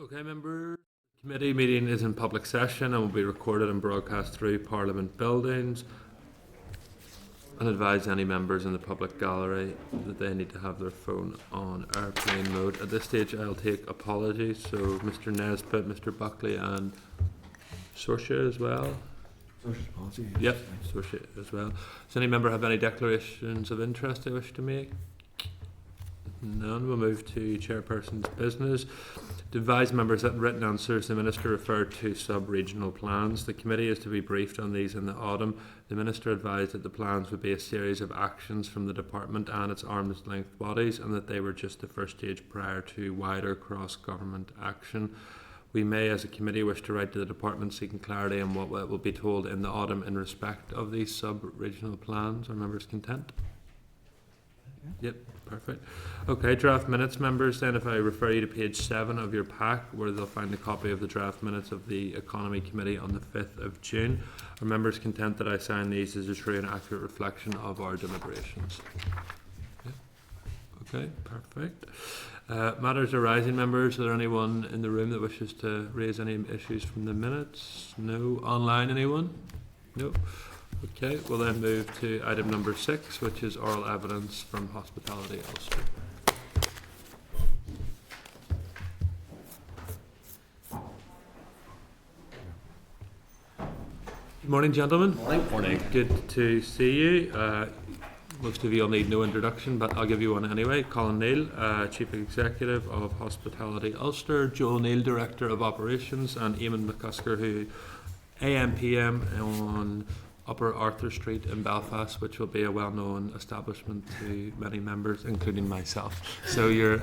Okay, members. The committee meeting is in public session and will be recorded and broadcast through Parliament buildings. And advise any members in the public gallery that they need to have their phone on airplane mode. At this stage, I'll take apologies. So, Mr. Nesbitt, Mr. Buckley, and Sorsha as well. Sorsha's policy. Yep, Sorsha as well. Does any member have any declarations of interest they wish to make? None. We'll move to chairperson's business. To advise members that in written answers the Minister referred to sub-regional plans. The committee is to be briefed on these in the autumn. The Minister advised that the plans would be a series of actions from the Department and its arm's length bodies, and that they were just the first stage prior to wider cross-government action. We may, as a committee, wish to write to the Department seeking clarity on what will be told in the autumn in respect of these sub-regional plans. Are members content? Yep, perfect. Okay, draft minutes, members. Then if I refer you to page 7 of your pack, where they'll find a copy of the draft minutes of the Economy Committee on the 5th of June. Are members content that I sign these as a true and accurate reflection of our deliberations? Yep. Okay, perfect. Matters arising, members. Is there anyone in the room that wishes to raise any issues from the minutes? No. Online, anyone? No. Okay, we'll then move to item number 6, which is oral evidence from Hospitality Ulster. Good morning, gentlemen. Morning. Good to see you. Most of you will need no introduction, but I'll give you one anyway. Colin Neal, Chief Executive of Hospitality Ulster, Joel Neal, Director of Operations, and Eamon McCusker, who AM/PM on Upper Arthur Street in Belfast, which will be a well-known establishment to many members, including myself. So you're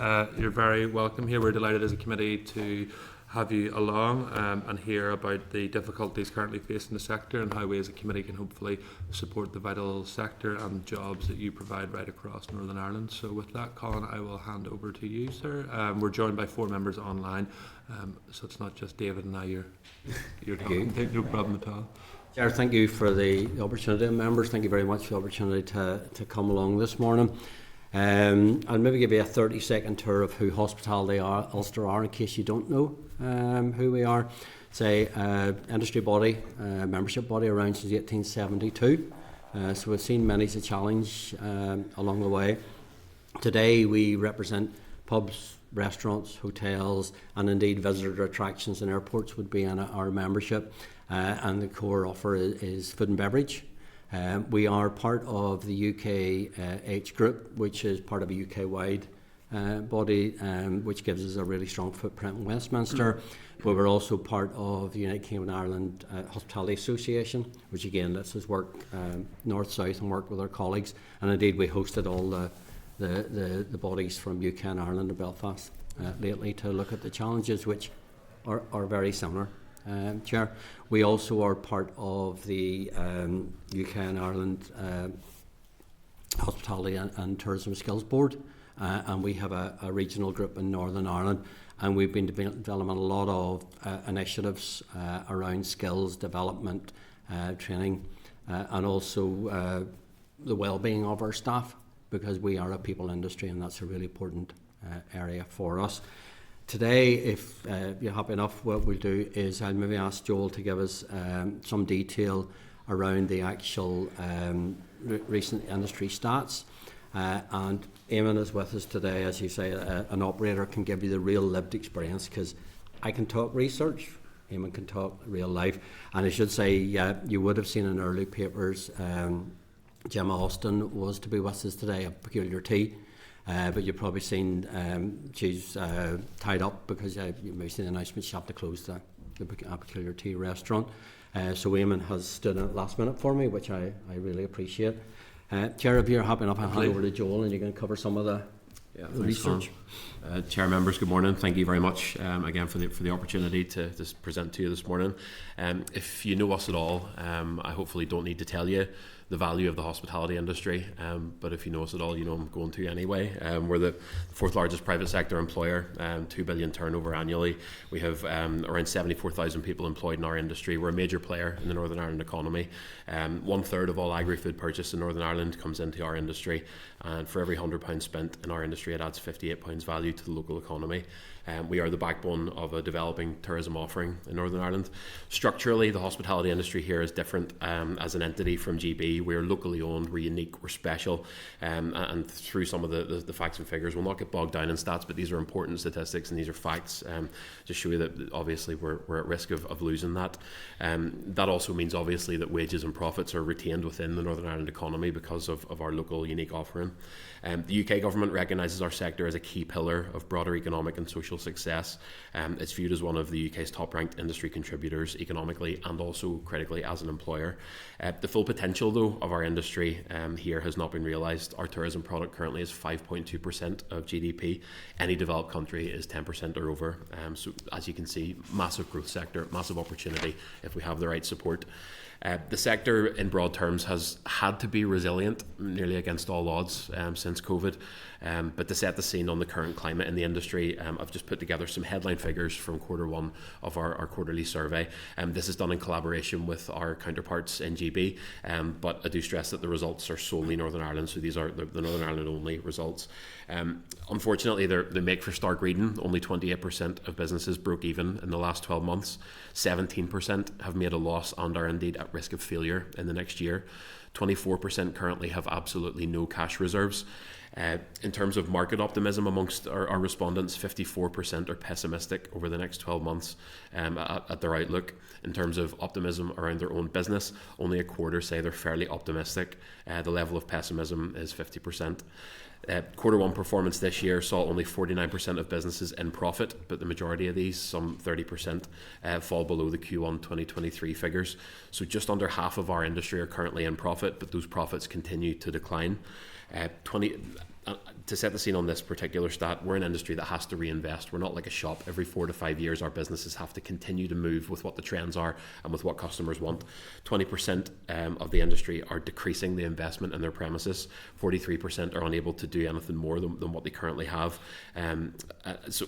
very welcome here. We're delighted as a committee to have you along and hear about the difficulties currently facing the sector and how we as a committee can hopefully support the vital sector and jobs that you provide right across Northern Ireland. So with that, Colin, I will hand over to you, sir. We're joined by 4 members online, so it's not just David and I you're talking to. No problem at all. Chair, thank you for the opportunity. Members, thank you very much for the opportunity to come along this morning. I'll maybe give you a 30-second tour of who Hospitality Ulster are in case you don't know who we are. It's a industry body, membership body around since 1872. So we've seen many a challenge along the way. Today we represent pubs, restaurants, hotels, and indeed visitor attractions and airports would be in our membership. And the core offer is food and beverage. We are part of the UKH group, which is part of a UK-wide body, which gives us a really strong footprint in Westminster. But we're also part of the United Kingdom and Ireland Hospitality Association, which again lets us work north-south and work with our colleagues. And indeed we hosted all the bodies from UK and Ireland and Belfast lately to look at the challenges which are very similar. Chair, we also are part of the UK and Ireland Hospitality and Tourism Skills Board, and we have a regional group in Northern Ireland, and we've been developing a lot of initiatives around skills development, training, and also the well-being of our staff, because we are a people industry and that's a really important area for us. Today, if you're happy enough, what we'll do is I'll maybe ask Joel to give us some detail around the actual recent industry stats. And Eamon is with us today, as you say, an operator can give you the real lived experience, because I can talk research, Eamon can talk real life. And I should say, you would have seen in early papers, Gemma Austin was to be with us today, a Peculiar Tea. But you've probably seen she's tied up because you may have seen the announcement she had to close the Peculiar Tea restaurant. So Eamon has stood in at last minute for me, which I really appreciate. Chair, if you're happy enough, I'll hand over to Joel and you can cover some of the research. Chair, members, good morning. Thank you very much again for the opportunity to present to you this morning. If you know us at all, I hopefully don't need to tell you the value of the hospitality industry, but if you know us at all, you know I'm going to anyway. We're the fourth largest private sector employer, 2 billion turnover annually. We have around 74,000 people employed in our industry. We're a major player in the Northern Ireland economy. 1/3 of all agri-food purchased in Northern Ireland comes into our industry, and for every £100 spent in our industry, it adds £58 value to the local economy. We are the backbone of a developing tourism offering in Northern Ireland. Structurally, the hospitality industry here is different as an entity from GB. We're locally owned, we're unique, we're special, and through some of the facts and figures, we'll not get bogged down in stats, but these are important statistics and these are facts to show you that obviously we're at risk of losing that. That also means obviously that wages and profits are retained within the Northern Ireland economy because of our local unique offering. The UK government recognises our sector as a key pillar of broader economic and social success. It's viewed as one of the UK's top-ranked industry contributors economically and also critically as an employer. The full potential, though, of our industry here has not been realised. Our tourism product currently is 5.2% of GDP. Any developed country is 10% or over. So, as you can see, massive growth sector, massive opportunity if we have the right support. The sector, in broad terms, has had to be resilient nearly against all odds since COVID. But to set the scene on the current climate in the industry, I've just put together some headline figures from quarter 1 of our quarterly survey. This is done in collaboration with our counterparts in GB, but I do stress that the results are solely Northern Ireland, so these are the Northern Ireland only results. Unfortunately, they make for stark reading. Only 28% of businesses broke even in the last 12 months. 17% have made a loss and are indeed at risk of failure in the next year. 24% currently have absolutely no cash reserves. In terms of market optimism amongst our respondents, 54% are pessimistic over the next 12 months at their outlook. In terms of optimism around their own business, only a quarter say they're fairly optimistic. The level of pessimism is 50%. Quarter 1 performance this year saw only 49% of businesses in profit, but the majority of these, some 30%, fall below the Q1 2023 figures. So just under half of our industry are currently in profit, but those profits continue to decline. To set the scene on this particular stat, we're an industry that has to reinvest. We're not like a shop. Every 4 to 5 years, our businesses have to continue to move with what the trends are and with what customers want. 20% of the industry are decreasing the investment in their premises. 43% are unable to do anything more than what they currently have. So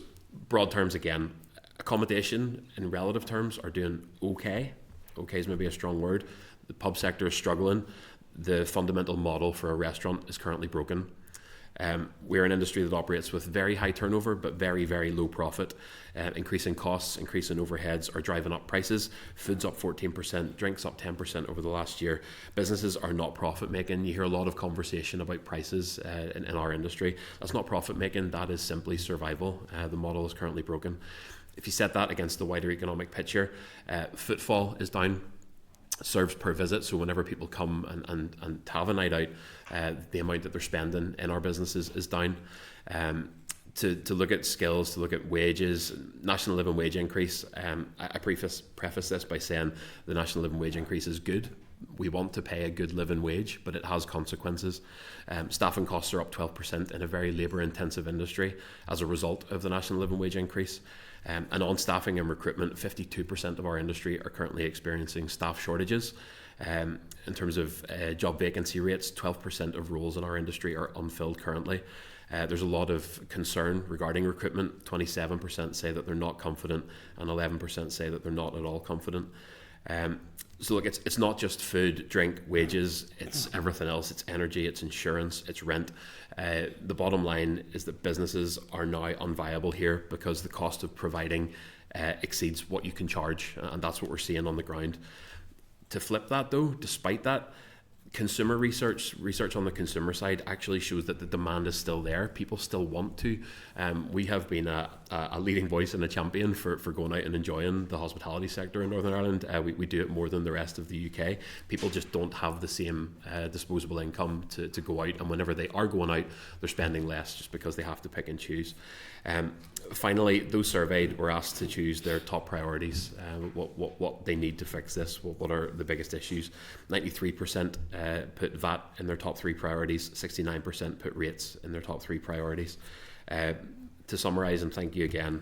broad terms again, accommodation in relative terms are doing okay. Okay is maybe a strong word. The pub sector is struggling. The fundamental model for a restaurant is currently broken. We're an industry that operates with very high turnover but very, very low profit. Increasing costs, increasing overheads are driving up prices. Food's up 14%, drinks up 10% over the last year. Businesses are not profit making. You hear a lot of conversation about prices in our industry. That's not profit making, that is simply survival. The model is currently broken. If you set that against the wider economic picture, footfall is down. Serves per visit, so whenever people come and have a night out, the amount that they're spending in our businesses is down. To look at skills, to look at wages, national living wage increase, I preface this by saying the national living wage increase is good. We want to pay a good living wage, but it has consequences. Staffing costs are up 12% in a very labour intensive industry as a result of the national living wage increase. And on staffing and recruitment, 52% of our industry are currently experiencing staff shortages. In terms of job vacancy rates, 12% of roles in our industry are unfilled currently. There's a lot of concern regarding recruitment. 27% say that they're not confident and 11% say that they're not at all confident. So look, it's not just food, drink, wages, it's everything else. It's energy, it's insurance, it's rent. The bottom line is that businesses are now unviable here because the cost of providing exceeds what you can charge, and that's what we're seeing on the ground. To flip that though, despite that, consumer research on the consumer side actually shows that the demand is still there. People still want to. We have been a leading voice and a champion for going out and enjoying the hospitality sector in Northern Ireland. We do it more than the rest of the UK. People just don't have the same disposable income to go out, and whenever they are going out, they're spending less just because they have to pick and choose. Finally, those surveyed were asked to choose their top priorities, what they need to fix this, what are the biggest issues. 93% put VAT in their top 3 priorities, 69% put rates in their top 3 priorities. To summarise, and thank you again,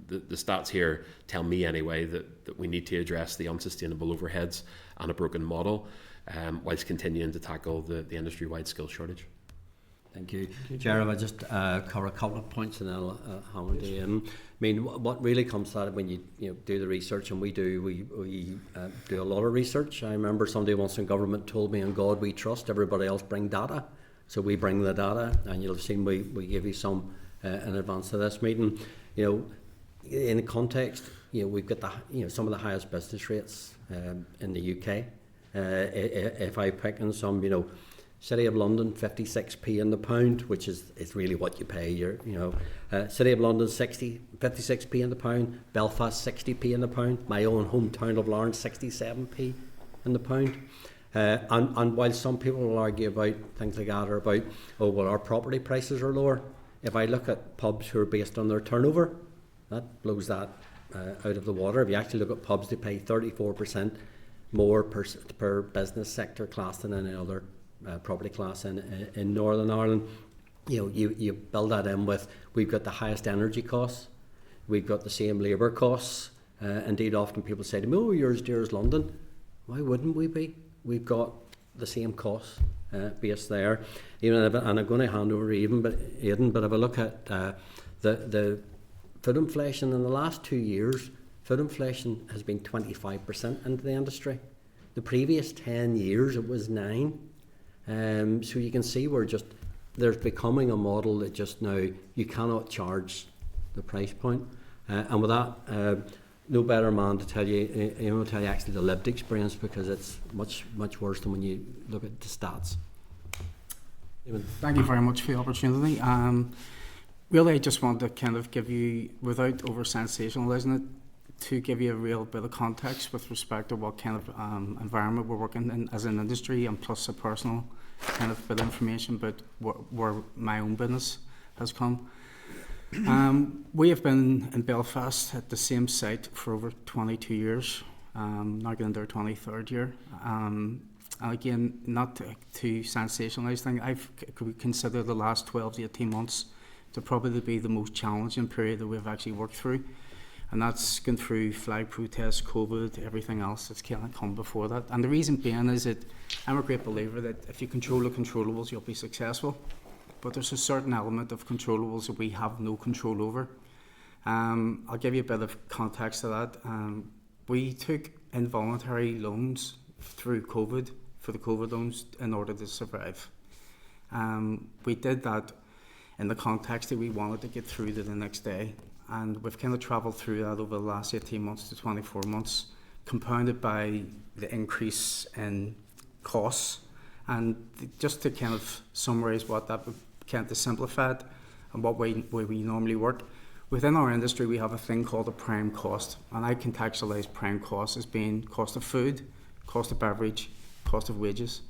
the stats here tell me anyway that we need to address the unsustainable overheads and a broken model. whilst continuing to tackle the industry-wide skills shortage. Thank you. Jared, I just cover a couple of points and then I'll hand it to you. I mean, what really comes to that when you do the research, and we do a lot of research. I remember somebody once in government told me, "In God we trust, everybody else bring data." So we bring the data, and you'll have seen we give you some in advance of this meeting. In the context, we've got some of the highest business rates in the UK. If I pick on some, City of London 56p in the pound, which is really what you pay. City of London 56p in the pound, Belfast 60p in the pound, my own hometown of Lawrence 67p in the pound. And while some people will argue about things like that, or about our property prices are lower, if I look at pubs who are based on their turnover, that blows that out of the water. If you actually look at pubs, they pay 34% more per business sector class than any other property class in Northern Ireland. You build that in with, we've got the highest energy costs, we've got the same labour costs. Indeed, often people say to me, "Oh, you're as dear as London." Why wouldn't we be? We've got the same costs based there. And I'm going to hand over to Aidan, but if I look at the food inflation in the last 2 years, food inflation has been 25% into the industry. The previous 10 years it was 9%. So you can see there's becoming a model that just now you cannot charge the price point. And with that, no better man to tell you, actually the lived experience, because it's much, much worse than when you look at the stats. Thank you very much for the opportunity. Really, I just want to kind of give you, without over sensationalising it, to give you a real bit of context with respect to what kind of environment we're working in as an industry, and plus a personal kind of bit of information about where my own business has come. We have been in Belfast at the same site for over 22 years, now getting into our 23rd year. And again, not to sensationalise things, I've considered the last 12 to 18 months to probably be the most challenging period that we've actually worked through. And that's gone through flag protests, COVID, everything else that's kind of come before that. And the reason being is that I'm a great believer that if you control the controllables, you'll be successful. But there's a certain element of controllables that we have no control over. I'll give you a bit of context to that. We took involuntary loans through COVID, for the COVID loans, in order to survive. We did that in the context that we wanted to get through to the next day. And we've kind of travelled through that over the last 18 months to 24 months, compounded by the increase in costs. And just to kind of summarise what that, kind of simplify it, and what way we normally work, within our industry we have a thing called a prime cost. And I contextualise prime cost as being cost of food, cost of beverage, cost of wages.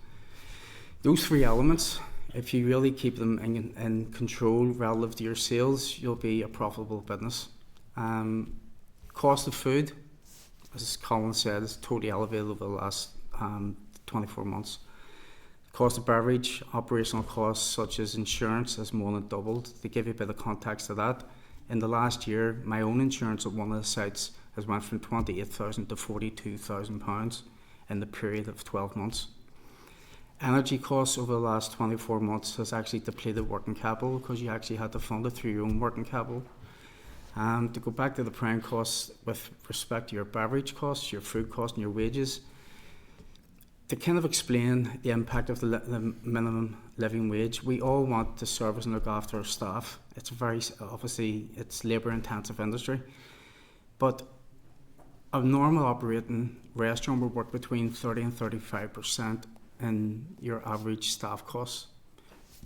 Those three elements, if you really keep them in control relative to your sales, you'll be a profitable business. Cost of food, as Colin said, is totally elevated over the last 24 months. Cost of beverage, operational costs such as insurance has more than doubled. To give you a bit of context to that, in the last year, my own insurance at one of the sites has went from £28,000 to £42,000 in the period of 12 months. Energy costs over the last 24 months has actually depleted working capital, because you actually had to fund it through your own working capital. To go back to the prime costs with respect to your beverage costs, your food costs and your wages, to kind of explain the impact of the minimum living wage, we all want to service and look after our staff. It's it's labour intensive industry, but a normal operating restaurant will work between 30 and 35% in your average staff costs.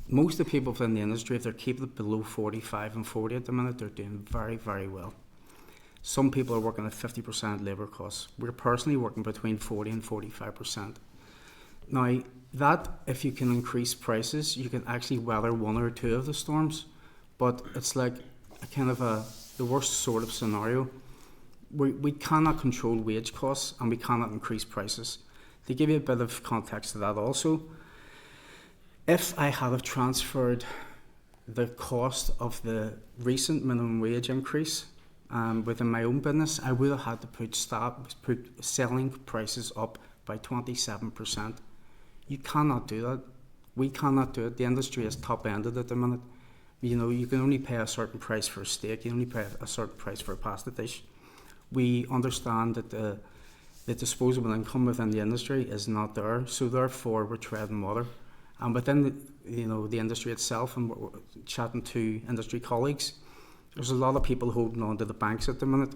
Most of the people within the industry, if they're keeping it below 45 and 40 at the minute, they're doing very, very well. Some people are working at 50% labour costs. We're personally working between 40 and 45%. Now, that, if you can increase prices, you can actually weather one or two of the storms, but it's like the worst sort of scenario. We cannot control wage costs and we cannot increase prices. To give you a bit of context to that also, if I had have transferred the cost of the recent minimum wage increase within my own business, I would have had to put selling prices up by 27%. You cannot do that. We cannot do it. The industry is top-ended at the minute. You know, you can only pay a certain price for a steak, you only pay a certain price for a pasta dish. We understand that the disposable income within the industry is not there, so therefore we're treading water. And within the industry itself, and we're chatting to industry colleagues, there's a lot of people holding on to the banks at the minute,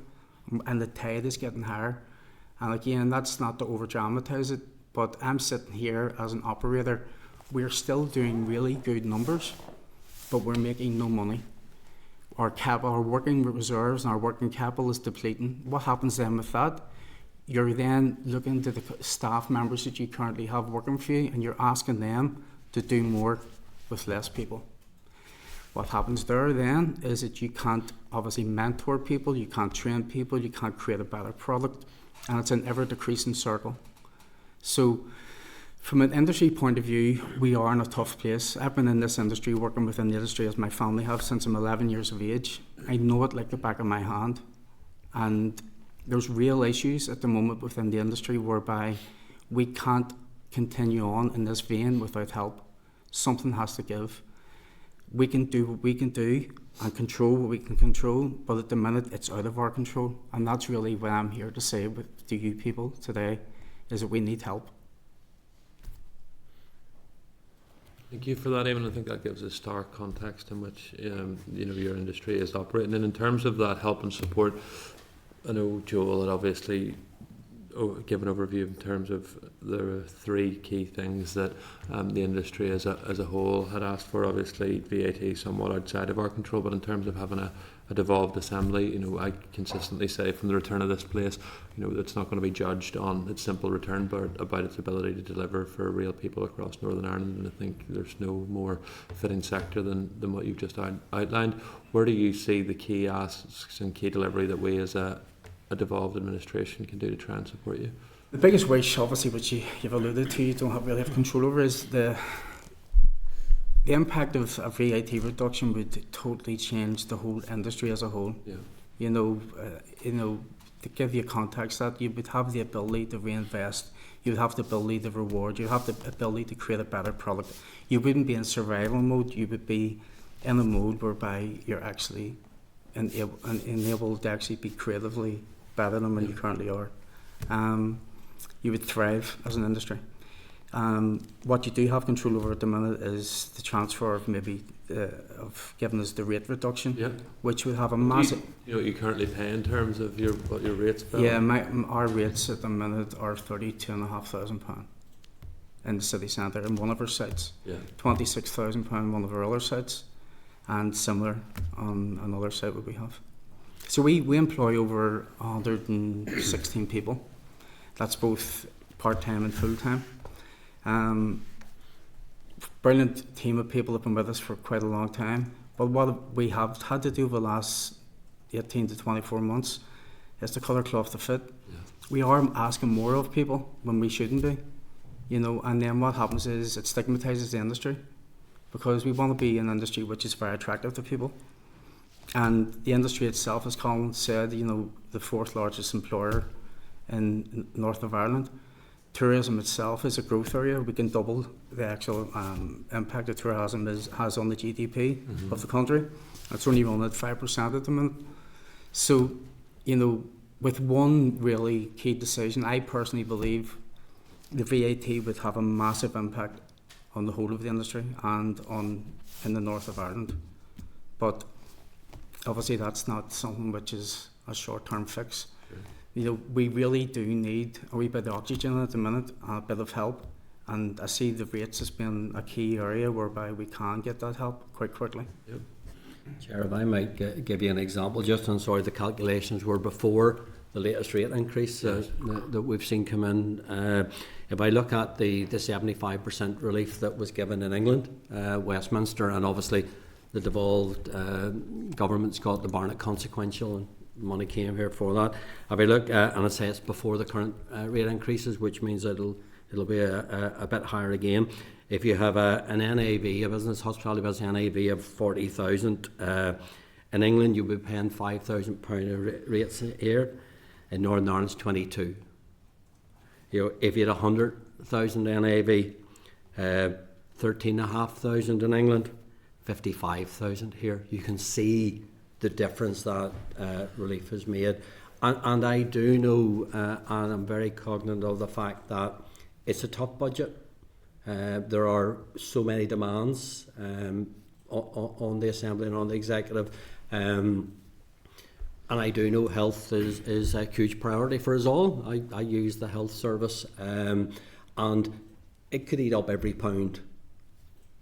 and the tide is getting higher. And again, that's not to over-dramatise it, but I'm sitting here as an operator. We're still doing really good numbers, but we're making no money. Our working reserves and our working capital is depleting. What happens then with that? You're then looking to the staff members that you currently have working for you, and you're asking them to do more with less people. What happens there then is that you can't obviously mentor people, you can't train people, you can't create a better product, and it's an ever-decreasing circle. So from an industry point of view, we are in a tough place. I've been in this industry, working within the industry as my family have since I'm 11 years of age. I know it like the back of my hand. And there's real issues at the moment within the industry whereby we can't continue on in this vein without help. Something has to give. We can do what we can do and control what we can control, but at the minute it's out of our control. And that's really what I'm here to say to you people today, is that we need help. Thank you for that, Eamon. I think that gives a stark context in which your industry is operating. And in terms of that help and support, I know Joel had obviously given an overview in terms of the three key things that the industry as a whole had asked for. Obviously, VAT somewhat outside of our control, but in terms of having a devolved assembly, I consistently say from the return of this place, it's not going to be judged on its simple return, but about its ability to deliver for real people across Northern Ireland. And I think there's no more fitting sector than what you've just outlined. Where do you see the key asks and key delivery that we as a devolved administration can do to try and support you? The biggest wish, obviously, which you've alluded to, you don't really have control over, is the impact of a VAT reduction would totally change the whole industry as a whole. Yeah. To give you context, that you would have the ability to reinvest, you would have the ability to reward, you would have the ability to create a better product. You wouldn't be in survival mode, you would be in a mode whereby you're actually enabled to actually be creatively better than when you currently are. You would thrive as an industry. What you do have control over at the minute is the transfer of of giving us the rate reduction, which would have a massive. What you currently pay in terms of what your rates bill? Yeah, our rates at the minute are £32,500 in the city centre in one of our sites. Yeah. £26,000 in one of our other sites, and similar on another site that we have. So we employ over 116 people. That's both part-time and full-time. Brilliant team of people have been with us for quite a long time. But what we have had to do over the last 18 to 24 months is to colour cloth to fit. Yeah. We are asking more of people when we shouldn't be, and then what happens is it stigmatises the industry, because we want to be an industry which is very attractive to people. And the industry itself, as Colin said, the fourth largest employer in north of Ireland. Tourism itself is a growth area. We can double the actual impact that tourism has on the GDP of the country. It's only running at 5% at the minute. So, with one really key decision, I personally believe the VAT would have a massive impact on the whole of the industry and in the north of Ireland. But obviously that's not something which is a short-term fix. We really do need a wee bit of oxygen at the minute, a bit of help, and I see the rates as being a key area whereby we can get that help quite quickly. Yep. Chair, if I might give you an example, just on the calculations were before the latest rate increase that we've seen come in. If I look at the 75% relief that was given in England, Westminster, and obviously the devolved government's got the Barnett consequential, and money came here for that. If I look, and it says before the current rate increases, which means it'll be a bit higher again. If you have an NAV, a business hospitality business NAV of 40,000, in England you'll be paying £5,000 rates here. In Northern Ireland, it's 22. If you had 100,000 NAV, 13,500 in England, 55,000 here. You can see the difference that relief has made. And I do know, and I'm very cognizant of the fact that it's a tough budget. There are so many demands on the Assembly and on the Executive. And I do know health is a huge priority for us all. I use the health service, and it could eat up every pound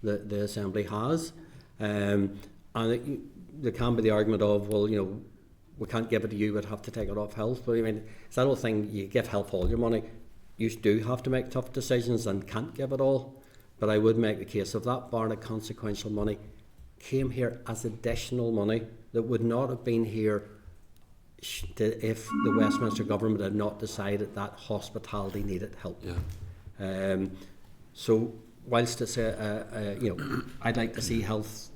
that the Assembly has. And there can be the argument of, well, we can't give it to you, we'd have to take it off health. But I mean, it's that old thing, you give health all your money. You do have to make tough decisions and can't give it all. But I would make the case of that Barnett consequential money came here as additional money that would not have been here if the Westminster government had not decided that hospitality needed help. Yeah. So whilst it's I'd like to see health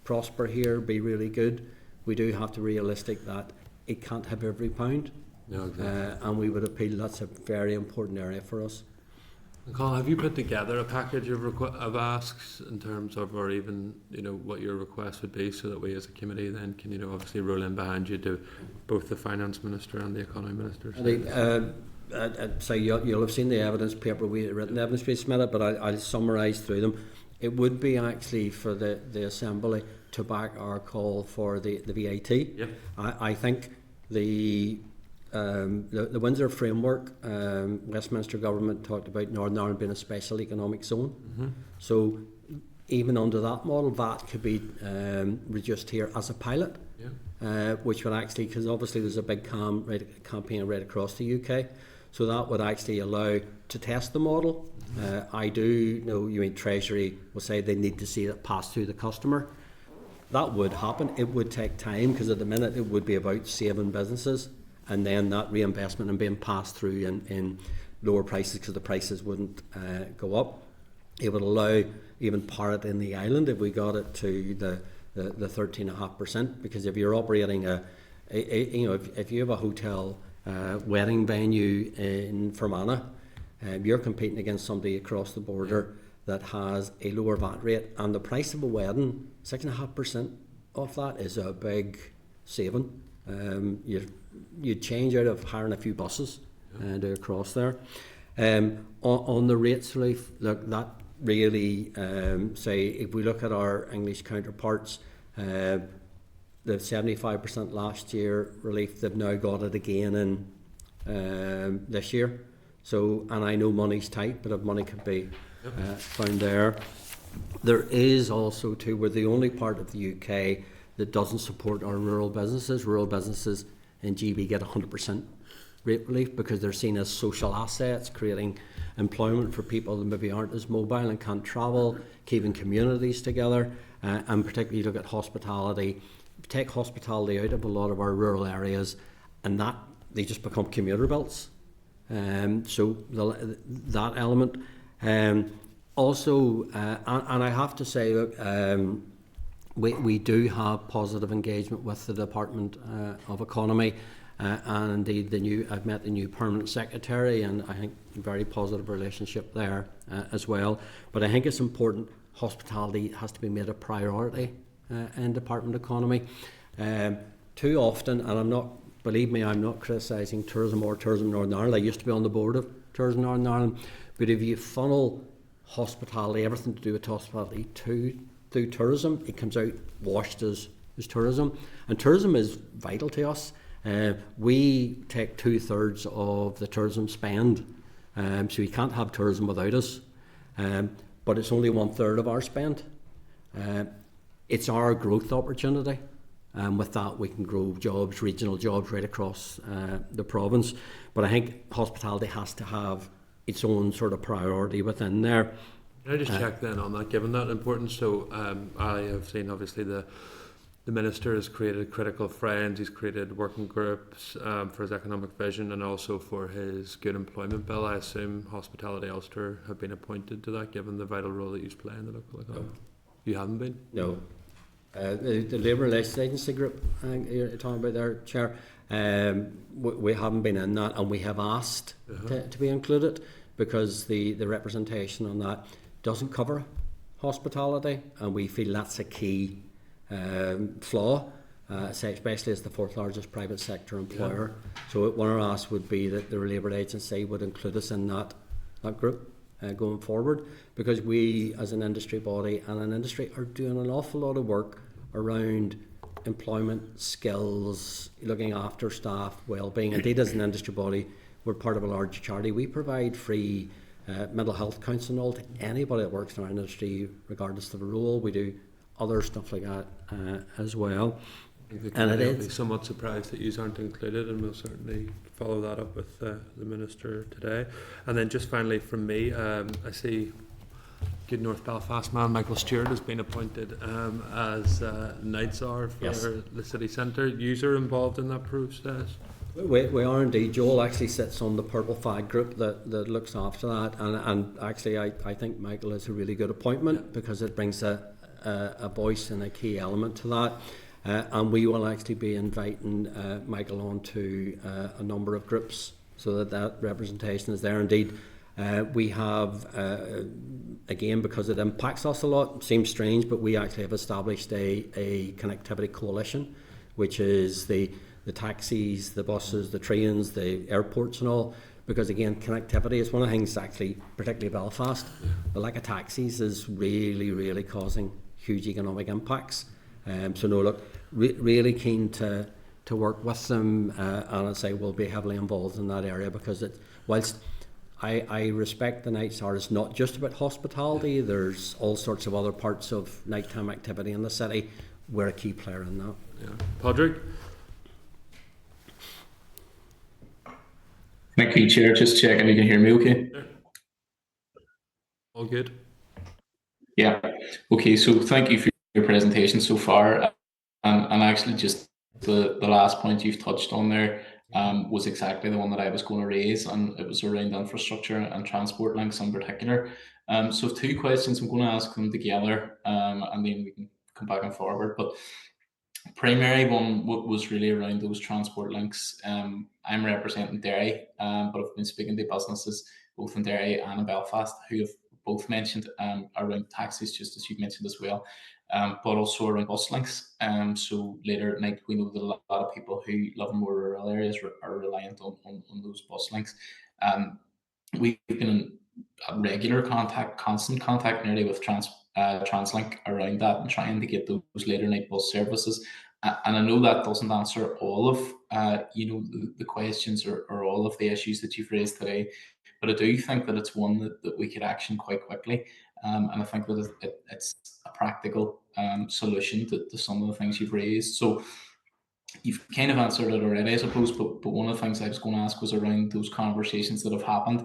prosper here, be really good, we do have to be realistic that it can't have every pound. No, exactly. And we would appeal that's a very important area for us. And Colin, have you put together a package of asks in terms of, or even what your request would be, so that we as a committee then can obviously roll in behind you to both the finance minister and the economy minister? So you'll have seen the evidence paper, written evidence we submitted, but I'll summarise through them. It would be actually for the Assembly to back our call for the VAT. Yep. I think the Windsor framework, Westminster government talked about Northern Ireland being a special economic zone. Mm-hmm. So even under that model, VAT could be reduced here as a pilot, which would actually, because obviously there's a big campaign right across the UK, so that would actually allow to test the model. Mm-hmm. I do know, Treasury will say they need to see it pass through the customer. That would happen. It would take time, because at the minute it would be about saving businesses, and then that reinvestment and being passed through in lower prices, because the prices wouldn't go up. It would allow even parity in the island if we got it to the 13.5%, because if you're operating if you have a hotel wedding venue in Fermanagh, you're competing against somebody across the border that has a lower VAT rate, and the price of a wedding, 6.5% of that is a big saving. You'd change out of hiring a few buses and across there. On the rates relief, look, that really, say, if we look at our English counterparts, the 75% last year relief, they've now got it again in this year. So, and I know money's tight, but if money could be found there. There is also too, we're the only part of the UK that doesn't support our rural businesses. Rural businesses in GB get 100% rate relief because they're seen as social assets, creating employment for people that maybe aren't as mobile and can't travel, keeping communities together, and particularly look at hospitality. Take hospitality out of a lot of our rural areas, and that they just become commuter belts. So that element. Also, and I have to say, look, we do have positive engagement with the Department of Economy, and indeed I've met the new permanent secretary, and I think a very positive relationship there as well. But I think it's important, hospitality has to be made a priority in Department of Economy. Too often, and believe me, I'm not criticising tourism or Tourism Northern Ireland. I used to be on the board of Tourism Northern Ireland, but if you funnel hospitality, everything to do with hospitality through tourism, it comes out washed as tourism, and tourism is vital to us. We take 2/3 of the tourism spend, so you can't have tourism without us, but it's only 1/3 of our spend. It's our growth opportunity, and with that we can grow jobs, regional jobs right across the province. But I think hospitality has to have its own sort of priority within there. Can I just check then on that, given that importance? So I have seen obviously the Minister has created critical friends, he's created working groups for his economic vision and also for his good employment bill. I assume Hospitality Ulster have been appointed to that, given the vital role that you play in the local economy. No. You haven't been? No. The Labour Relations Agency group you're talking about there, Chair, we haven't been in that, and we have asked to be included, because the representation on that, doesn't cover hospitality, and we feel that's a key flaw, say especially as the fourth largest private sector employer. So one of our asks would be that the Labour Agency would include us in that group going forward, because we as an industry body and an industry are doing an awful lot of work around employment, skills, looking after staff, well-being. Indeed, as an industry body, we're part of a large charity. We provide free mental health counselling all to anybody that works in our industry, regardless of the role. We do other stuff like that as well. And it is. I'll be somewhat surprised that you aren't included, and we'll certainly follow that up with the Minister today. And then just finally from me, I see good North Belfast man Michael Stewart has been appointed as night czar for the city centre. User involved in that process? We are indeed. Joel actually sits on the Purple Flag group that looks after that, and actually I think Michael is a really good appointment because it brings a voice and a key element to that. And we will actually be inviting Michael on to a number of groups so that representation is there. Indeed, we have, again, because it impacts us a lot, seems strange, but we actually have established a connectivity coalition, which is the taxis, the buses, the trains, the airports and all, because again, connectivity is one of the things actually, particularly Belfast, the lack of taxis is really, really causing huge economic impacts. So no, look, really keen to work with them, and I'd say we'll be heavily involved in that area, because whilst I respect the night czar, it's not just about hospitality, there's all sorts of other parts of nighttime activity in the city. We're a key player in that. Yeah. Padraig? Thank you, Chair. Just checking you can hear me okay? All good. Yeah. Okay, so thank you for your presentation so far. And actually just the last point you've touched on there was exactly the one that I was going to raise, and it was around infrastructure and transport links in particular. So two questions, I'm going to ask them together, and then we can come back and forward. But primary one was really around those transport links. I'm representing Derry, but I've been speaking to businesses both in Derry and in Belfast who have both mentioned around taxis, just as you mentioned as well, but also around bus links. So later at night, we know that a lot of people who live in more rural areas are reliant on those bus links. We've been in regular contact, constant contact nearly with TransLink around that and trying to get those later night bus services. And I know that doesn't answer all of the questions or all of the issues that you've raised today, but I do think that it's one that we could action quite quickly. And I think that it's a practical solution to some of the things you've raised. So you've kind of answered it already, I suppose, but one of the things I was going to ask was around those conversations that have happened.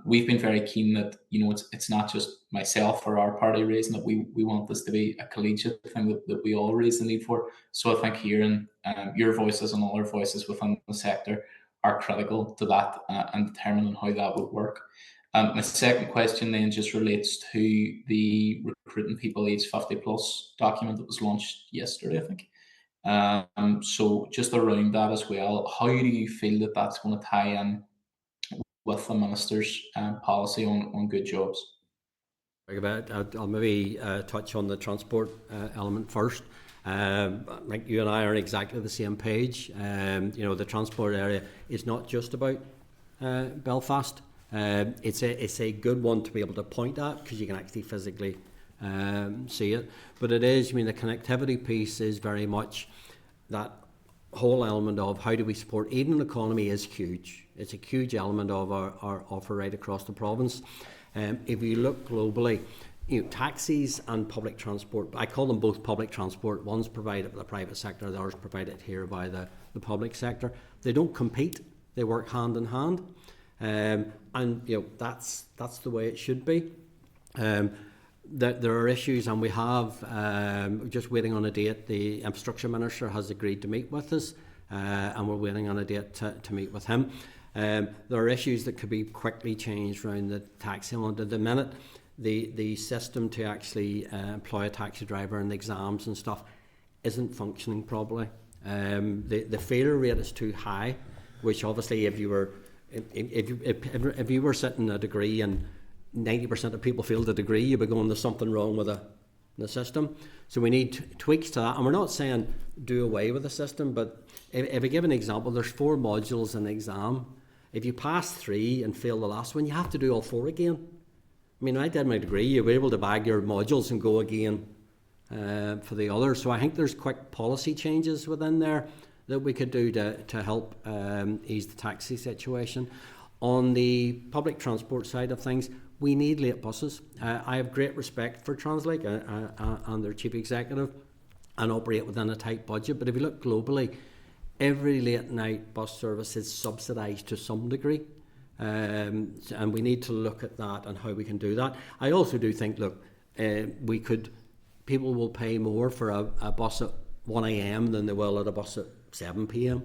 We've been very keen that it's not just myself or our party raising that. We want this to be a collegiate thing that we all raise the need for. So I think hearing your voices and other voices within the sector are critical to that and determining how that would work. My second question then just relates to the recruiting people age 50 plus document that was launched yesterday, I think. So just around that as well, how do you feel that that's going to tie in with the Minister's policy on good jobs? I'll maybe touch on the transport element first. Like you and I are on exactly the same page. The transport area is not just about Belfast. It's a good one to be able to point at because you can actually physically see it. But it is, the connectivity piece is very much that whole element of how do we support. Even the economy is huge. It's a huge element of our offer right across the province. If you look globally, taxis and public transport, I call them both public transport. One's provided by the private sector, the other's provided here by the public sector. They don't compete, they work hand in hand. And that's the way it should be. There are issues, and we have just waiting on a date. The infrastructure minister has agreed to meet with us, and we're waiting on a date to meet with him. There are issues that could be quickly changed around the taxi element. At the minute, the system to actually employ a taxi driver and the exams and stuff isn't functioning properly. The failure rate is too high, which obviously if you were sitting a degree and 90% of people fail the degree, you'll be going, there's something wrong with the system. So we need tweaks to that. And we're not saying do away with the system, but if I give an example, there's 4 modules in the exam. If you pass 3 and fail the last one, you have to do all 4 again. I mean, when I did my degree, you were able to bag your modules and go again for the others. So I think there's quick policy changes within there that we could do to help ease the taxi situation. On the public transport side of things, we need late buses. I have great respect for Translink and their chief executive, and operate within a tight budget. But if you look globally, every late night bus service is subsidised to some degree. And we need to look at that and how we can do that. I also do think, look, people will pay more for a bus at 1 a.m. than they will at a bus at 7 p.m.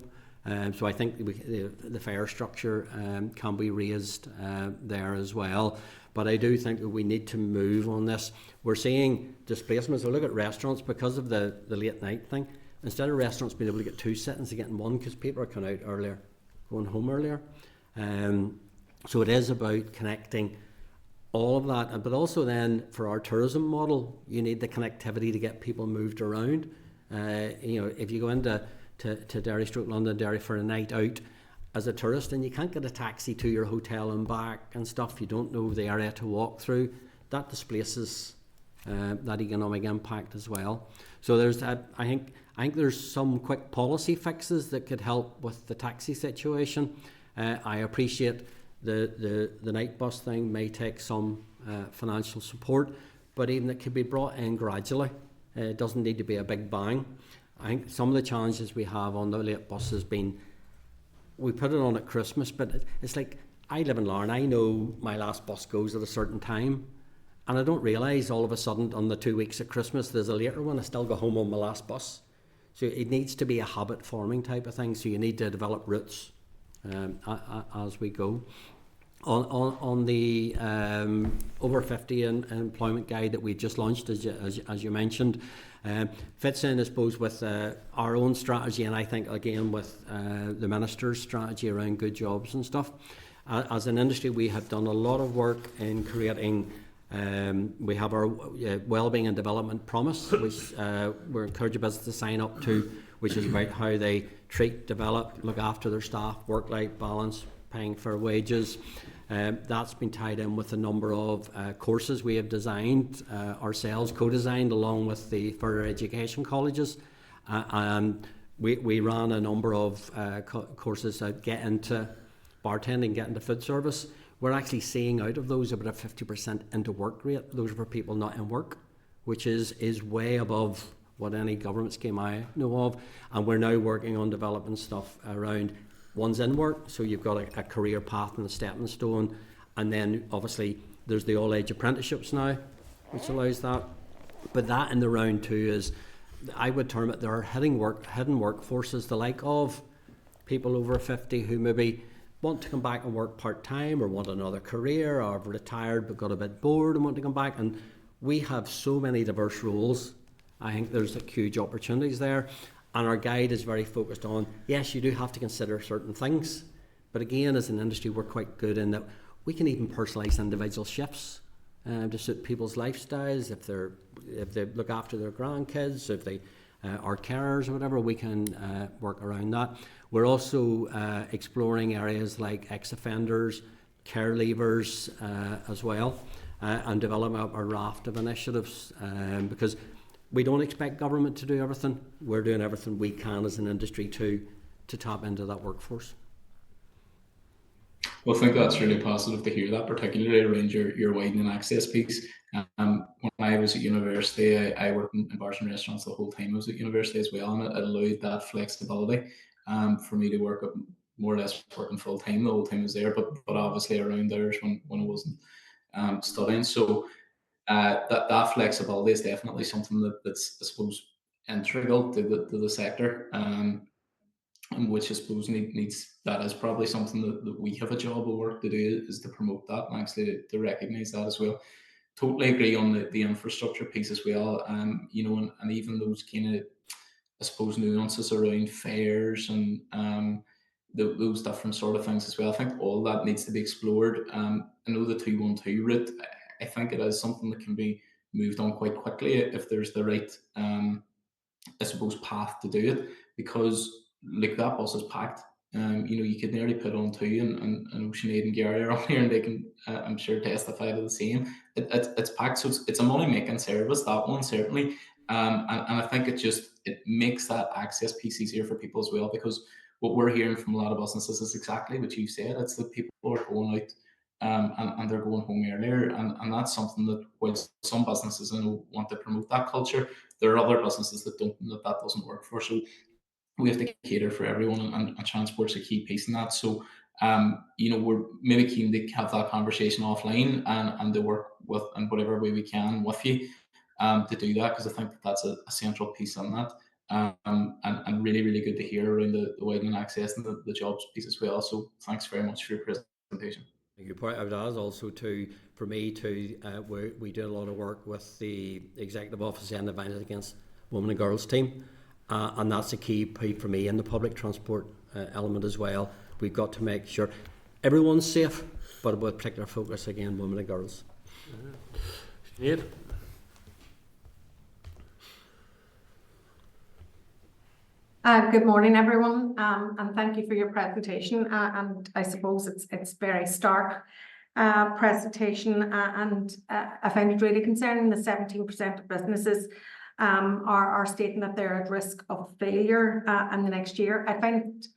So I think the fare structure can be raised there as well. But I do think that we need to move on this. We're seeing displacements. So look at restaurants, because of the late night thing. Instead of restaurants being able to get 2 sittings, they're getting 1 because people are coming out earlier, going home earlier. So it is about connecting all of that. But also then for our tourism model, you need the connectivity to get people moved around. If you go into Derry Stroke London, Derry for a night out as a tourist, and you can't get a taxi to your hotel and back and stuff, you don't know the area to walk through, that displaces that economic impact as well. So there's that. I think there's some quick policy fixes that could help with the taxi situation. I appreciate the night bus thing may take some financial support, but even it could be brought in gradually. It doesn't need to be a big bang. I think some of the challenges we have on the late bus has been, we put it on at Christmas, but it's like, I live in Larne, I know my last bus goes at a certain time, and I don't realise all of a sudden on the 2 weeks at Christmas there's a later one, I still go home on my last bus. So it needs to be a habit forming type of thing, so you need to develop routes as we go. On the over 50 employment guide that we just launched, as you mentioned, fits in, I suppose, with our own strategy, and I think again with the Minister's strategy around good jobs and stuff. As an industry, we have done a lot of work in creating. We have our wellbeing and development promise, which we're encouraging business to sign up to, which is about how they treat, develop, look after their staff, work-life balance, paying fair wages. That's been tied in with a number of courses we have designed ourselves, co-designed along with the further education colleges. And we ran a number of courses that get into bartending, get into food service. We're actually seeing out of those about a 50% into work rate. Those are for people not in work, which is way above what any government scheme I know of. And we're now working on developing stuff around one's in work, so you've got a career path and a stepping stone. And then obviously there's the all-age apprenticeships now, which allows that. But that in the round two is, I would term it, there are hidden workforces, the like of people over 50 who maybe want to come back and work part-time or want another career, or have retired but got a bit bored and want to come back. And we have so many diverse roles. I think there's huge opportunities there. And our guide is very focused on, yes, you do have to consider certain things. But again, as an industry, we're quite good in that we can even personalise individual shifts to suit people's lifestyles. If they look after their grandkids, if they are carers or whatever, we can work around that. We're also exploring areas like ex-offenders, care leavers as well, and developing a raft of initiatives because we don't expect government to do everything. We're doing everything we can as an industry to tap into that workforce. Well, I think that's really positive to hear that, particularly around your widening access piece. When I was at university, I worked in bars and restaurants the whole time I was at university as well, and it allowed that flexibility for me to work up more or less working full time the whole time I was there, but obviously around hours when I wasn't studying. So that flexibility is definitely something that's, I suppose, integral to the sector. And which I suppose needs, that is probably something that we have a job of work to do, is to promote that and actually to recognise that as well. Totally agree on the infrastructure piece as well. And even those kind of, I suppose, nuances around fares and those different sort of things as well. I think all that needs to be explored. I know the 212 route, I think it is something that can be moved on quite quickly if there's the right, I suppose, path to do it, because like that bus is packed. You could nearly put on two and Oceanade and Gary are on here, and they can, I'm sure, testify to the same. It's packed, so it's a money making service, that one certainly. And I think it makes that access piece easier for people as well, because what we're hearing from a lot of businesses is exactly what you said. It's that people are going out, and they're going home earlier, and that's something that, while some businesses want to promote that culture, there are other businesses that don't, that doesn't work for. So we have to cater for everyone, and transport's a key piece in that. So we're maybe keen to have that conversation offline, and to work with, in whatever way we can with you, to do that, because I think that's a central piece on that. And really, really good to hear around the widening access and the jobs piece as well. So thanks very much for your presentation. Thank you. I would add also for me we do a lot of work with the Executive Office and the Violence Against Women and Girls team, and that's a key point for me in the public transport element as well. We've got to make sure everyone's safe, but with particular focus again, women and girls. Sinead? Good morning, everyone, and thank you for your presentation. And I suppose it's very stark presentation, and I find it really concerning that 17% of businesses are stating that they're at risk of failure in the next year. I find it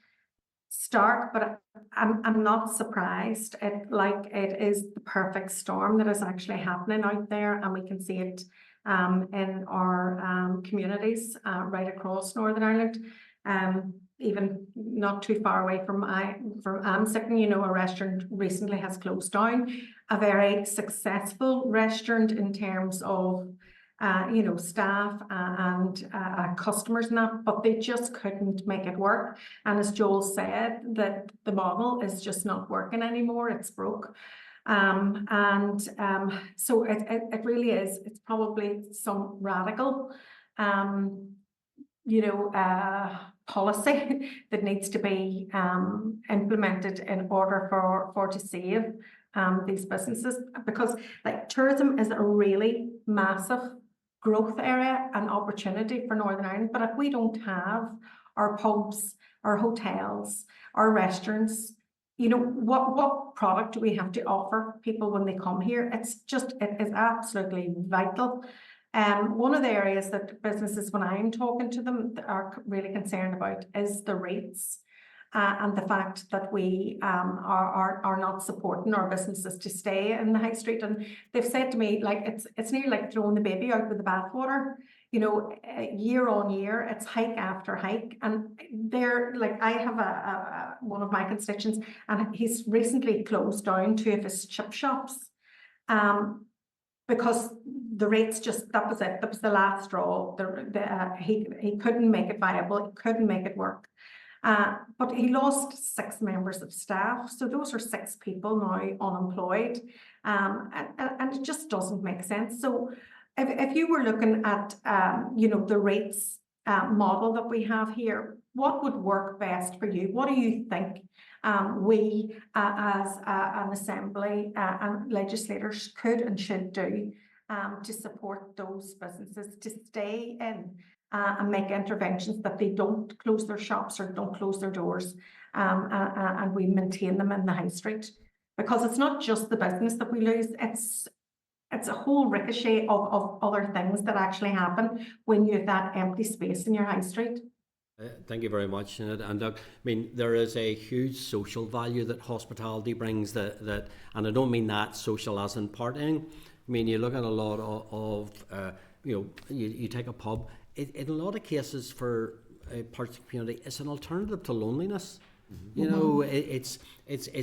stark, but I'm not surprised. It is the perfect storm that is actually happening out there, and we can see it in our communities right across Northern Ireland. Even not too far away from Amsicon, a restaurant recently has closed down, a very successful restaurant in terms of staff and customers and that, but they just couldn't make it work. And as Joel said, that the model is just not working anymore. It's broke. So it really is. It's probably some radical, policy that needs to be implemented in order for to save these businesses, because tourism is a really massive growth area and opportunity for Northern Ireland. But if we don't have our pubs, our hotels, our restaurants, what product do we have to offer people when they come here? It is absolutely vital. One of the areas that businesses, when I'm talking to them, are really concerned about is the rates, and the fact that we are not supporting our businesses to stay in the high street. And they've said to me, it's nearly like throwing the baby out with the bathwater. Year on year, it's hike after hike, and I have one of my constituents, and he's recently closed down 2 of his chip shops, because the rates that was it. That was the last straw. He couldn't make it viable. He couldn't make it work. But he lost 6 members of staff. So those are 6 people now unemployed. And it just doesn't make sense. So if you were looking at, the rates model that we have here, what would work best for you? What do you think we as an assembly and legislators could and should do to support those businesses to stay in and make interventions that they don't close their shops or don't close their doors, and we maintain them in the high street? Because it's not just the business that we lose, it's a whole ricochet of other things that actually happen when you have that empty space in your high street. Thank you very much, Sinead. And there is a huge social value that hospitality brings, that and I don't mean that social as in partying. You look at a lot of you take a pub. In a lot of cases for parts of the community, it's an alternative to loneliness. It's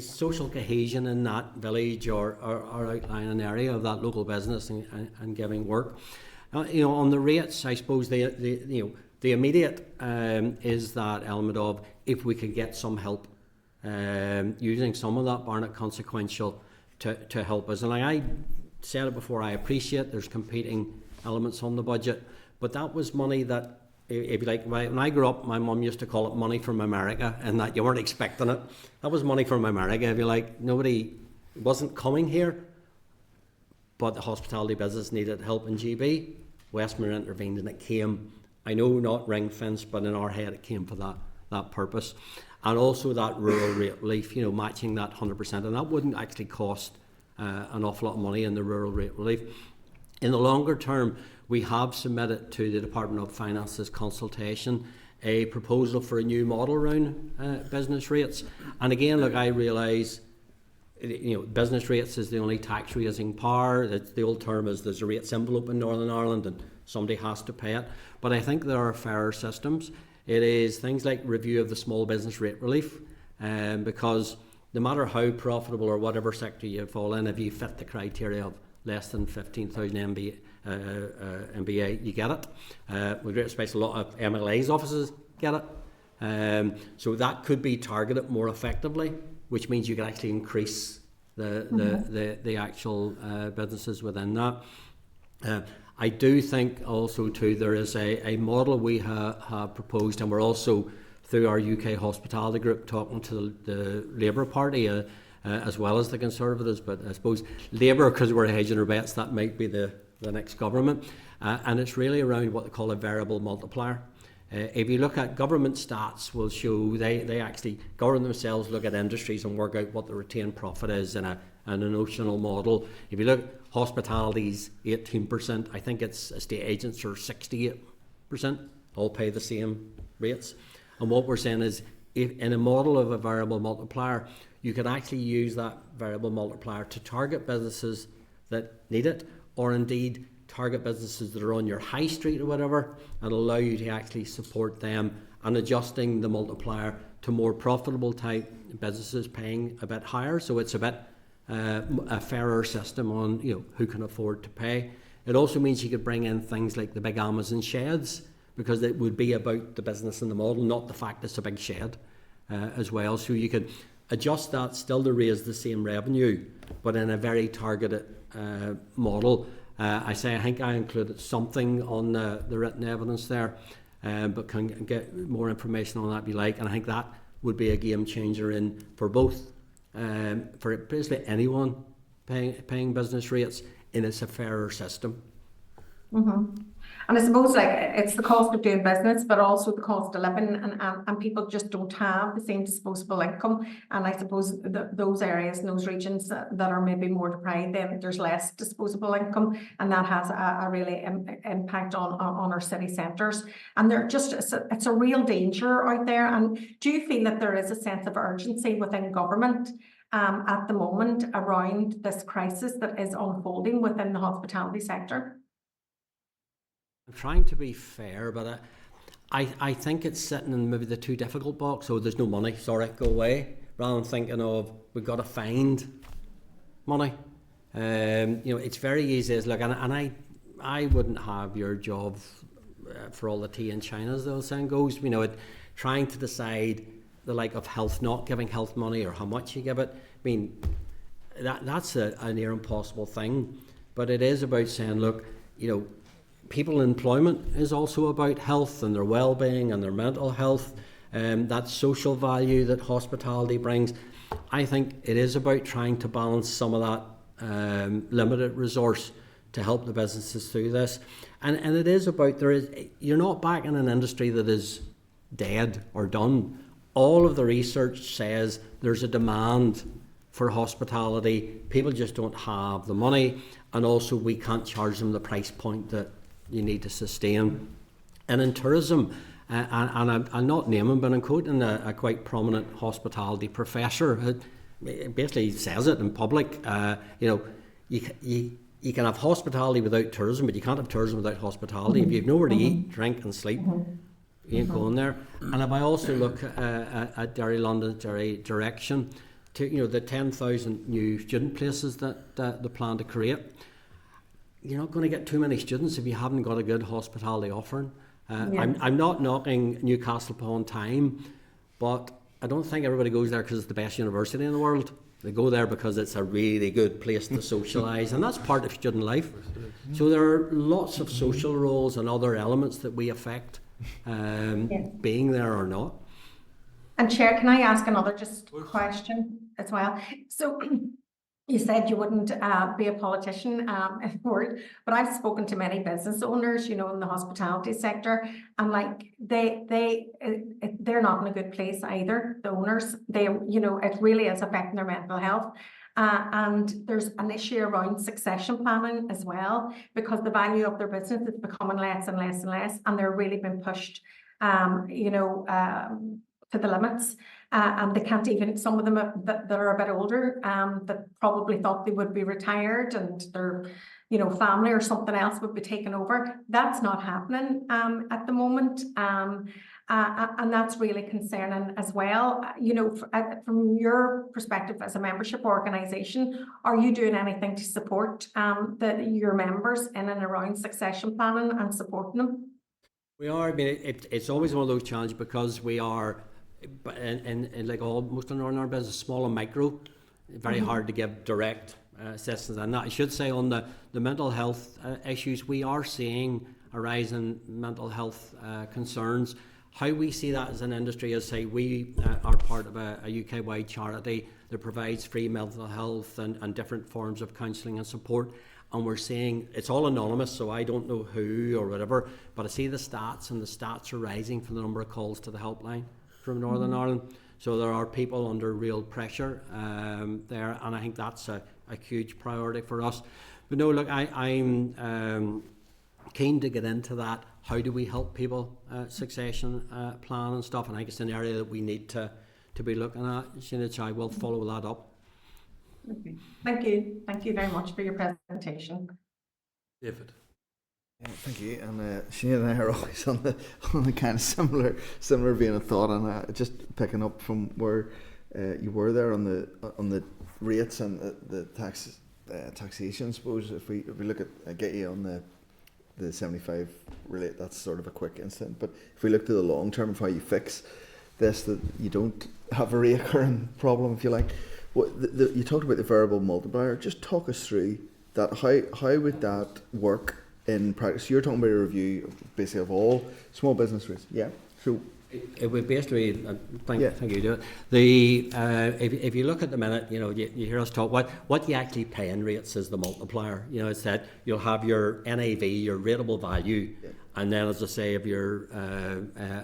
social cohesion in that village or outlying area of that local business and giving work. On the rates, I suppose the immediate is that element of if we could get some help using some of that Barnett consequential to help us. And I said it before, I appreciate there's competing elements on the budget, but that was money that if you like, when I grew up, my mum used to call it money from America, and that you weren't expecting it. That was money from America, if you like. Nobody wasn't coming here, but the hospitality business needed help in GB. Westmere intervened and it came, I know not ring fence, but in our head it came for that purpose. And also that rural rate relief, matching that 100%, and that wouldn't actually cost an awful lot of money in the rural rate relief. In the longer term, we have submitted to the Department of Finance's consultation a proposal for a new model around business rates. And again, look, I realise, business rates is the only tax raising power. The old term is there's a rates envelope in Northern Ireland and somebody has to pay it. But I think there are fairer systems. It is things like review of the small business rate relief, because no matter how profitable or whatever sector you fall in, if you fit the criteria of less than 15,000 MBA, you get it. With great space, a lot of MLA's offices get it. So that could be targeted more effectively, which means you can actually increase the actual businesses within that. I do think also too there is a model we have proposed, and we're also through our UK Hospitality Group talking to the Labour Party as well as the Conservatives, but I suppose Labour, because we're hedging our bets, that might be the next government, and it's really around what they call a variable multiplier. If you look at government stats, will show they actually govern themselves, look at industries and work out what the retained profit is in a notional model. If you look, hospitality's 18%, I think it's estate agents are 68%, all pay the same rates. And what we're saying is, if in a model of a variable multiplier, you could actually use that variable multiplier to target businesses that need it, or indeed target businesses that are on your high street or whatever, and allow you to actually support them, and adjusting the multiplier to more profitable type businesses paying a bit higher. So it's a bit a fairer system on who can afford to pay. It also means you could bring in things like the big Amazon sheds, because it would be about the business and the model, not the fact it's a big shed as well. So you could adjust that still to raise the same revenue, but in a very targeted model. I think I included something on the written evidence there, but can get more information on that if you like. And I think that would be a game changer for both, for basically anyone paying business rates, and it's a fairer system. Mm-hmm. And I suppose it's the cost of doing business, but also the cost of living, and people just don't have the same disposable income. And I suppose those areas and those regions that are maybe more deprived, then there's less disposable income, and that has a really impact on our city centres. And they're just it's a real danger out there. And do you feel that there is a sense of urgency within government at the moment around this crisis that is unfolding within the hospitality sector? I'm trying to be fair, but I think it's sitting in maybe the too difficult box. So there's no money, sorry, go away. Rather than thinking of we've got to find money. It's very easy as look, and I wouldn't have your job for all the tea in China, as the old saying goes. Trying to decide the like of health, not giving health money or how much you give it. I mean, that's a near impossible thing. But it is about saying, look, people in employment is also about health and their well-being and their mental health, that social value that hospitality brings. I think it is about trying to balance some of that limited resource to help the businesses through this. And it is about, you're not back in an industry that is dead or done. All of the research says there's a demand for hospitality. People just don't have the money, and also we can't charge them the price point that you need to sustain. And in tourism, and I'm not naming, but I'm quoting a quite prominent hospitality professor who basically says it in public. You can have hospitality without tourism, but you can't have tourism without hospitality. If you have nowhere to eat, drink and sleep, you ain't going there. And if I also look at Derry London, Derry Direction, to the 10,000 new student places that they plan to create, you're not going to get too many students if you haven't got a good hospitality offering. I'm not knocking Newcastle upon Tyne, but I don't think everybody goes there because it's the best university in the world. They go there because it's a really good place to socialise, and that's part of student life. So there are lots of social roles and other elements that we affect Yeah. being there or not. And Chair, can I ask another just question as well? So you said you wouldn't be a politician in board, but I've spoken to many business owners, in the hospitality sector, and like they're not in a good place either. The owners, it really is affecting their mental health. And there's an issue around succession planning as well, because the value of their business is becoming less and less and less, and they're really being pushed, to the limits, and they can't even, some of them that are a bit older, that probably thought they would be retired and their, family or something else would be taken over. That's not happening at the moment, and that's really concerning as well. From your perspective as a membership organisation, are you doing anything to support your members in and around succession planning and supporting them? We are. I mean, it's always one of those challenges, because we are, in like most of our business, small and micro, very hard to give direct assistance. And that, I should say, on the mental health issues, we are seeing a rise in mental health concerns. How we see that as an industry is, say, we are part of a UK-wide charity that provides free mental health and different forms of counselling and support. And we're seeing, it's all anonymous, so I don't know who or whatever, but I see the stats, and the stats are rising for the number of calls to the helpline from Northern Ireland. So there are people under real pressure there, and I think that's a huge priority for us. But no, look, I'm keen to get into that. How do we help people succession plan and stuff? And I think it's an area that we need to be looking at. So I will follow that up. Okay. Thank you. Thank you very much for your presentation. David. Yeah, thank you. And Sinead and I are always on the kind of similar vein of thought, and just picking up from where you were there on the rates and the taxation. I suppose if we look at get you on the 75 relate, that's sort of a quick incident. But if we look to the long term of how you fix this, that you don't have a recurring problem, if you like. You talked about the variable multiplier. Just talk us through that. How would that work in practice? You're talking about a review basically of all small business rates. Yeah. So it would basically, thank you, do it. If you look at the minute, you hear us talk, what you actually pay in rates is the multiplier. It's that you'll have your NAV, your rateable value, and then, as I say, if you're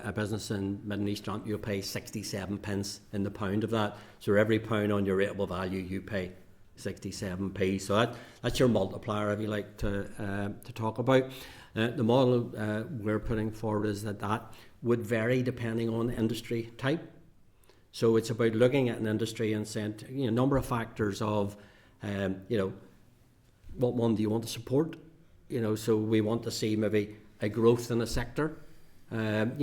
a business in Mid and East Trump, you'll pay 67 pence in the pound of that. So every pound on your rateable value, you pay 67p. So that's your multiplier, if you like to talk about. The model we're putting forward is that would vary depending on industry type. So it's about looking at an industry and saying, a number of factors of, what one do you want to support? So we want to see maybe a growth in a sector, and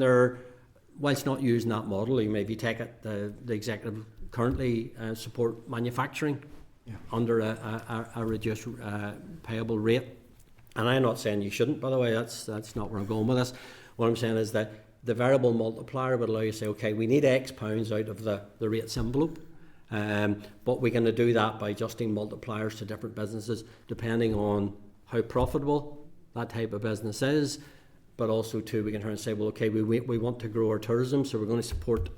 they're, whilst not using that model, you maybe take it, the executive currently support manufacturing under a reduced payable rate. And I'm not saying you shouldn't, by the way, that's not where I'm going with this. What I'm saying is that the variable multiplier would allow you to say, okay, we need X pounds out of the rates envelope, but we're going to do that by adjusting multipliers to different businesses depending on how profitable that type of business is, but also too, we can turn and say, well, okay, we want to grow our tourism, so we're going to support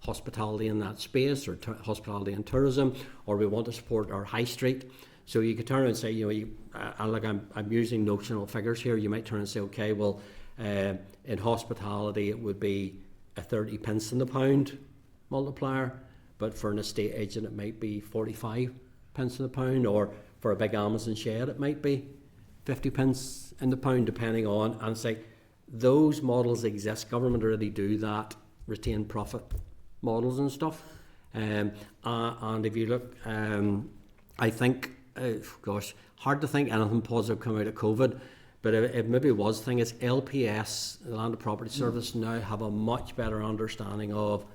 hospitality in that space, or hospitality and tourism, or we want to support our high street. So you could turn and say, I'm using notional figures here. You might turn and say, okay, well, in hospitality it would be a 30 pence in the pound multiplier, but for an estate agent it might be 45 pence in the pound, or for a big Amazon shed it might be 50 pence in the pound, depending on, and say those models exist. Government already do that, retained profit models and stuff. And if you look, I think, hard to think anything positive come out of COVID, but it maybe was thing is LPS, the Land and Property Service, now have a much better understanding of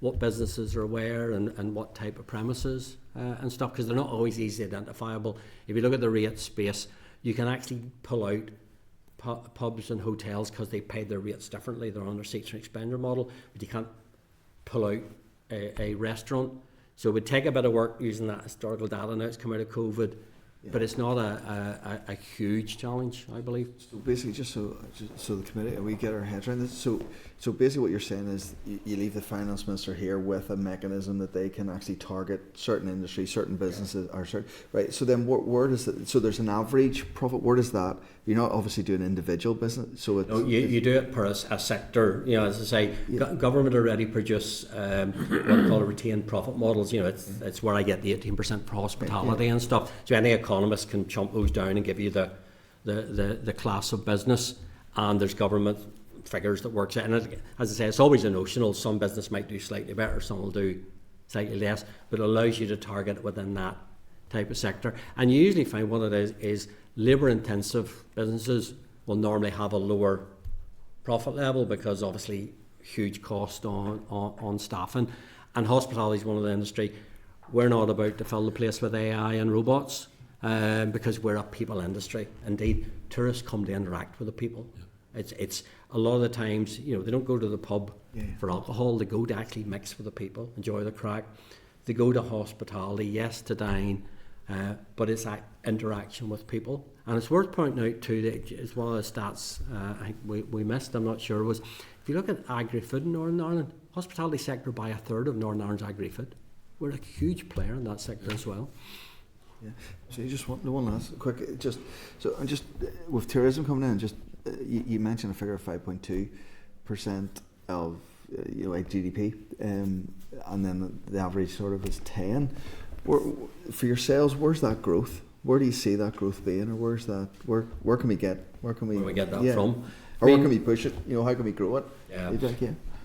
what businesses are where and what type of premises and stuff, because they're not always easily identifiable. If you look at the rate space, you can actually pull out pubs and hotels because they pay their rates differently. They're on their seats and expenditure model, but you can't pull out a restaurant. So it would take a bit of work using that historical data now it's come out of COVID but it's not a huge challenge, I believe. So basically, just so the committee, we get our heads around this. So basically, what you're saying is you leave the finance minister here with a mechanism that they can actually target certain industries, certain businesses, or certain, right. So then, where does it? So there's an average profit. Where does that? You're not obviously doing individual business. So it's, no, you do it per a sector. You know, as I say, government already produce what they call retained profit models. You know, it's where I get the 18% for hospitality and stuff. So any economist can chomp those down and give you the class of business, and there's government figures that works out. And as I say, it's always a notional. Some business might do slightly better, some will do slightly less, but it allows you to target it within that type of sector. And you usually find what it is labour intensive businesses will normally have a lower profit level because obviously huge cost on staffing. And hospitality is one of the industry. We're not about to fill the place with AI and robots because we're a people industry. Indeed, tourists come to interact with the people. It's a lot of the times, you know, they don't go to the pub for alcohol. They go to actually mix with the people, enjoy the crack. They go to hospitality, yes, to dine, but it's that interaction with people. And it's worth pointing out too that it's one of the stats I think we missed, I'm not sure, was if you look at agri-food in Northern Ireland, hospitality sector by a third of Northern Ireland's agri-food. We're a huge player in that sector as well. Yeah. So you just want one last quick, just with tourism coming in, just you mentioned a figure of 5.2% of like GDP, and then the average sort of is 10. For your sales, where's that growth? Where do you see that growth being, or where can we get that from? Or where can we push it? You know, how can we grow it? Yeah.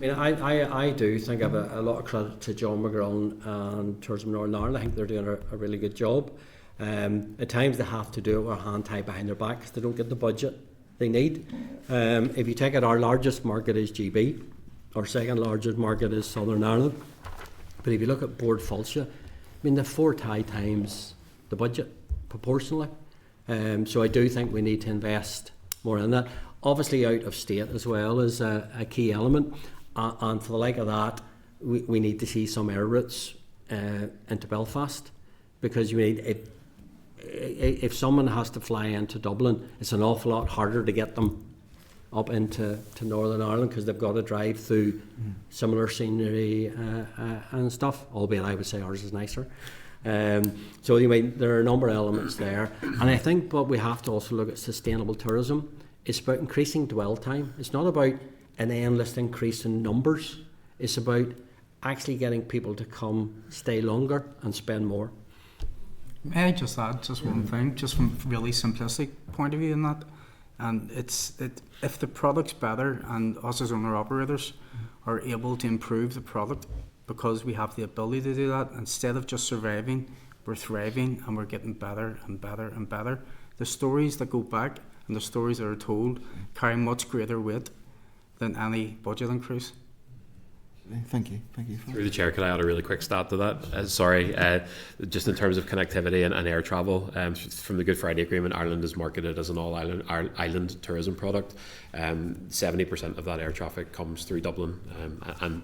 I mean, I do think I have a lot of credit to John McGraw and Tourism Northern Ireland. I think they're doing a really good job. At times they have to do it with a hand tied behind their back because they don't get the budget they need. If you take it, our largest market is GB. Our second largest market is Southern Ireland. But if you look at Bord Fulcha, I mean, they're 4 times the budget proportionally. So I do think we need to invest more in that. Obviously, out of state as well is a key element. And for the like of that, we need to see some air routes into Belfast, because you need if someone has to fly into Dublin, it's an awful lot harder to get them up into Northern Ireland because they've got to drive through similar scenery and stuff, albeit I would say ours is nicer. So anyway, there are a number of elements there, and I think what we have to also look at sustainable tourism. It's about increasing dwell time. It's not about an endless increase in numbers. It's about actually getting people to come, stay longer and spend more. May I just add just one thing, just from a really simplistic point of view in that? And if the product's better and us as owner-operators are able to improve the product because we have the ability to do that, instead of just surviving, we're thriving and we're getting better and better and better. The stories that go back and the stories that are told carry much greater weight than any budget increase. Thank you. Through the chair, could I add a really quick stat to that? Just in terms of connectivity and air travel, from the Good Friday Agreement, Ireland is marketed as an all-island tourism product. 70% of that air traffic comes through Dublin and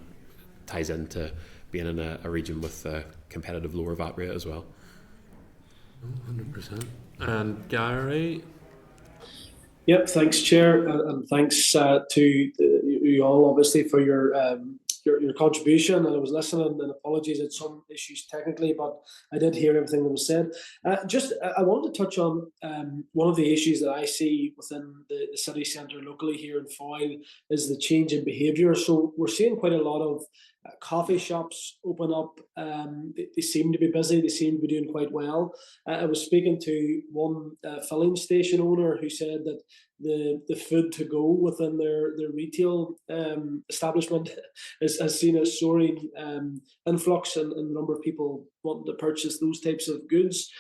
ties into being in a region with a competitive lower VAT rate as well. 100%. And Gary? Yep, thanks, Chair, and thanks to you all, obviously, for your contribution. And I was listening, and apologies at some issues technically, but I did hear everything that was said. I wanted to touch on one of the issues that I see within the city centre locally here in Foyle is the change in behaviour. So we're seeing quite a lot of coffee shops open up. They seem to be busy. They seem to be doing quite well. I was speaking to one filling station owner who said that the food to go within their retail establishment has seen a soaring influx in the number of people wanting to purchase those types of goods.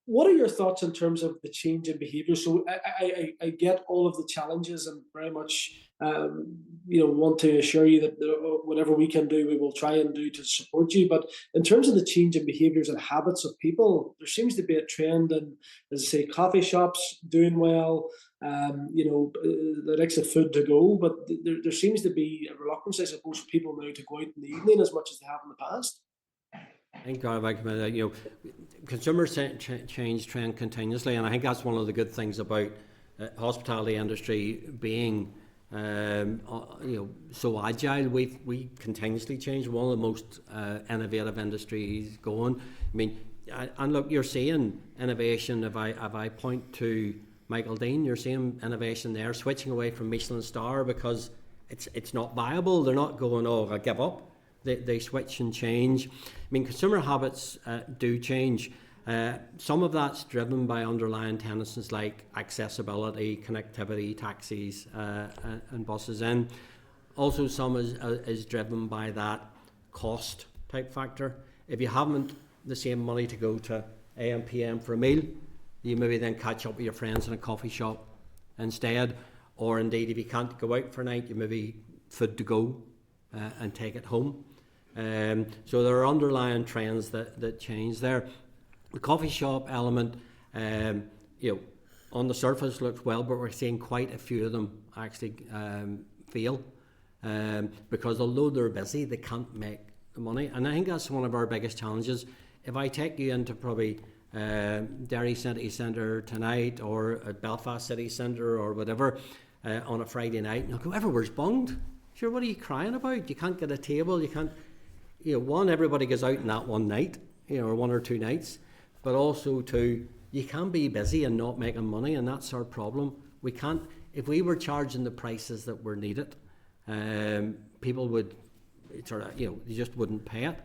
What are your thoughts in terms of the change in behaviour? So I get all of the challenges and very much want to assure you that whatever we can do, we will try and do to support you. But in terms of the change in behaviours and habits of people, there seems to be a trend in, as I say, coffee shops doing well, the likes of food to go. But there seems to be a reluctance, I suppose, for people now to go out in the evening as much as they have in the past. I think consumers change trend continuously, and I think that's one of the good things about hospitality industry being so agile. We continuously change. One of the most innovative industries going. I mean, and look, you're seeing innovation. If I point to Michael Dean, you're seeing innovation there, switching away from Michelin star because it's not viable. They're not going, oh, I give up. They switch and change. I mean, consumer habits do change. Some of that's driven by underlying tendencies like accessibility, connectivity, taxis and buses in. Also, some is driven by that cost type factor. If you haven't the same money to go to AM, PM for a meal, you maybe then catch up with your friends in a coffee shop instead. Or indeed, if you can't go out for a night, you maybe food to go and take it home. So there are underlying trends that change there. The coffee shop element, on the surface looks well, but we're seeing quite a few of them actually fail because although they're busy, they can't make the money. And I think that's one of our biggest challenges. If I take you into probably Derry City Centre tonight or at Belfast City Centre or whatever on a Friday night, and you'll go, everywhere's bunged. Sure, what are you crying about? You can't get a table, you can't, everybody goes out in that one night, or 1 or 2 nights. But also too, you can be busy and not making money, and that's our problem. We can't, if we were charging the prices that were needed, people would they just wouldn't pay it.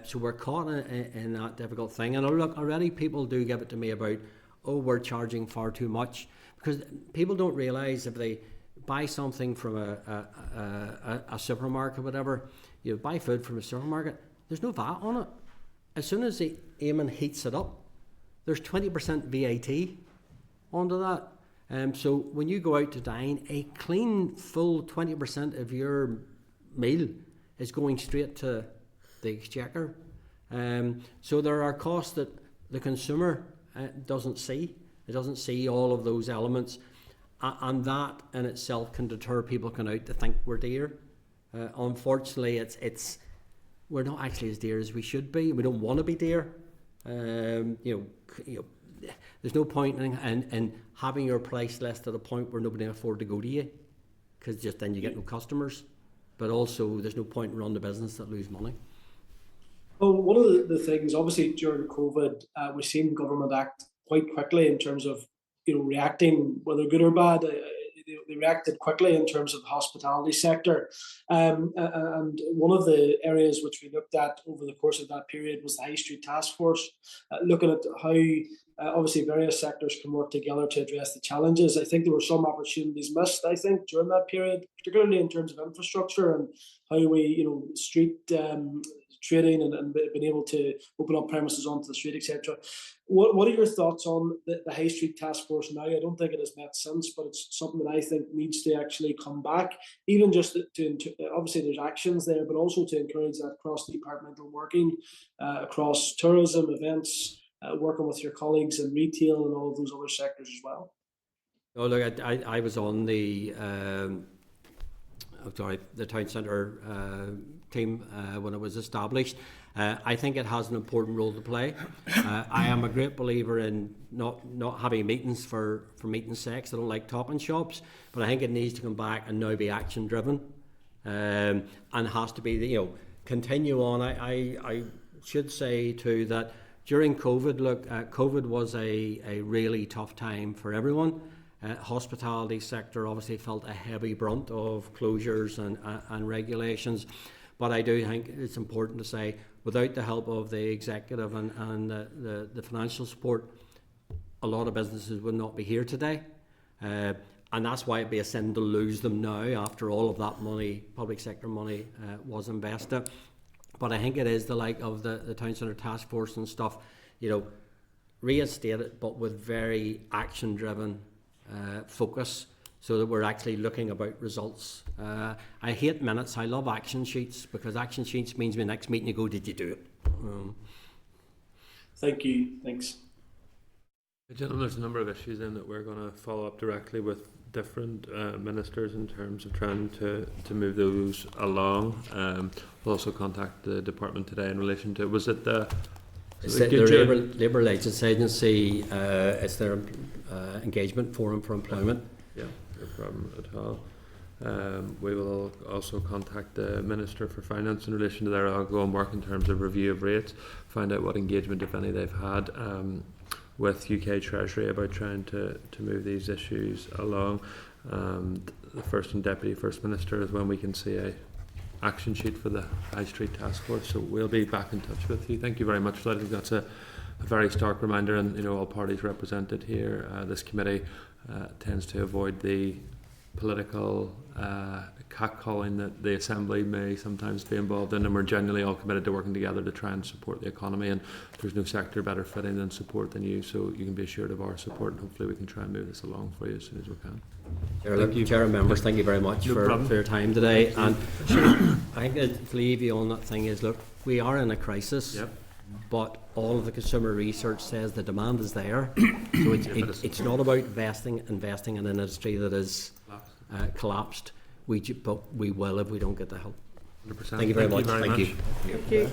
So we're caught in that difficult thing. And look, already people do give it to me about, oh, we're charging far too much, because people don't realise if they buy something from a supermarket or whatever, buy food from a supermarket, there's no VAT on it. As soon as the Eamon heats it up, there's 20% VAT onto that. So when you go out to dine, a clean, full 20% of your meal is going straight to the exchequer. So there are costs that the consumer doesn't see. It doesn't see all of those elements. And that in itself can deter people going out to think we're dear. Unfortunately, we're not actually as dear as we should be. We don't want to be dear. There's no point in having your price list at a point where nobody can afford to go to you, because just then you get no customers. But also, there's no point in running the business that lose money. Well, one of the things, obviously, during COVID, we've seen government act quite quickly in terms of reacting, whether good or bad. They reacted quickly in terms of the hospitality sector. And one of the areas which we looked at over the course of that period was the High Street Task Force, looking at how obviously various sectors can work together to address the challenges. I think there were some opportunities missed, I think, during that period, particularly in terms of infrastructure and how we, street trading and being able to open up premises onto the street, etc. What are your thoughts on the High Street Task Force now? I don't think it has met since, but it's something that I think needs to actually come back, even just to obviously there's actions there, but also to encourage that cross-departmental working across tourism, events, working with your colleagues in retail and all of those other sectors as well. Oh, look, I was on the town centre team when it was established. I think it has an important role to play. I am a great believer in not having meetings for meeting's sake. I don't like topping shops, but I think it needs to come back and now be action driven, and has to be continue on. I should say too that during COVID, COVID was a really tough time for everyone. Hospitality sector obviously felt a heavy brunt of closures and regulations, but I do think it's important to say, without the help of the executive and the financial support, a lot of businesses would not be here today, and that's why it'd be a sin to lose them now after all of that money, public sector money, was invested. But I think it is the like of the Town Centre Task Force and stuff, reinstate it, but with very action driven focus, so that we're actually looking about results. I hate minutes. I love action sheets, because action sheets means my next meeting you go, did you do it? Thank you. Thanks. Gentlemen, there's a number of issues in that we're going to follow up directly with different ministers in terms of trying to move those along. We'll also contact the department today in relation to, was it the Labour Relations Agency, it's their engagement forum for employment. Yeah, no problem at all. We will also contact the Minister for Finance in relation to their ongoing work in terms of review of rates, find out what engagement, if any, they've had with UK Treasury about trying to move these issues along. The First and Deputy First Minister is when we can see a action sheet for the High Street Task Force, so we'll be back in touch with you. Thank you very much for that. I think that's a very stark reminder, and you know, all parties represented here. This committee tends to avoid the political catcalling that the Assembly may sometimes be involved in, and we're genuinely all committed to working together to try and support the economy, and there's no sector better fitting than support than you, so you can be assured of our support, and hopefully we can try and move this along for you as soon as we can. Chair and members, thank you very much No for your time today. And I think to leave you on that thing is, look, we are in a crisis. Yep. But all of the consumer research says the demand is there. So it's not about investing in an industry that is collapsed. But we will if we don't get the help. 100%. Thank you very much. Thank you. Thank you.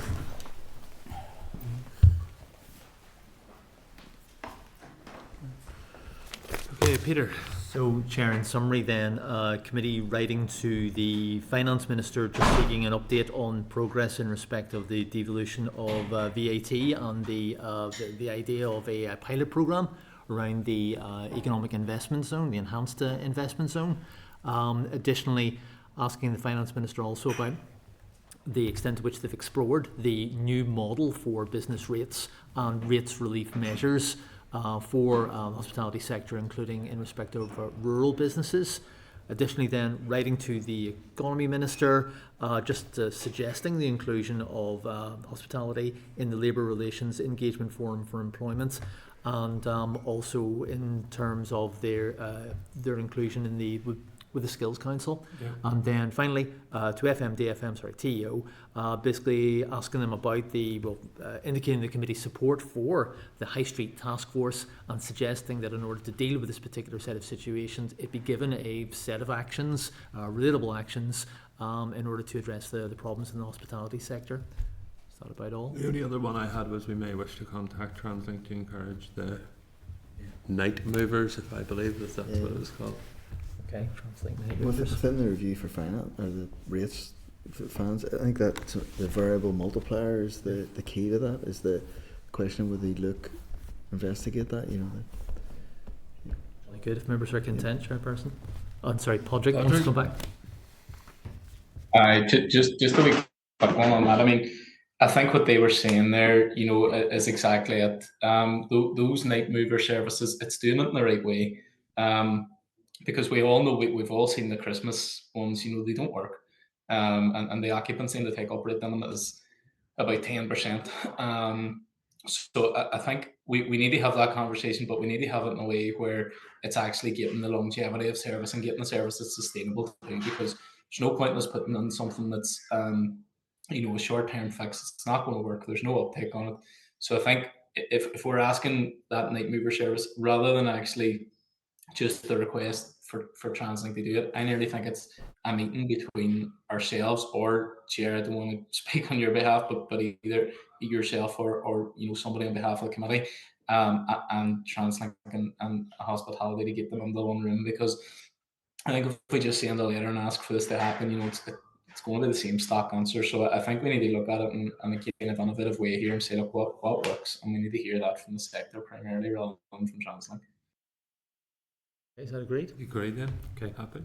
Okay, Peter. So, Chair, in summary then, committee writing to the Finance Minister just seeking an update on progress in respect of the devolution of VAT and the idea of a pilot programme around the economic investment zone, the enhanced investment zone. Additionally, asking the Finance Minister also about the extent to which they've explored the new model for business rates and rates relief measures for the hospitality sector, including in respect of rural businesses. Additionally then, writing to the Economy Minister, just suggesting the inclusion of hospitality in the Labour Relations Engagement Forum for Employment, and also in terms of their inclusion in the with the Skills Council. Yeah. And then finally to TEO, basically asking them about indicating the committee's support for the High Street Task Force, and suggesting that in order to deal with this particular set of situations, it be given a set of actions, relatable actions, in order to address the problems in the hospitality sector. Is that about all? The only other one I had was we may wish to contact TransLink to encourage the night movers, if I believe that's what it was called. Okay, translate Within the review for finance, or the rates for finance, I think that the variable multiplier is the key to that, is the question whether you investigate that, you know. Really good. If members are content, Chairperson. Oh, sorry, Podrick wants to come back. Just a wee quick one on that. I mean, I think what they were saying there, you know, is exactly it. Those night mover services, it's doing it in the right way. Because we all know, we've all seen the Christmas ones, you know, they don't work. And the occupancy and the take-up rate on them is about 10%. So I think we need to have that conversation, but we need to have it in a way where it's actually getting the longevity of service and getting the service that's sustainable too, because there's no point in us putting in something that's, you know, a short-term fix. It's not going to work. There's no uptake on it. So I think if we're asking that night mover service, rather than actually just the request for TransLink to do it, I nearly think it's a meeting between ourselves, or Chair, I don't want to speak on your behalf, but either yourself or you know, somebody on behalf of the committee, and TransLink and hospitality, to get them in the one room, because I think if we just send a letter and ask for this to happen, you know, it's going to be the same stock answer. So I think we need to look at it in a kind of innovative way here and say, look, what works, and we need to hear that from the sector primarily, rather than from TransLink. Is that agreed? Agreed then. Okay. Happy.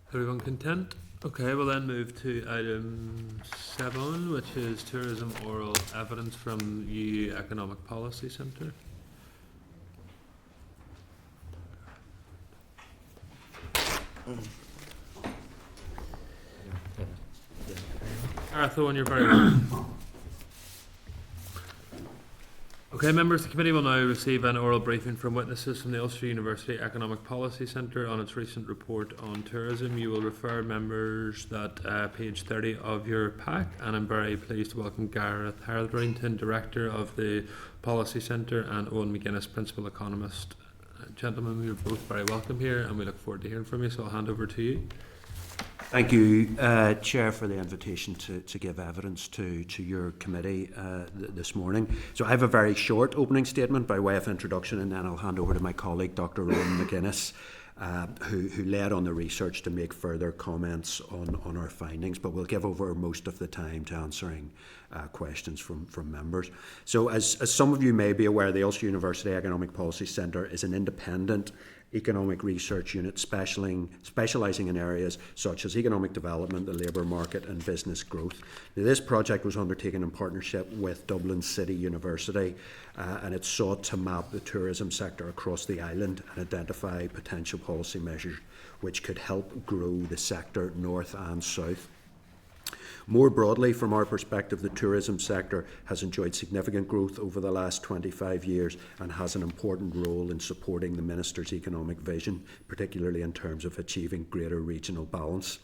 Everyone content? Okay, we'll then move to item 7, which is tourism oral evidence from EU Economic Policy Centre. Arthur, when you're very welcome. Okay, members, the committee will now receive an oral briefing from witnesses from the Ulster University Economic Policy Centre on its recent report on tourism. You will refer members that page 30 of your pack, and I'm very pleased to welcome Gareth Hetherington, Director of the Policy Centre, and Owen McGuinness, Principal Economist Gentlemen, you're both very welcome here, and we look forward to hearing from you, so I'll hand over to you. Thank you, Chair, for the invitation to give evidence to your committee this morning. So I have a very short opening statement by way of introduction, and then I'll hand over to my colleague, Dr. Rowan McGuinness, who led on the research to make further comments on our findings, but we'll give over most of the time to answering questions from members. So as some of you may be aware, the Ulster University Economic Policy Centre is an independent economic research unit specialising in areas such as economic development, the labour market and business growth. Now, this project was undertaken in partnership with Dublin City University and it sought to map the tourism sector across the island and identify potential policy measures which could help grow the sector north and south. More broadly, from our perspective, the tourism sector has enjoyed significant growth over the last 25 years and has an important role in supporting the Minister's economic vision, particularly in terms of achieving greater regional balance.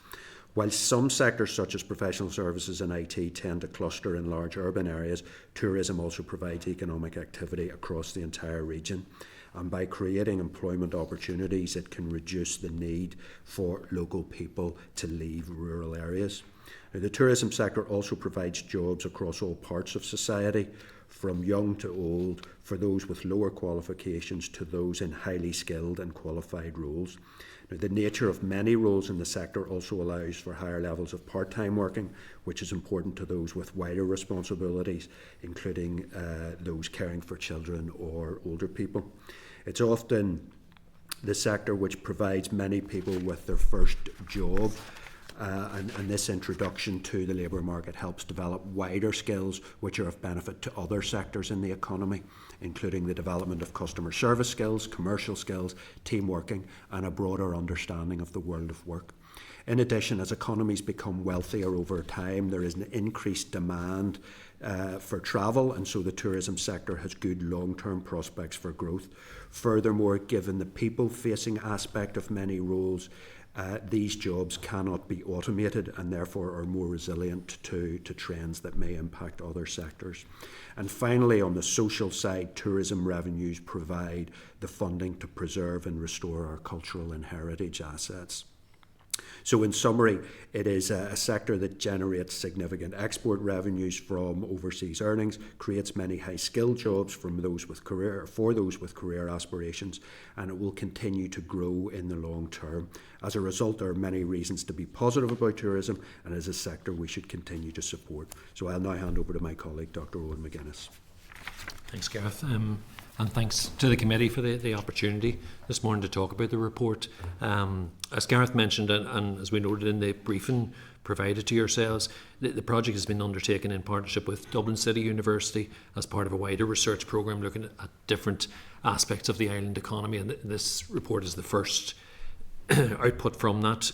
While some sectors such as professional services and IT tend to cluster in large urban areas, tourism also provides economic activity across the entire region. And by creating employment opportunities, it can reduce the need for local people to leave rural areas. Now, the tourism sector also provides jobs across all parts of society, from young to old, for those with lower qualifications to those in highly skilled and qualified roles. Now, the nature of many roles in the sector also allows for higher levels of part-time working, which is important to those with wider responsibilities, including those caring for children or older people. It's often the sector which provides many people with their first job. And this introduction to the labour market helps develop wider skills which are of benefit to other sectors in the economy, including the development of customer service skills, commercial skills, team working and a broader understanding of the world of work. In addition, as economies become wealthier over time, there is an increased demand for travel, and so the tourism sector has good long-term prospects for growth. Furthermore, given the people-facing aspect of many roles, these jobs cannot be automated and therefore are more resilient to trends that may impact other sectors. And finally, on the social side, tourism revenues provide the funding to preserve and restore our cultural and heritage assets. So in summary, it is a sector that generates significant export revenues from overseas earnings, creates many high-skilled jobs for those with career aspirations, and it will continue to grow in the long term. As a result, there are many reasons to be positive about tourism, and as a sector we should continue to support. So I'll now hand over to my colleague, Dr. Rowan McGuinness. Thanks, Gareth. And thanks to the committee for the opportunity this morning to talk about the report. As Gareth mentioned, and as we noted in the briefing provided to yourselves, the project has been undertaken in partnership with Dublin City University as part of a wider research programme looking at different aspects of the island economy, and this report is the first output from that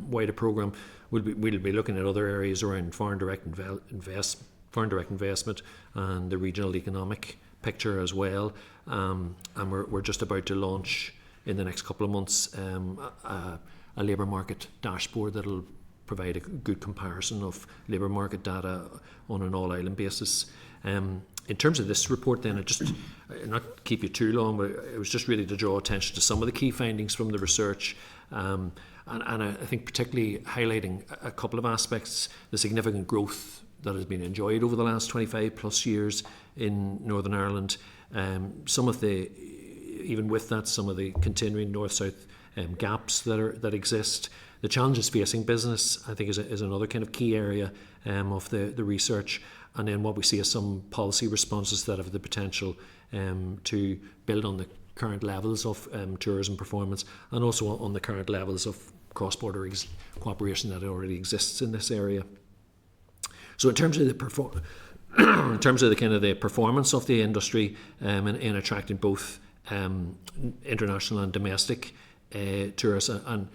wider programme. We'll be looking at other areas around foreign direct investment and the regional economic picture as well, and we're just about to launch in the next couple of months a labour market dashboard that'll provide a good comparison of labour market data on an all-island basis. In terms of this report then, not keep you too long, but it was just really to draw attention to some of the key findings from the research, and I think particularly highlighting a couple of aspects: the significant growth that has been enjoyed over the last 25 plus years in Northern Ireland. Even with that, some of the continuing north-south gaps that exist. The challenges facing business, I think, is another kind of key area of the research. And then what we see as some policy responses that have the potential to build on the current levels of tourism performance and also on the current levels of cross-border cooperation that already exists in this area. So in terms of the kind of the performance of the industry in attracting both international and domestic tourists, and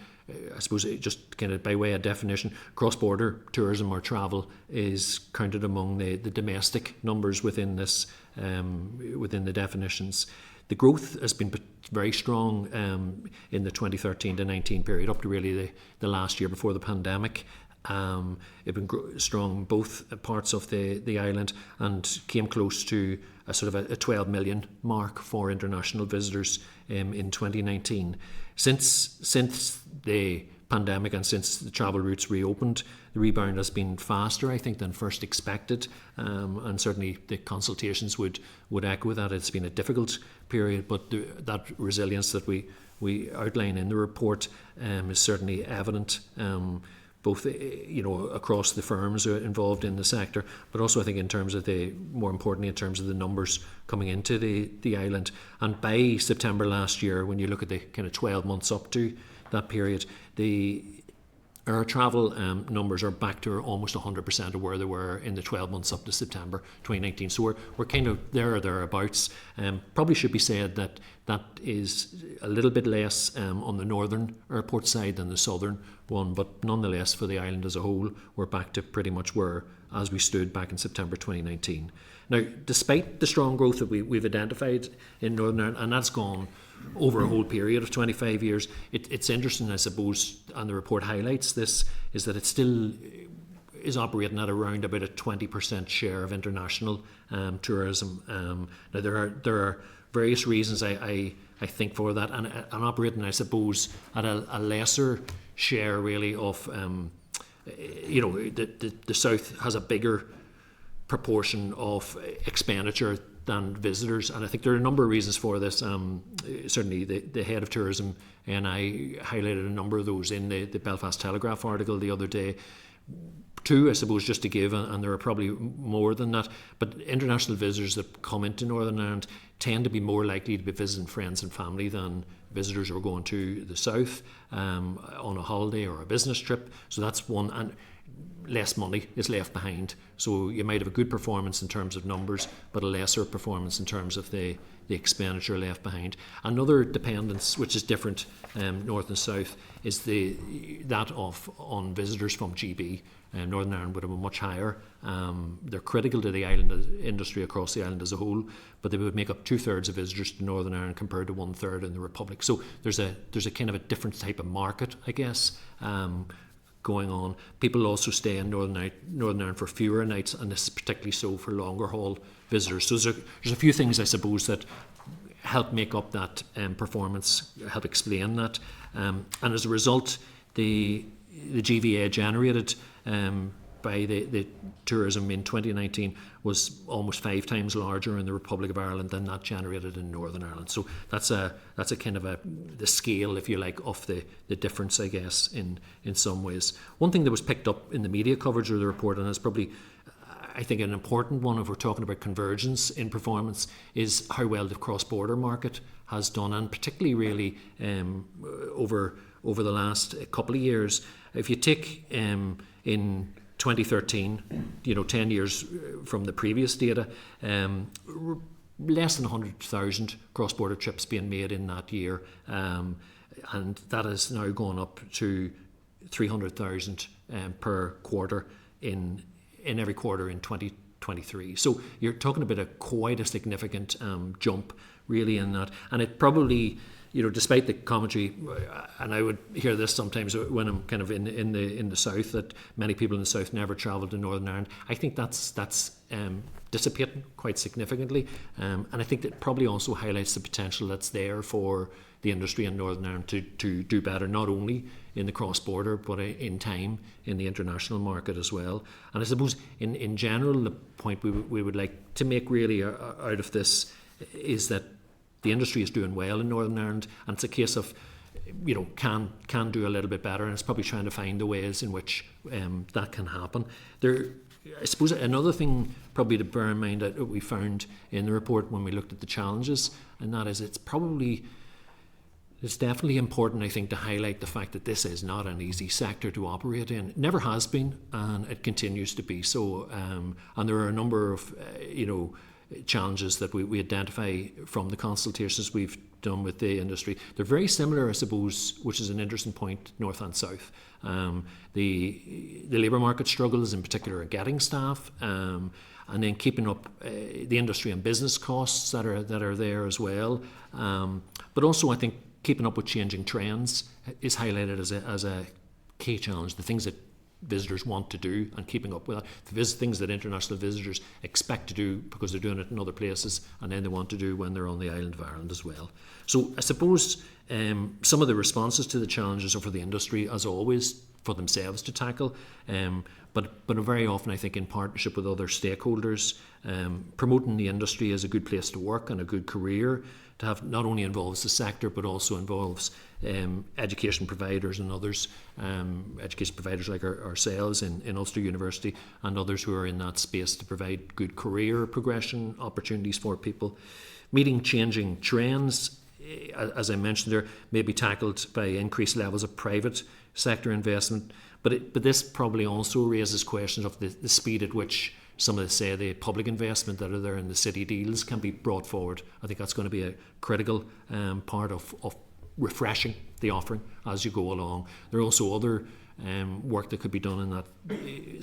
I suppose just kind of by way of definition, cross-border tourism or travel is counted among the domestic numbers within this within the definitions. The growth has been very strong in the 2013 to 19 period, up to really the last year before the pandemic. It's been strong in both parts of the island, and came close to a sort of a 12 million mark for international visitors in 2019. Since the pandemic and since the travel routes reopened, the rebound has been faster, I think, than first expected, and certainly the consultations would echo that. It's been a difficult period, but that resilience that we outline in the report is certainly evident, both across the firms involved in the sector, but also I think in terms of more importantly in terms of the numbers coming into the island. And by September last year, when you look at the kind of 12 months up to that period, our travel numbers are back to almost 100% of where they were in the 12 months up to September 2019. So we're kind of there or thereabouts. Probably should be said that is a little bit less on the northern airport side than the southern one, but nonetheless for the island as a whole, we're back to pretty much where as we stood back in September 2019. Now, despite the strong growth that we've identified in Northern Ireland, and that's gone over a whole period of 25 years, it's interesting, I suppose, and the report highlights this, is that it still is operating at around about a 20% share of international tourism. Now, there are various reasons I think for that, and operating, I suppose, at a lesser share really of, the South has a bigger proportion of expenditure than visitors, and I think there are a number of reasons for this. Certainly the head of tourism and I highlighted a number of those in the Belfast Telegraph article the other day. Two, I suppose, just to give, and there are probably more than that, but international visitors that come into Northern Ireland tend to be more likely to be visiting friends and family than visitors who are going to the south on a holiday or a business trip. So that's one, and less money is left behind. So you might have a good performance in terms of numbers, but a lesser performance in terms of the expenditure left behind. Another dependence, which is different north and south, is that on visitors from GB. Northern Ireland would have a much higher. They're critical to the island industry across the island as a whole, but they would make up 2/3 of visitors to Northern Ireland compared to 1/3 in the Republic. So there's a kind of a different type of market, I guess, going on. People also stay in Northern Ireland for fewer nights, and this is particularly so for longer haul visitors. So there's a few things, I suppose, that help make up that performance, help explain that. And as a result, the GVA generated by the tourism in 2019 was almost 5 times larger in the Republic of Ireland than that generated in Northern Ireland. So that's a kind of the scale, if you like, of the difference, I guess, in some ways. One thing that was picked up in the media coverage of the report, and is probably, I think, an important one if we're talking about convergence in performance, is how well the cross-border market has done, and particularly really over the last couple of years. If you take in 2013, 10 years from the previous data, less than 100,000 cross-border trips being made in that year, and that has now gone up to 300,000 per quarter in every quarter in 2023. So you're talking about quite a significant jump really in that, and it probably, despite the commentary, and I would hear this sometimes when I'm kind of in the south, that many people in the south never travel to Northern Ireland. I think that's dissipating quite significantly, and I think that probably also highlights the potential that's there for the industry in Northern Ireland to do better, not only in the cross-border, but in time in the international market as well. And I suppose in general, the point we would like to make really out of this is that the industry is doing well in Northern Ireland, and it's a case of, can do a little bit better, and it's probably trying to find the ways in which that can happen. I suppose another thing probably to bear in mind that we found in the report when we looked at the challenges, and that is it's definitely important, I think, to highlight the fact that this is not an easy sector to operate in. It never has been, and it continues to be so. And there are a number of, challenges that we identify from the consultations we've done with the industry. They're very similar, I suppose, which is an interesting point, north and south. The labour market struggles, in particular, are getting staff, and then keeping up the industry and business costs that are there as well. But also, I think keeping up with changing trends is highlighted as a key challenge. The things that visitors want to do and keeping up with that. Things that international visitors expect to do because they're doing it in other places, and then they want to do when they're on the island of Ireland as well. So I suppose some of the responses to the challenges are for the industry, as always, for themselves to tackle, but very often I think in partnership with other stakeholders. Promoting the industry as a good place to work and a good career to have not only involves the sector but also involves education providers and others, education providers like ourselves in Ulster University and others who are in that space to provide good career progression opportunities for people. Meeting changing trends, as I mentioned there, may be tackled by increased levels of private sector investment, but this probably also raises questions of the speed at which some of the public investment that are there in the city deals can be brought forward. I think that's going to be a critical part of refreshing the offering as you go along. There are also other work that could be done in that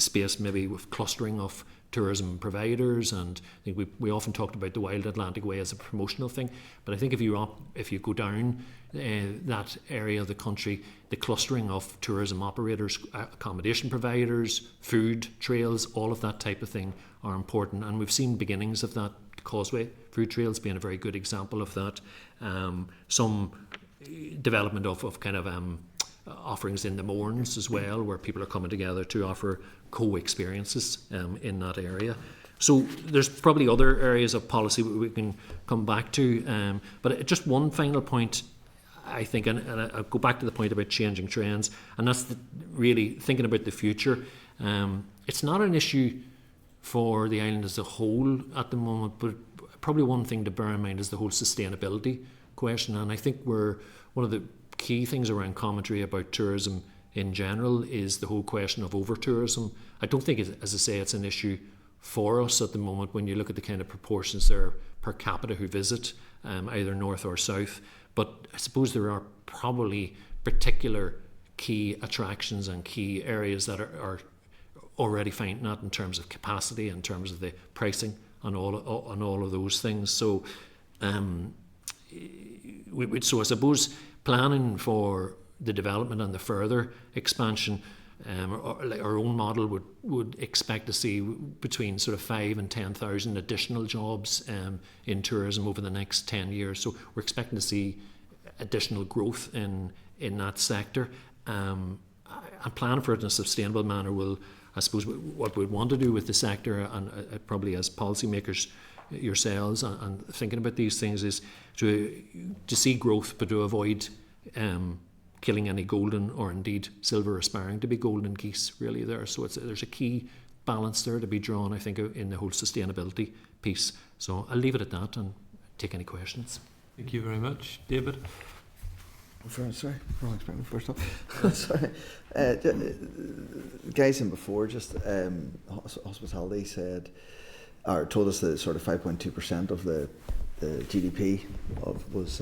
space, maybe with clustering of tourism providers, and I think we often talked about the Wild Atlantic Way as a promotional thing, but I think if you go down that area of the country, the clustering of tourism operators, accommodation providers, food trails, all of that type of thing are important, and we've seen beginnings of that. Causeway food trails being a very good example of that. Some development of kind of offerings in the morns as well, where people are coming together to offer co-experiences in that area. So there's probably other areas of policy we can come back to, but just one final point, I think, and I'll go back to the point about changing trends, and that's really thinking about the future. It's not an issue for the island as a whole at the moment, but probably one thing to bear in mind is the whole sustainability question, and I think one of the key things around commentary about tourism in general is the whole question of over-tourism. I don't think, as I say, it's an issue for us at the moment when you look at the kind of proportions there per capita who visit either north or south, but I suppose there are probably particular key attractions and key areas that are already finding that in terms of capacity, in terms of the pricing and all of those things. So so I suppose planning for the development and the further expansion, our own model would expect to see between sort of 5,000 and 10,000 additional jobs in tourism over the next 10 years. So we're expecting to see additional growth in that sector. And planning for it in a sustainable manner will, I suppose, what we'd want to do with the sector, and probably as policymakers yourselves and thinking about these things, is to see growth but to avoid killing any golden or indeed silver aspiring to be golden geese really there. So there's a key balance there to be drawn, I think, in the whole sustainability piece. So I'll leave it at that and take any questions. Thank you very much. David? Sorry, wrong expecting first off. Sorry. Guys in before, just Hospitality said, or told us that sort of 5.2% of the GDP was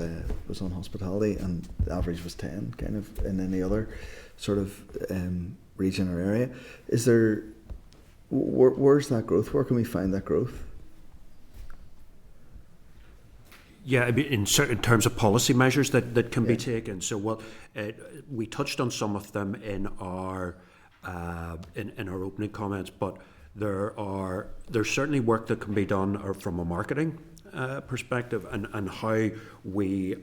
on hospitality, and the average was 10, kind of in any other sort of region or area. Is there, where's that growth? Where can we find that growth? Yeah, I mean, in terms of policy measures that can be taken. So we touched on some of them in our opening comments, but there's certainly work that can be done from a marketing perspective and how we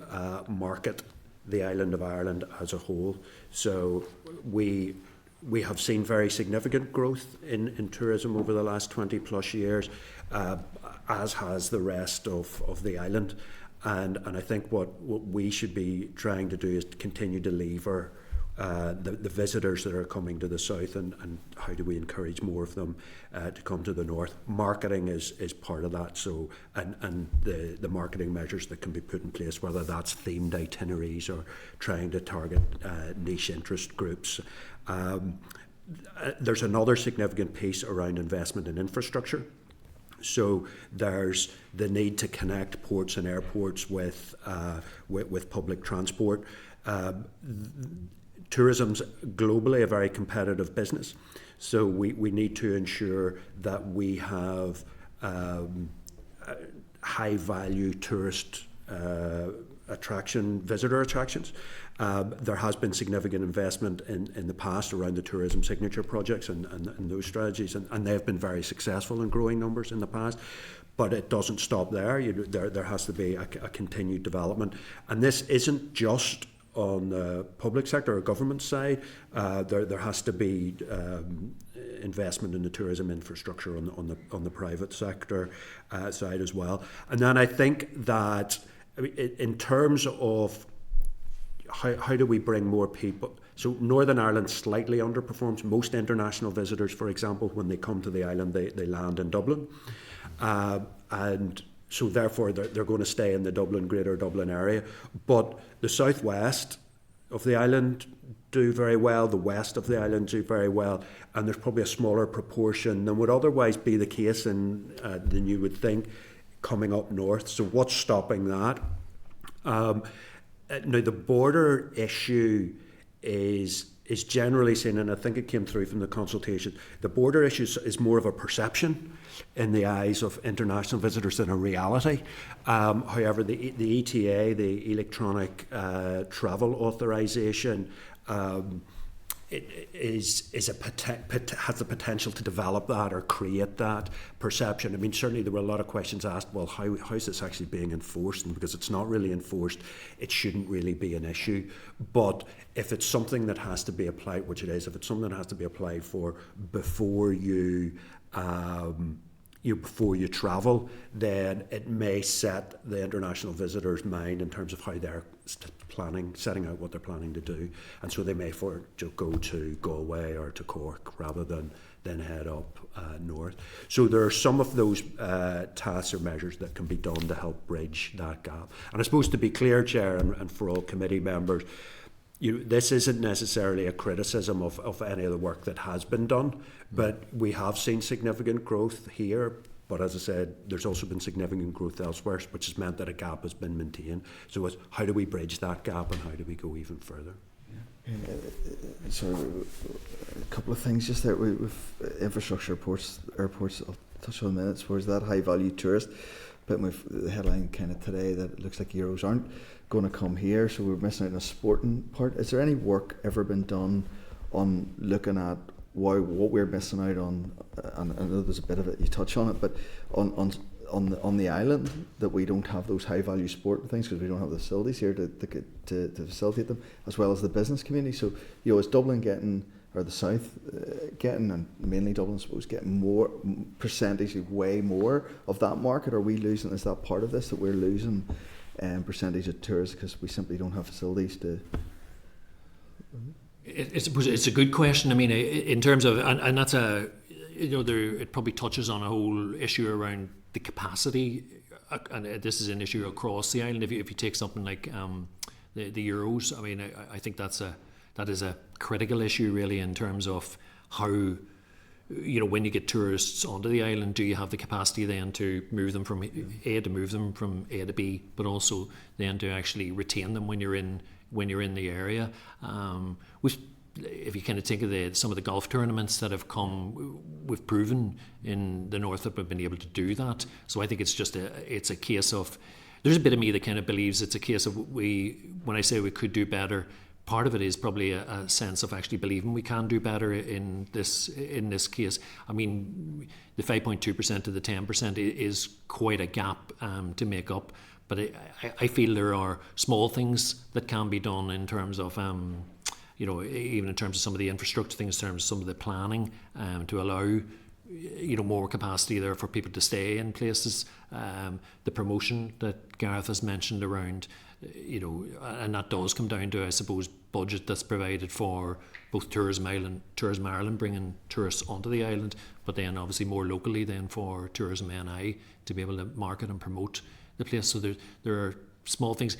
market the island of Ireland as a whole. So we have seen very significant growth in tourism over the last 20 plus years, as has the rest of the island. And I think what we should be trying to do is to continue to lever the visitors that are coming to the south, and how do we encourage more of them to come to the north. Marketing is part of that. So and the marketing measures that can be put in place, whether that's themed itineraries or trying to target niche interest groups. There's another significant piece around investment in infrastructure. So there's the need to connect ports and airports with public transport. Tourism's globally a very competitive business, so we need to ensure that we have high value tourist visitor attractions. There has been significant investment in the past around the tourism signature projects and those strategies, and they've been very successful in growing numbers in the past. But it doesn't stop there. There has to be a continued development, and this isn't just on the public sector or government side. There has to be investment in the tourism infrastructure on the private sector side as well. And then I think that in terms of how do we bring more people? So Northern Ireland slightly underperforms. Most international visitors, for example, when they come to the island, they land in Dublin. And so therefore they're going to stay in the Greater Dublin area. But the southwest of the island do very well, the west of the island do very well, and there's probably a smaller proportion than would otherwise be the case than you would think coming up north. So what's stopping that? Now the border issue is generally seen, and I think it came through from the consultation, the border issue is more of a perception in the eyes of international visitors than a reality. However, the ETA, the electronic travel authorization, has the potential to develop that or create that perception. I mean, certainly there were a lot of questions asked, well, how is this actually being enforced? And because it's not really enforced, it shouldn't really be an issue. But if it's something that has to be applied, which it is, if it's something that has to be applied for before you travel, then it may set the international visitor's mind in terms of how they're setting out what they're planning to do, and so they may go to Galway or to Cork rather than head up north. So there are some of those tasks or measures that can be done to help bridge that gap. And I suppose, to be clear, Chair, and for all committee members, this isn't necessarily a criticism of any of the work that has been done, but we have seen significant growth here. But as I said, there's also been significant growth elsewhere, which has meant that a gap has been maintained. So it's how do we bridge that gap, and how do we go even further? So a couple of things just there with infrastructure, airports, I'll touch on in a minute. Where's that high value tourist? But with the headline kind of today that it looks like Euros aren't going to come here, so we're missing out on a sporting part. Is there any work ever been done on looking at what we're missing out on? And I know there's a bit of it, you touch on it, but on the island, that we don't have those high value sport things because we don't have the facilities here to facilitate them, as well as the business community. So is Dublin getting, or the south getting, and mainly Dublin I suppose, getting more percentage, way more of that market? Are we losing? Is that part of this, that we're losing percentage of tourists because we simply don't have facilities to? It's a good question. I mean, in terms of, and that's it probably touches on a whole issue around the capacity, and this is an issue across the island. If you take something like the Euros, I mean, I think that is a critical issue really, in terms of how, when you get tourists onto the island, do you have the capacity then to move them from A to B, but also then to actually retain them when you're in the area. If you kind of think of some of the golf tournaments that have come, we've proven in the north that we've been able to do that. So I think it's a case of, there's a bit of me that kind of believes it's a case of when I say we could do better, part of it is probably a sense of actually believing we can do better in this case. I mean, the 5.2% to the 10% is quite a gap to make up. But I feel there are small things that can be done in terms of, even in terms of some of the infrastructure things, in terms of some of the planning, to allow, more capacity there for people to stay in places. The promotion that Gareth has mentioned around, and that does come down to, I suppose, budget that's provided for both Tourism Ireland bringing tourists onto the island, but then obviously more locally then for Tourism NI to be able to market and promote the place. So there are small things.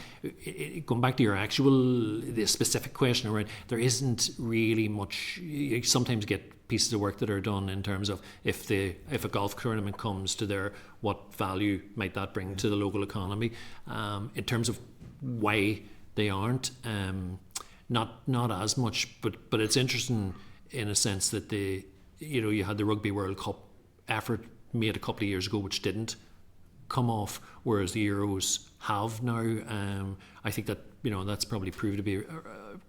Going back to the specific question around, there isn't really much. You sometimes get pieces of work that are done in terms of if a golf tournament comes to there, what value might that bring to the local economy? In terms of why they aren't, not as much, but it's interesting in a sense that you had the Rugby World Cup effort made a couple of years ago, which didn't come off, whereas the Euros have now. I think that that's probably proved to be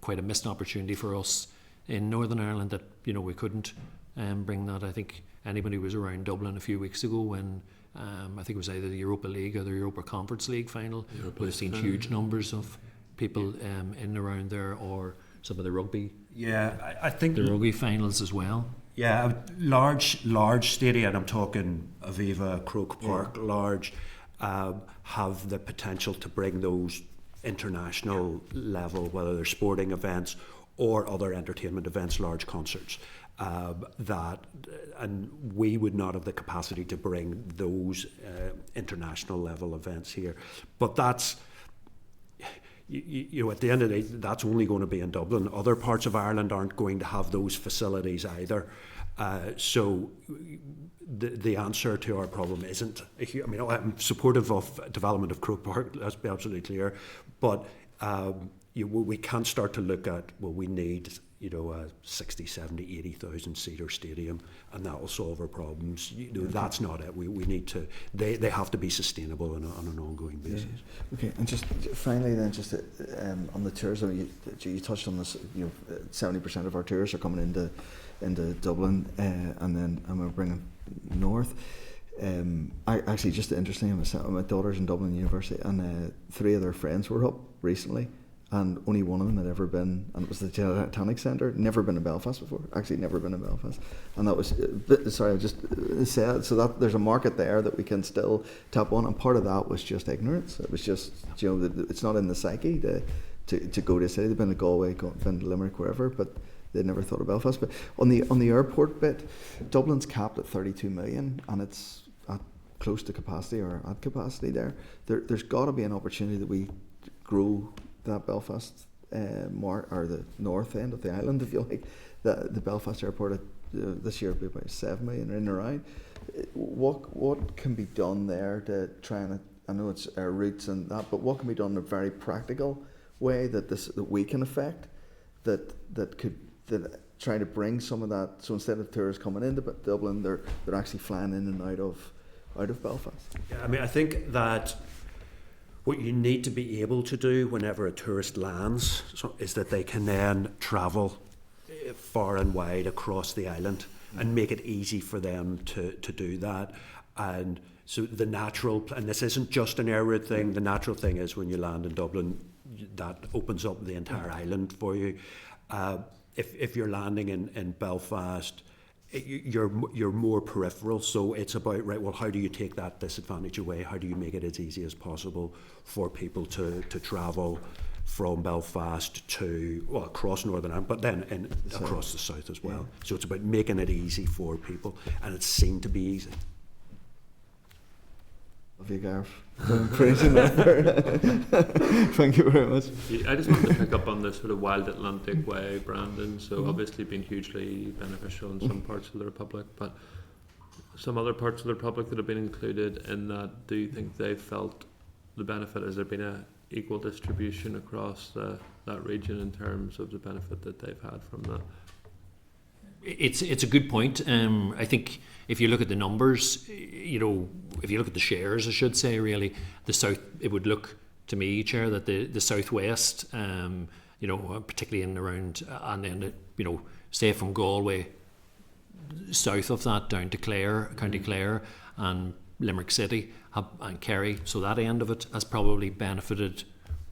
quite a missed opportunity for us in Northern Ireland, that we couldn't bring that. I think anybody who was around Dublin a few weeks ago when I think it was either the Europa League or the Europa Conference League final, would have seen huge numbers of people in and around there, or some of the rugby. Yeah, I think the rugby finals as well. Yeah, large stadia, and I'm talking Aviva, Croke Park, large, have the potential to bring those international level, whether they're sporting events or other entertainment events, large concerts. And we would not have the capacity to bring those international level events here. But that's, at the end of the day, that's only going to be in Dublin. Other parts of Ireland aren't going to have those facilities either. So the answer to our problem isn't, I'm supportive of development of Croke Park, let's be absolutely clear, but we can't start to look at, we need a 60, 70, 80,000 seater stadium and that will solve our problems. That's not it. We need to, they have to be sustainable on an ongoing basis. Yeah. Okay, and just finally then, just on the tourism, you touched on this, 70% of our tourists are coming into Dublin and we're bringing north. I actually, just interesting, my daughter's in Dublin University, and 3 of their friends were up recently, and only one of them had ever been, and it was the Titanic Centre, never been in Belfast before, actually never been in Belfast, and that was, sorry, I just said, so that there's a market there that we can still tap on, and part of that was just ignorance. It was just, it's not in the psyche to go to a city. They've been to Galway, been to Limerick, wherever, but they'd never thought of Belfast. But on the airport bit, Dublin's capped at 32 million, and it's at close to capacity, or at capacity there. There's got to be an opportunity that we grow that Belfast or the north end of the island, if you like. The Belfast airport this year will be about 7 million, in and around. What can be done there to try and, I know it's our routes and that, but what can be done in a very practical way that we can affect, that could try to bring some of that, so instead of tourists coming into Dublin, they're actually flying in and out of Belfast? Yeah, I think that what you need to be able to do whenever a tourist lands is that they can then travel far and wide across the island and make it easy for them to do that. And so the natural, and this isn't just an air route thing, the natural thing is when you land in Dublin, that opens up the entire island for you. If you're landing in Belfast, you're more peripheral, so it's about, right, well, how do you take that disadvantage away? How do you make it as easy as possible for people to travel from Belfast to, across Northern Ireland, but then across the south as well. Yeah. So it's about making it easy for people, and it's seen to be easy. Love you, Gareth. Praising that. Thank you very much. I just wanted to pick up on this sort of Wild Atlantic Way branding. So obviously been hugely beneficial in some parts of the Republic, but some other parts of the Republic that have been included in that, do you think they've felt the benefit? Has there been a equal distribution across that region in terms of the benefit that they've had from that? It's a good point. I think if you look at the numbers, if you look at the shares, I should say, really, the south, it would look to me, Chair, that the southwest, particularly in and around, and then say from Galway south of that down to Clare, County Clare, and Limerick City and Kerry, so that end of it has probably benefited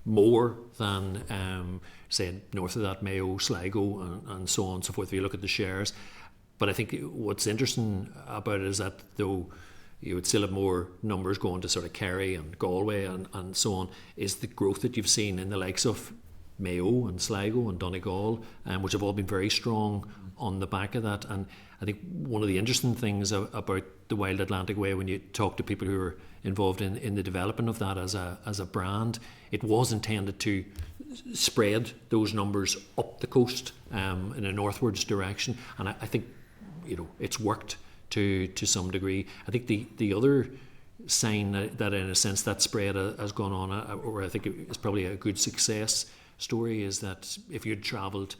more than say north of that, Mayo, Sligo, and so on and so forth, if you look at the shares. But I think what's interesting about it is that though you would still have more numbers going to sort of Kerry and Galway and so on, is the growth that you've seen in the likes of Mayo and Sligo and Donegal, which have all been very strong on the back of that. And I think one of the interesting things about the Wild Atlantic Way, when you talk to people who are involved in the development of that as a brand, it was intended to spread those numbers up the coast in a northwards direction, and I think it's worked to some degree. I think the other sign that in a sense that spread has gone on, or I think it's probably a good success story, is that if you'd travelled,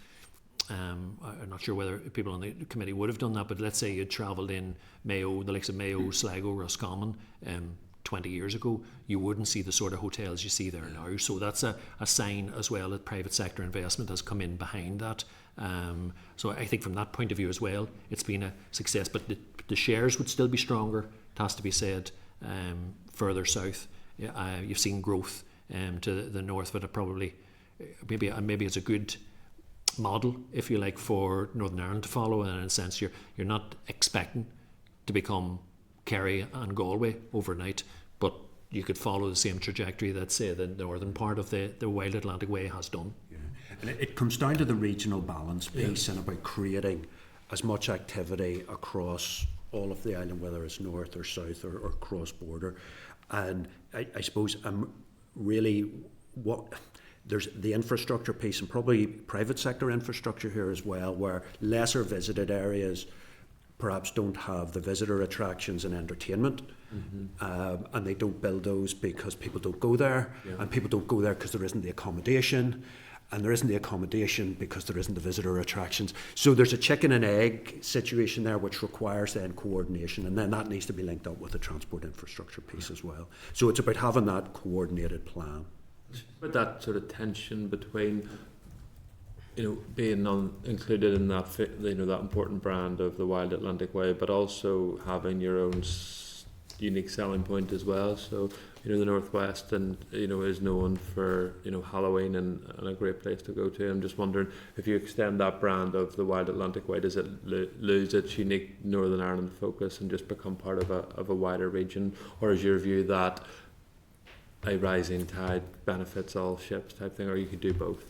I'm not sure whether people on the committee would have done that, but let's say you'd travelled in Mayo, the likes of Mayo, Sligo, Roscommon, 20 years ago, you wouldn't see the sort of hotels you see there now. So that's a sign as well that private sector investment has come in behind that. So I think from that point of view as well, it's been a success. But the shares would still be stronger, it has to be said, further south. You've seen growth to the north, but it probably maybe it's a good model, if you like, for Northern Ireland to follow. And in a sense, you're not expecting to become Kerry and Galway overnight, but you could follow the same trajectory that, say, the northern part of the Wild Atlantic Way has done. Yeah. And it comes down to the regional balance piece and about creating as much activity across all of the island, whether it's north or south or cross-border. And I suppose really there's the infrastructure piece and probably private sector infrastructure here as well, where lesser visited areas perhaps don't have the visitor attractions and entertainment, and they don't build those because people don't go there, and people don't go there because there isn't the accommodation, and there isn't the accommodation because there isn't the visitor attractions. So there's a chicken and egg situation there, which requires then coordination, and then that needs to be linked up with the transport infrastructure piece as well. So it's about having that coordinated plan. But that sort of tension between, being included in that, that important brand of the Wild Atlantic Way, but also having your own unique selling point as well. So, the Northwest is known for, Halloween and a great place to go to. I'm just wondering, if you extend that brand of the Wild Atlantic Way, does it lose its unique Northern Ireland focus and just become part of a wider region? Or is your view that a rising tide benefits all ships type thing, or you could do both?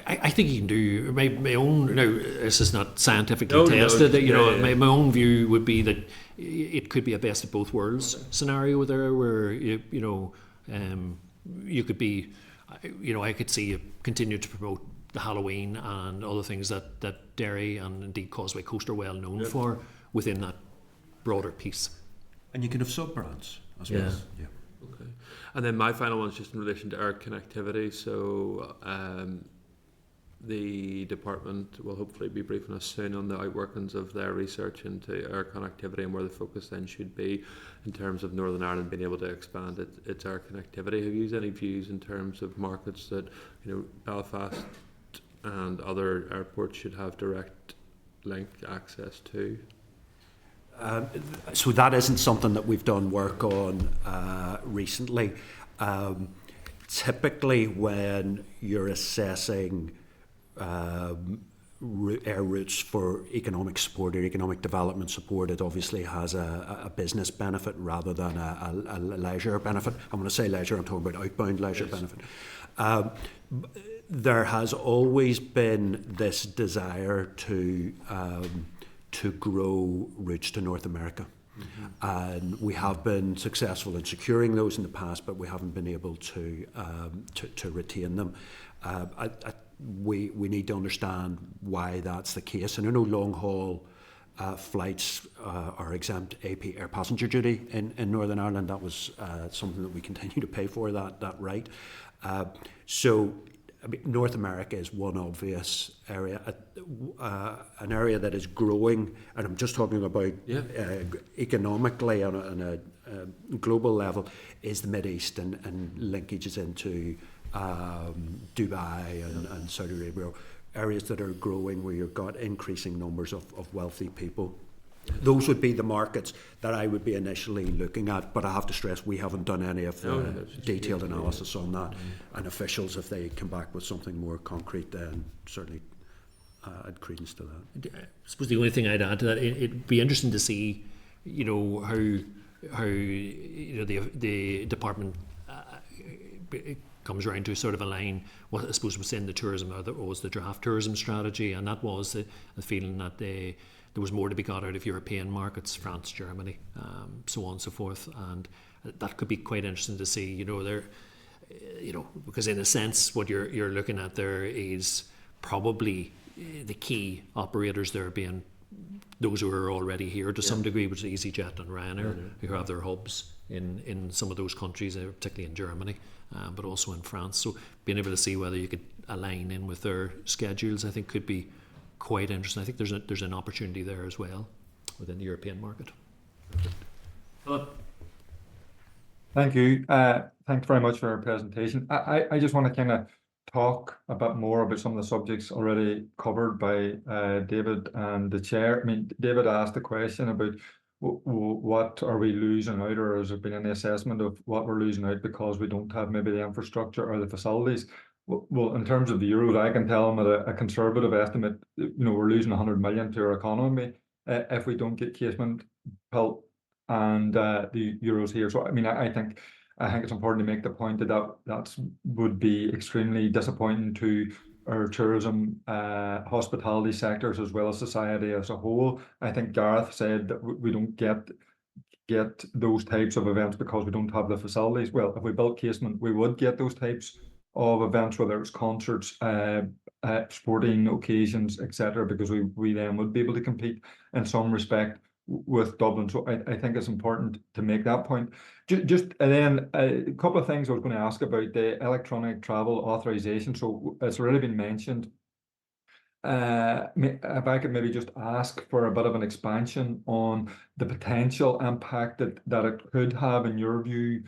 I think you can do my own. Now, this is not scientifically tested. My own view would be that it could be a best of both worlds scenario there, where you could be, I could see you continue to promote the Halloween and other things that Derry and indeed Causeway Coast are well known for within that broader piece. And you can have sub-brands as well. Yeah. Okay. And then my final one is just in relation to air connectivity. So the department will hopefully be briefing us soon on the outworkings of their research into air connectivity and where the focus then should be in terms of Northern Ireland being able to expand its air connectivity. Have you any views in terms of markets that Belfast and other airports should have direct link access to? So that isn't something that we've done work on recently. Typically when you're assessing air routes for economic support or economic development support, it obviously has a business benefit rather than a leisure benefit. I'm going to say leisure, I'm talking about outbound leisure benefit. There has always been this desire to grow routes to North America. And we have been successful in securing those in the past, but we haven't been able to retain them. We need to understand why that's the case. And I know long haul flights are exempt AP air passenger duty in Northern Ireland. That was something that we continue to pay for, that right. So North America is one obvious area, an area that is growing, and I'm just talking about economically on a global level, is the Mid East and linkages into Dubai and Saudi Arabia, areas that are growing where you've got increasing numbers of wealthy people. Those would be the markets that I would be initially looking at, but I have to stress we haven't done any of the detailed analysis on that. And officials, if they come back with something more concrete, then certainly add credence to that. I suppose the only thing I'd add to that, it'd be interesting to see, how the department comes around to sort of align what I suppose was in the tourism, or was the draft tourism strategy, and that was the feeling that there was more to be got out of European markets, France, Germany, so on and so forth, and that could be quite interesting to see. Because in a sense, what you're looking at there is probably the key operators there being those who are already here to some degree, which is EasyJet and Ryanair, who have their hubs in some of those countries, particularly in Germany, but also in France. So being able to see whether you could align in with their schedules, I think, could be quite interesting. I think there's an opportunity there as well within the European market. Philip? Thank you. Thanks very much for your presentation. I just want to kind of talk a bit more about some of the subjects already covered by David and the chair. I mean, David asked a question about what are we losing out, or has there been any assessment of what we're losing out because we don't have maybe the infrastructure or the facilities? Well, in terms of the euros, I can tell them at a conservative estimate, we're losing 100 million to our economy if we don't get casement built and the euros here. So I mean, I think it's important to make the point that would be extremely disappointing to our tourism, hospitality sectors as well as society as a whole. I think Gareth said that we don't get those types of events because we don't have the facilities. Well, if we built casement, we would get those types of events, whether it's concerts, sporting occasions, etc., because we then would be able to compete in some respect with Dublin. So I think it's important to make that point. Just and then a couple of things I was going to ask about the electronic travel authorization. So it's already been mentioned. If I could maybe just ask for a bit of an expansion on the potential impact that it could have in your view,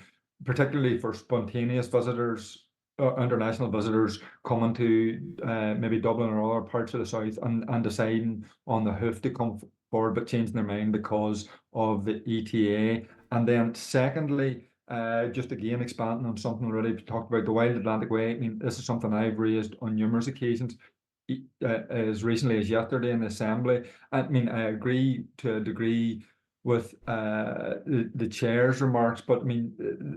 particularly for spontaneous visitors, international visitors coming to maybe Dublin or other parts of the south and deciding on the hoof to come forward but changing their mind because of the ETA. And then secondly, just again expanding on something already talked about, the Wild Atlantic Way. I mean, this is something I've raised on numerous occasions, as recently as yesterday in the Assembly. I mean, I agree to a degree with the chair's remarks, but I mean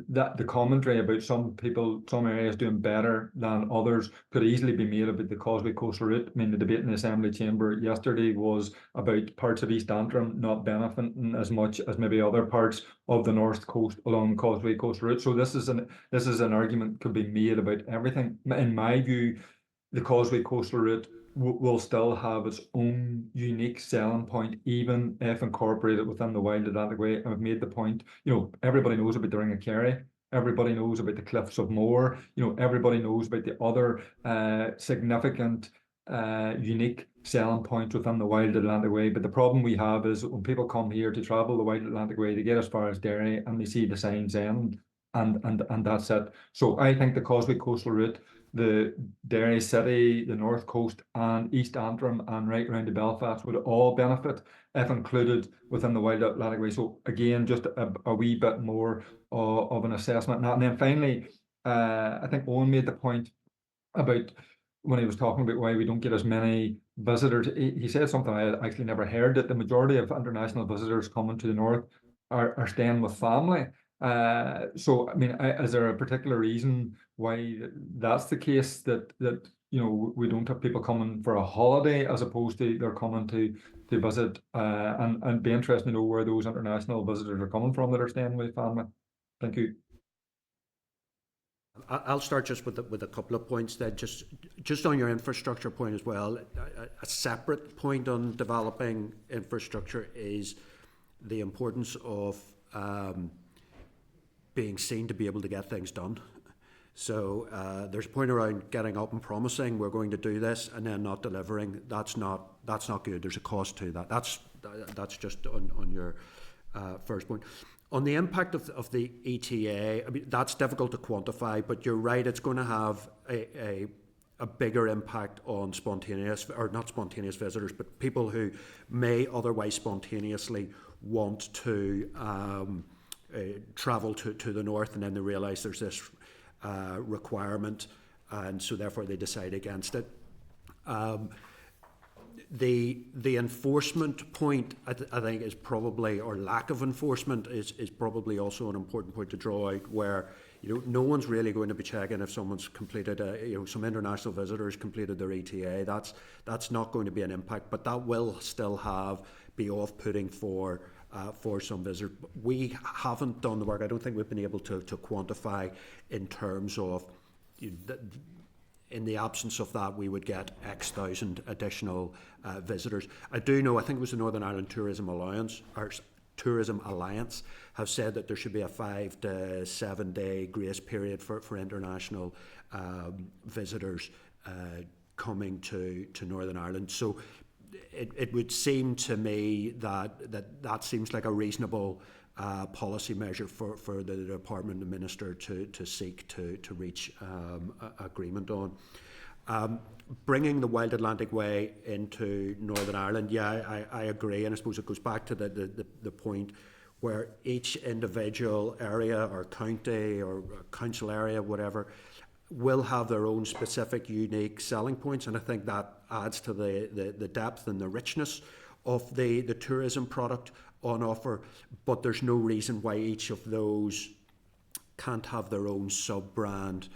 that the commentary about some areas doing better than others could easily be made about the Causeway Coastal Route. I mean, the debate in the Assembly chamber yesterday was about parts of East Antrim not benefiting as much as maybe other parts of the North Coast along the Causeway Coastal Route. So this is an argument could be made about everything. In my view, the Causeway Coastal Route will still have its own unique selling point, even if incorporated within the Wild Atlantic Way. And I've made the point, everybody knows about the Ring of Kerry. Everybody knows about the Cliffs of Moher. Everybody knows about the other significant, unique selling points within the Wild Atlantic Way. But the problem we have is when people come here to travel the Wild Atlantic Way, they get as far as Derry and they see the signs end, and that's it. So I think the Causeway Coastal Route, the Derry City, the North Coast, and East Antrim, and right round to Belfast would all benefit if included within the Wild Atlantic Way. So again, just a wee bit more of an assessment. And then finally, I think Owen made the point about when he was talking about why we don't get as many visitors. He said something I actually never heard, that the majority of international visitors coming to the north are staying with family. So I mean, is there a particular reason why that's the case, that we don't have people coming for a holiday as opposed to they're coming to visit, and be interested to know where those international visitors are coming from that are staying with family? Thank you. I'll start just with a couple of points there. Just on your infrastructure point as well. A separate point on developing infrastructure is the importance of being seen to be able to get things done. So there's a point around getting up and promising we're going to do this and then not delivering. That's not good. There's a cost to that. That's just on your first point. On the impact of the ETA, I mean, that's difficult to quantify, but you're right, it's going to have a bigger impact on not spontaneous visitors, but people who may otherwise spontaneously want to travel to the north, and then they realise there's this requirement, and so therefore they decide against it. The enforcement point, I think, is probably, or lack of enforcement is probably also an important point to draw out, where no one's really going to be checking if someone's completed some international visitors completed their ETA. That's not going to be an impact, but that will still be off-putting for some visitors. We haven't done the work. I don't think we've been able to quantify in terms of in the absence of that, we would get X thousand additional visitors. I do know, I think it was the Northern Ireland Tourism Alliance, have said that there should be a 5 to 7 day grace period for international visitors coming to Northern Ireland. So it would seem to me that seems like a reasonable policy measure for the department and minister to seek to reach agreement on. Bringing the Wild Atlantic Way into Northern Ireland, yeah, I agree, and I suppose it goes back to the point where each individual area or county or council area, whatever, will have their own specific unique selling points, and I think that adds to the depth and the richness of the tourism product on offer. But there's no reason why each of those can't have their own sub-brand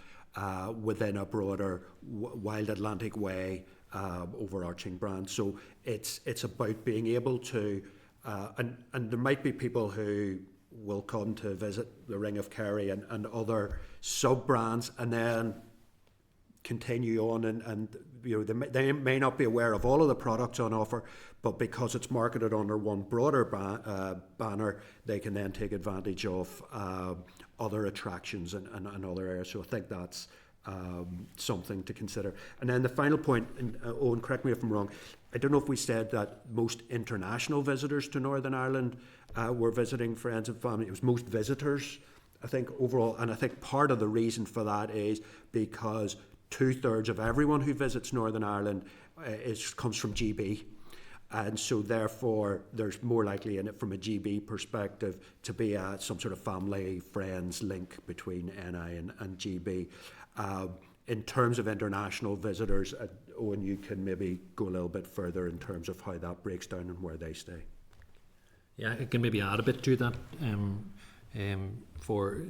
within a broader Wild Atlantic Way overarching brand. So it's about being able to, and there might be people who will come to visit the Ring of Kerry and other sub-brands and then continue on and you know they may not be aware of all of the products on offer, but because it's marketed under one broader banner, they can then take advantage of other attractions and other areas. So I think that's something to consider. And then the final point, and Owen, correct me if I'm wrong, I don't know if we said that most international visitors to Northern Ireland were visiting friends and family. It was most visitors, I think, overall. And I think part of the reason for that is because 2/3 of everyone who visits Northern Ireland comes from GB. And so therefore there's more likely in it from a GB perspective to be some sort of family friends link between NI and GB. In terms of international visitors, Owen, you can maybe go a little bit further in terms of how that breaks down and where they stay. Yeah, I can maybe add a bit to that.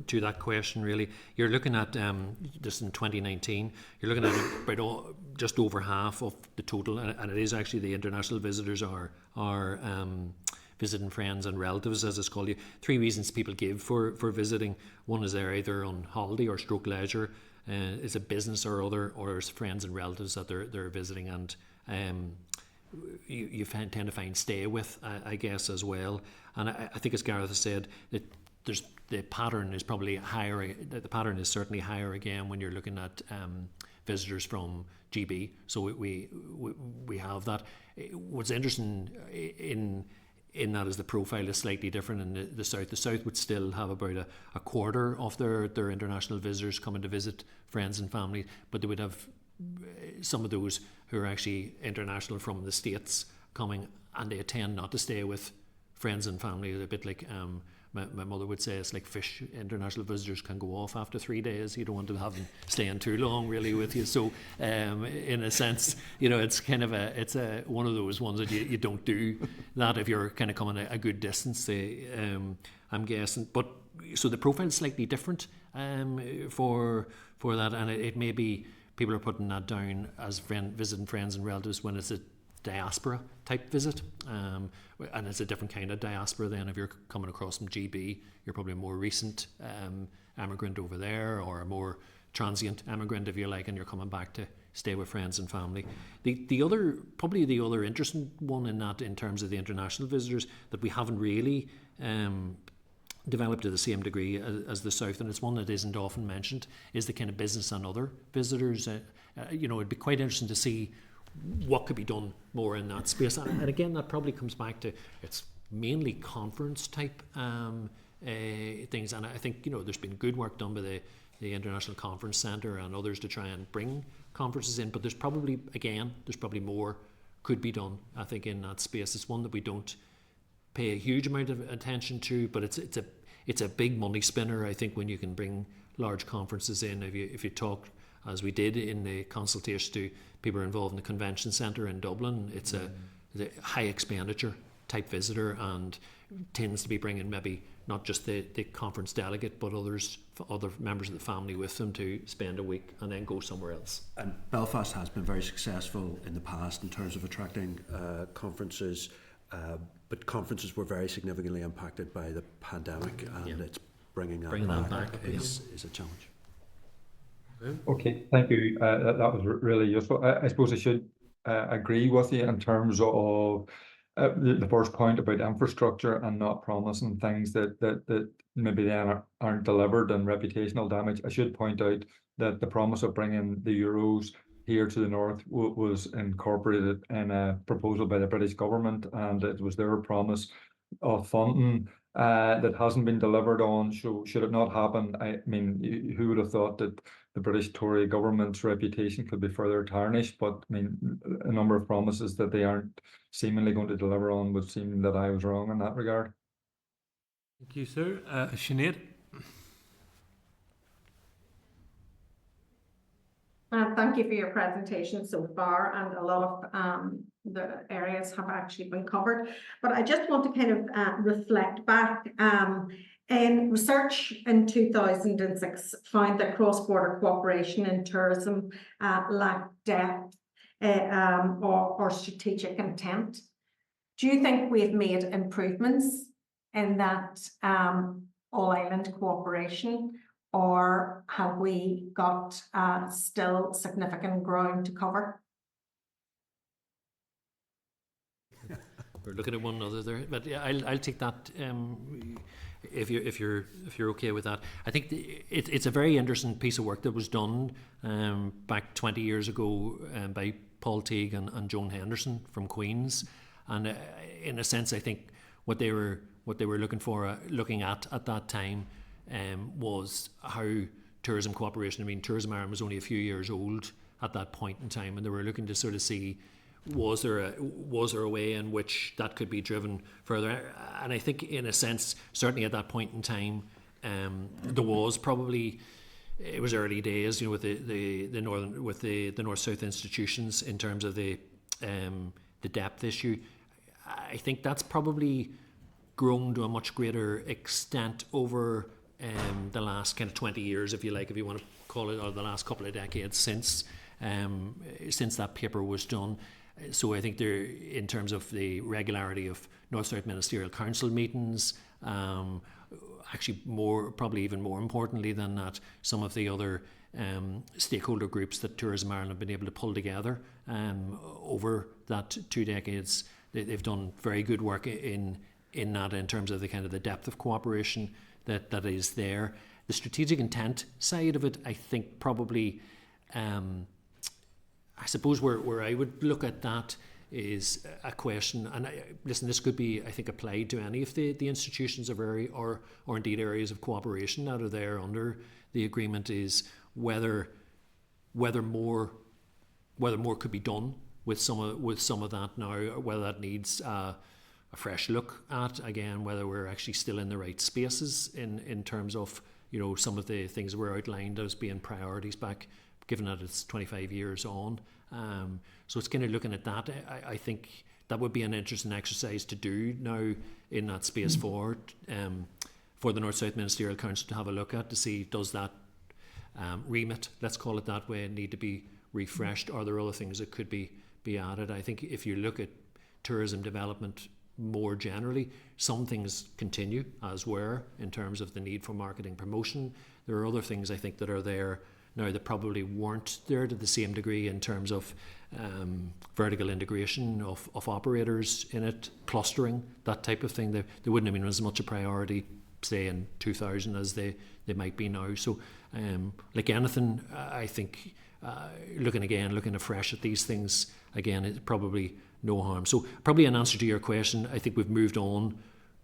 To that question, really, you're looking at just in 2019, you're looking at about just over half of the total, and it is actually the international visitors are visiting friends and relatives, as it's called. 3 reasons people give for visiting. One is they're either on holiday or stroke leisure, it's a business or other, or it's friends and relatives that they're visiting, and you tend to find stay with, I guess, as well. And I think, as Gareth has said, that the pattern is probably higher. The pattern is certainly higher again when you're looking at visitors from GB. So we have that. What's interesting in that is the profile is slightly different in the south. The south would still have about a quarter of their international visitors coming to visit friends and family, but they would have some of those who are actually international from the States coming, and they tend not to stay with friends and family. It's a bit like my mother would say, it's like fish. International visitors can go off after 3 days. You don't want to have them staying too long really with you. So in a sense, you know, it's kind of one of those ones that you don't do that if you're kind of coming a good distance, I'm guessing. But so the profile is slightly different for that, and it may be people are putting that down as visiting friends and relatives when it's a diaspora type visit, and it's a different kind of diaspora then. If you're coming across from GB, you're probably a more recent emigrant over there, or a more transient emigrant, if you like, and you're coming back to stay with friends and family. The other interesting one in that, in terms of the international visitors, that we haven't really developed to the same degree as the south, and it's one that isn't often mentioned, is the kind of business and other visitors. You know, it'd be quite interesting to see what could be done more in that space, and again that probably comes back to it's mainly conference type things, and I think, you know, there's been good work done by the International Conference Centre and others to try and bring conferences in, but there's probably more could be done, I think, in that space. It's one that we don't pay a huge amount of attention to, but it's a big money spinner, I think, when you can bring large conferences in. If you talk, as we did in the consultation, to people involved in the convention centre in Dublin, it's a high expenditure type visitor, and tends to be bringing maybe not just the conference delegate, but other members of the family with them to spend a week and then go somewhere else. And Belfast has been very successful in the past in terms of attracting conferences, but conferences were very significantly impacted by the pandemic, and it's bringing that back is a challenge. Okay, thank you. That was really useful. I suppose I should agree with you in terms of the first point about infrastructure and not promising things that maybe then aren't delivered, and reputational damage. I should point out that the promise of bringing the Euros here to the north was incorporated in a proposal by the British government, and it was their promise of funding that hasn't been delivered on. So should it not happen, I mean, who would have thought that the British Tory government's reputation could be further tarnished? But I mean, a number of promises that they aren't seemingly going to deliver on would seem that I was wrong in that regard. Thank you, sir. Sinead? Thank you for your presentation so far, and a lot of the areas have actually been covered. But I just want to kind of reflect back. In research in 2006 found that cross-border cooperation in tourism lacked depth or strategic intent. Do you think we've made improvements in that all-island cooperation? Or have we got still significant ground to cover? We're looking at one another there, but yeah, I'll take that. If you're okay with that, I think it's a very interesting piece of work that was done back 20 years ago by Paul Teague and Joan Henderson from Queen's, and in a sense, I think what they were looking at that time. Was how tourism cooperation, I mean, Tourism Ireland was only a few years old at that point in time, and they were looking to sort of see was there a way in which that could be driven further. And I think in a sense, certainly at that point in time, there was probably, it was early days, with the north-south institutions in terms of the depth issue. I think that's probably grown to a much greater extent over the last kind of 20 years, if you like, if you want to call it, or the last couple of decades since that paper was done. So I think there, in terms of the regularity of North-South Ministerial Council meetings, actually probably even more importantly than that, some of the other stakeholder groups that Tourism Ireland have been able to pull together over that 2 decades, they've done very good work in that, in terms of the kind of the depth of cooperation that is there. The strategic intent side of it, I think probably, I suppose where I would look at that is a question, and listen, this could be, I think, applied to any of the institutions of area or indeed areas of cooperation that are there under the agreement, is whether more could be done with some of that now, or whether that needs a fresh look at, again, whether we're actually still in the right spaces in terms of some of the things that were outlined as being priorities back, given that it's 25 years on. So it's kind of looking at that. I think that would be an interesting exercise to do now in that space for the North-South Ministerial Council to have a look at, to see, does that remit, let's call it that way, need to be refreshed? Are there other things that could be added? I think if you look at tourism development more generally, some things continue as were in terms of the need for marketing promotion. There are other things I think that are there now that probably weren't there to the same degree in terms of vertical integration of operators in it, clustering, that type of thing. They wouldn't have been as much a priority, say, in 2000 as they might be now. So like anything, I think looking afresh at these things, again, it's probably no harm. So probably an answer to your question, I think we've moved on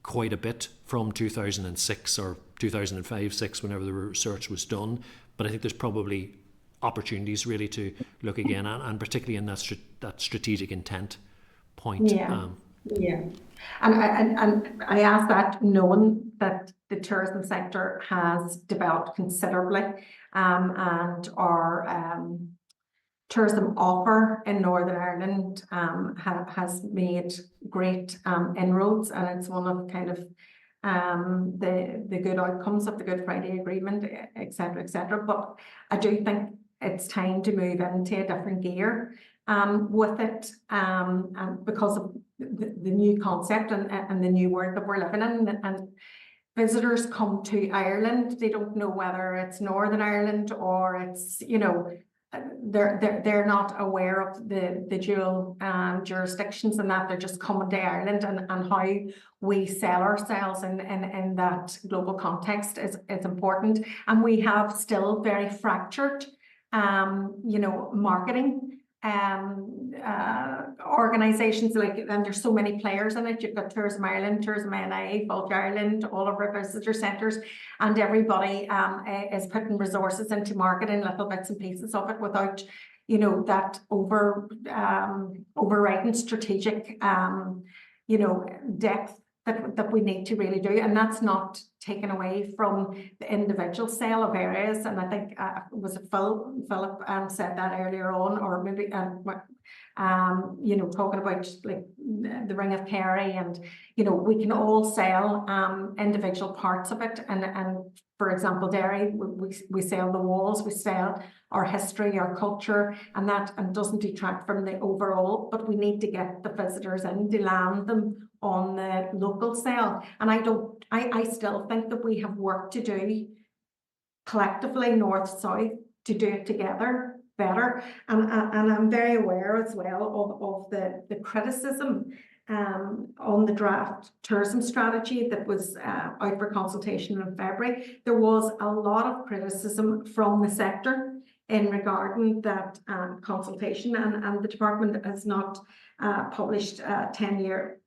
quite a bit from 2006 or 2005-6, whenever the research was done. But I think there's probably opportunities really to look again, and particularly in that strategic intent point. Yeah. And I ask that knowing that the tourism sector has developed considerably, and our tourism offer in Northern Ireland has made great inroads, and it's one of kind of the good outcomes of the Good Friday Agreement, etc., etc. But I do think it's time to move into a different gear with it, and because of the new concept and the new world that we're living in. And visitors come to Ireland, they don't know whether it's Northern Ireland or it's, they're not aware of the dual jurisdictions, and that they're just coming to Ireland, and how we sell ourselves in that global context is important. And we have still very fractured you know, marketing organisations, like, and there's so many players in it. You've got Tourism Ireland, Tourism NI, Bulk Ireland, all of our visitor centres, and everybody is putting resources into marketing little bits and pieces of it without, you know, that overriding strategic, you know, depth that we need to really do. And that's not taken away from the individual sale of areas. And I think was it Philip said that earlier on, or maybe you know, talking about like the Ring of Kerry, and you know, we can all sell individual parts of it. And for example, Derry, we sell the walls, we sell our history, our culture, and that doesn't detract from the overall. But we need to get the visitors in to land them on the local sale. And I still think that we have work to do collectively, north, south, to do it together better. And I'm very aware as well of the criticism on the draft tourism strategy that was out for consultation in February. There was a lot of criticism from the sector in regarding that consultation, and the department has not published a 10-year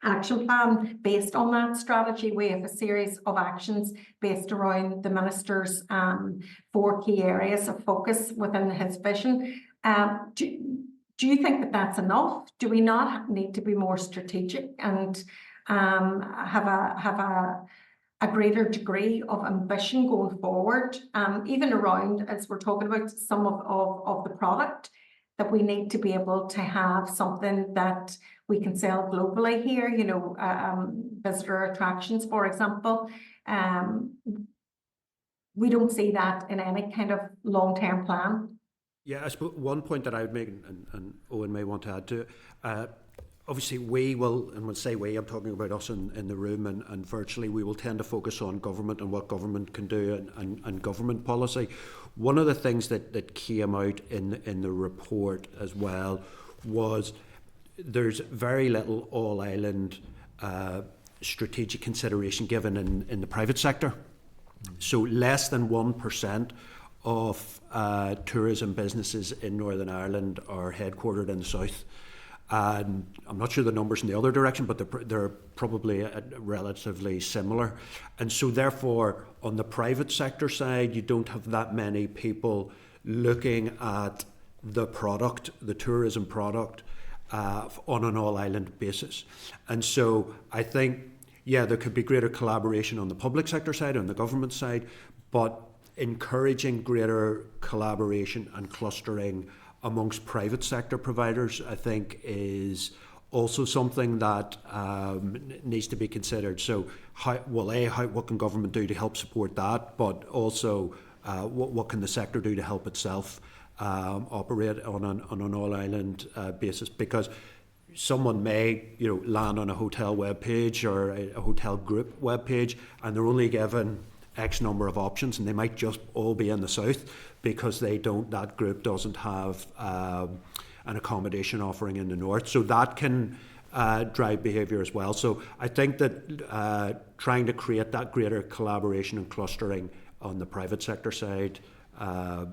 action plan based on that strategy. We have a series of actions based around the minister's 4 key areas of focus within his vision. Do you think that that's enough? Do we not need to be more strategic and have a greater degree of ambition going forward, even around, as we're talking about, some of the product, that we need to be able to have something that we can sell globally here, you know, visitor attractions, for example. We don't see that in any kind of long-term plan. Yeah, I suppose one point that I would make, and Owen may want to add to it, obviously we will, and when I say we, I'm talking about us in the room and virtually, we will tend to focus on government and what government can do and government policy. One of the things that came out in the report as well was there's very little all-island strategic consideration given in the private sector. So less than 1% of tourism businesses in Northern Ireland are headquartered in the south. And I'm not sure the numbers in the other direction, but they're probably relatively similar. And so therefore, on the private sector side, you don't have that many people looking at the product, the tourism product, on an all-island basis. And so I think, yeah, there could be greater collaboration on the public sector side, on the government side, but encouraging greater collaboration and clustering amongst private sector providers, I think, is also something that needs to be considered. So, what can government do to help support that? But also, what can the sector do to help itself operate on an all-island basis? Because someone may, you know, land on a hotel webpage or a hotel group webpage, and they're only given X number of options, and they might just all be in the south because that group doesn't have an accommodation offering in the north. So that can drive behaviour as well. So I think that trying to create that greater collaboration and clustering on the private sector side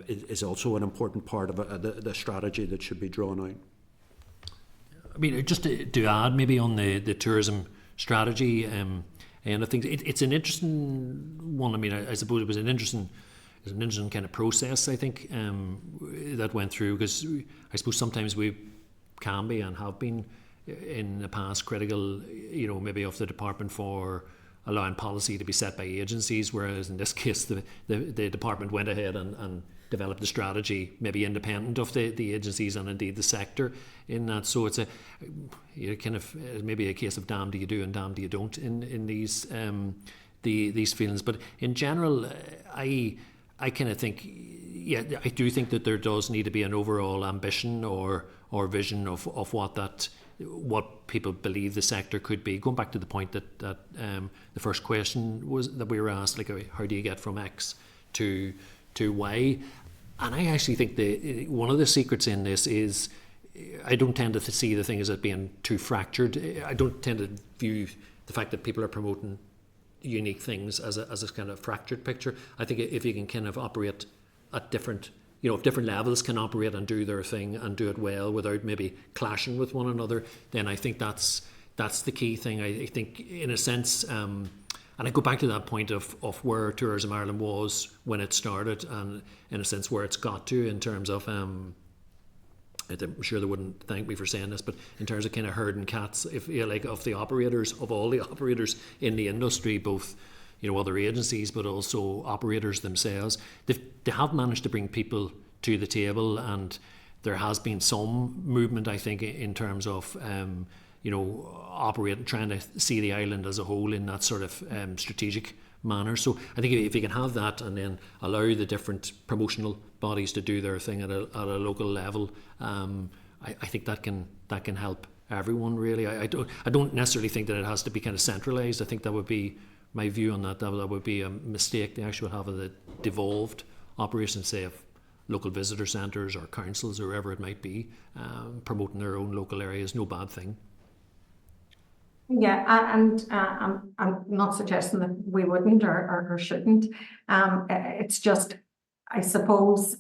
is also an important part of the strategy that should be drawn out. I mean, just to add maybe on the tourism strategy, and I think it's an interesting one. I mean, I suppose it was an interesting kind of process, I think, that went through, because I suppose sometimes we can be and have been in the past critical, you know, maybe of the department for allowing policy to be set by agencies, whereas in this case the department went ahead and developed the strategy maybe independent of the agencies and indeed the sector in that. So it's kind of maybe a case of damn do you do and damn do you don't in these feelings. But in general, I kind of think, yeah, I do think that there does need to be an overall ambition or vision of what people believe the sector could be. Going back to the point that the first question was that we were asked, like, how do you get from X to Y? And I actually think one of the secrets in this is I don't tend to see the thing as it being too fractured. I don't tend to view the fact that people are promoting unique things as a kind of fractured picture. I think if you can kind of operate at different if different levels can operate and do their thing and do it well without maybe clashing with one another, then I think that's the key thing. I think, in a sense, and I go back to that point of where Tourism Ireland was when it started, and in a sense where it's got to in terms of, I'm sure they wouldn't thank me for saying this, but in terms of kind of herding cats, if of the operators, of all the operators in the industry, both other agencies, but also operators themselves, they have managed to bring people to the table, and there has been some movement, I think, in terms of operating, trying to see the island as a whole in that sort of strategic manner. So I think if you can have that and then allow the different promotional bodies to do their thing at a local level, I think that can help everyone, really. I don't necessarily think that it has to be kind of centralised. I think that would be my view on that. That would be a mistake. They actually have a devolved operation, say, of local visitor centres or councils or wherever it might be, promoting their own local areas. No bad thing. Yeah, and I'm not suggesting that we wouldn't or shouldn't. It's just, I suppose,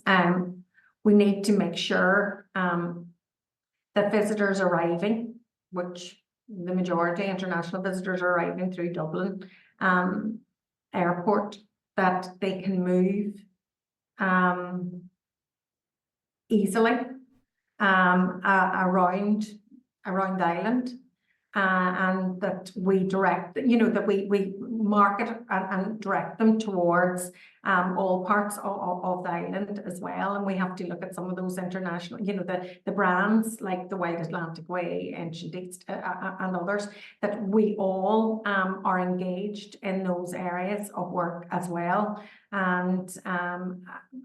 we need to make sure that visitors arriving, which the majority international visitors are arriving through Dublin airport, that they can move easily around the island. And that we direct, that we market and direct them towards all parts of the island as well. And we have to look at some of those international, the brands like the White Atlantic Way, Ancient East, and others, that we all are engaged in those areas of work as well. And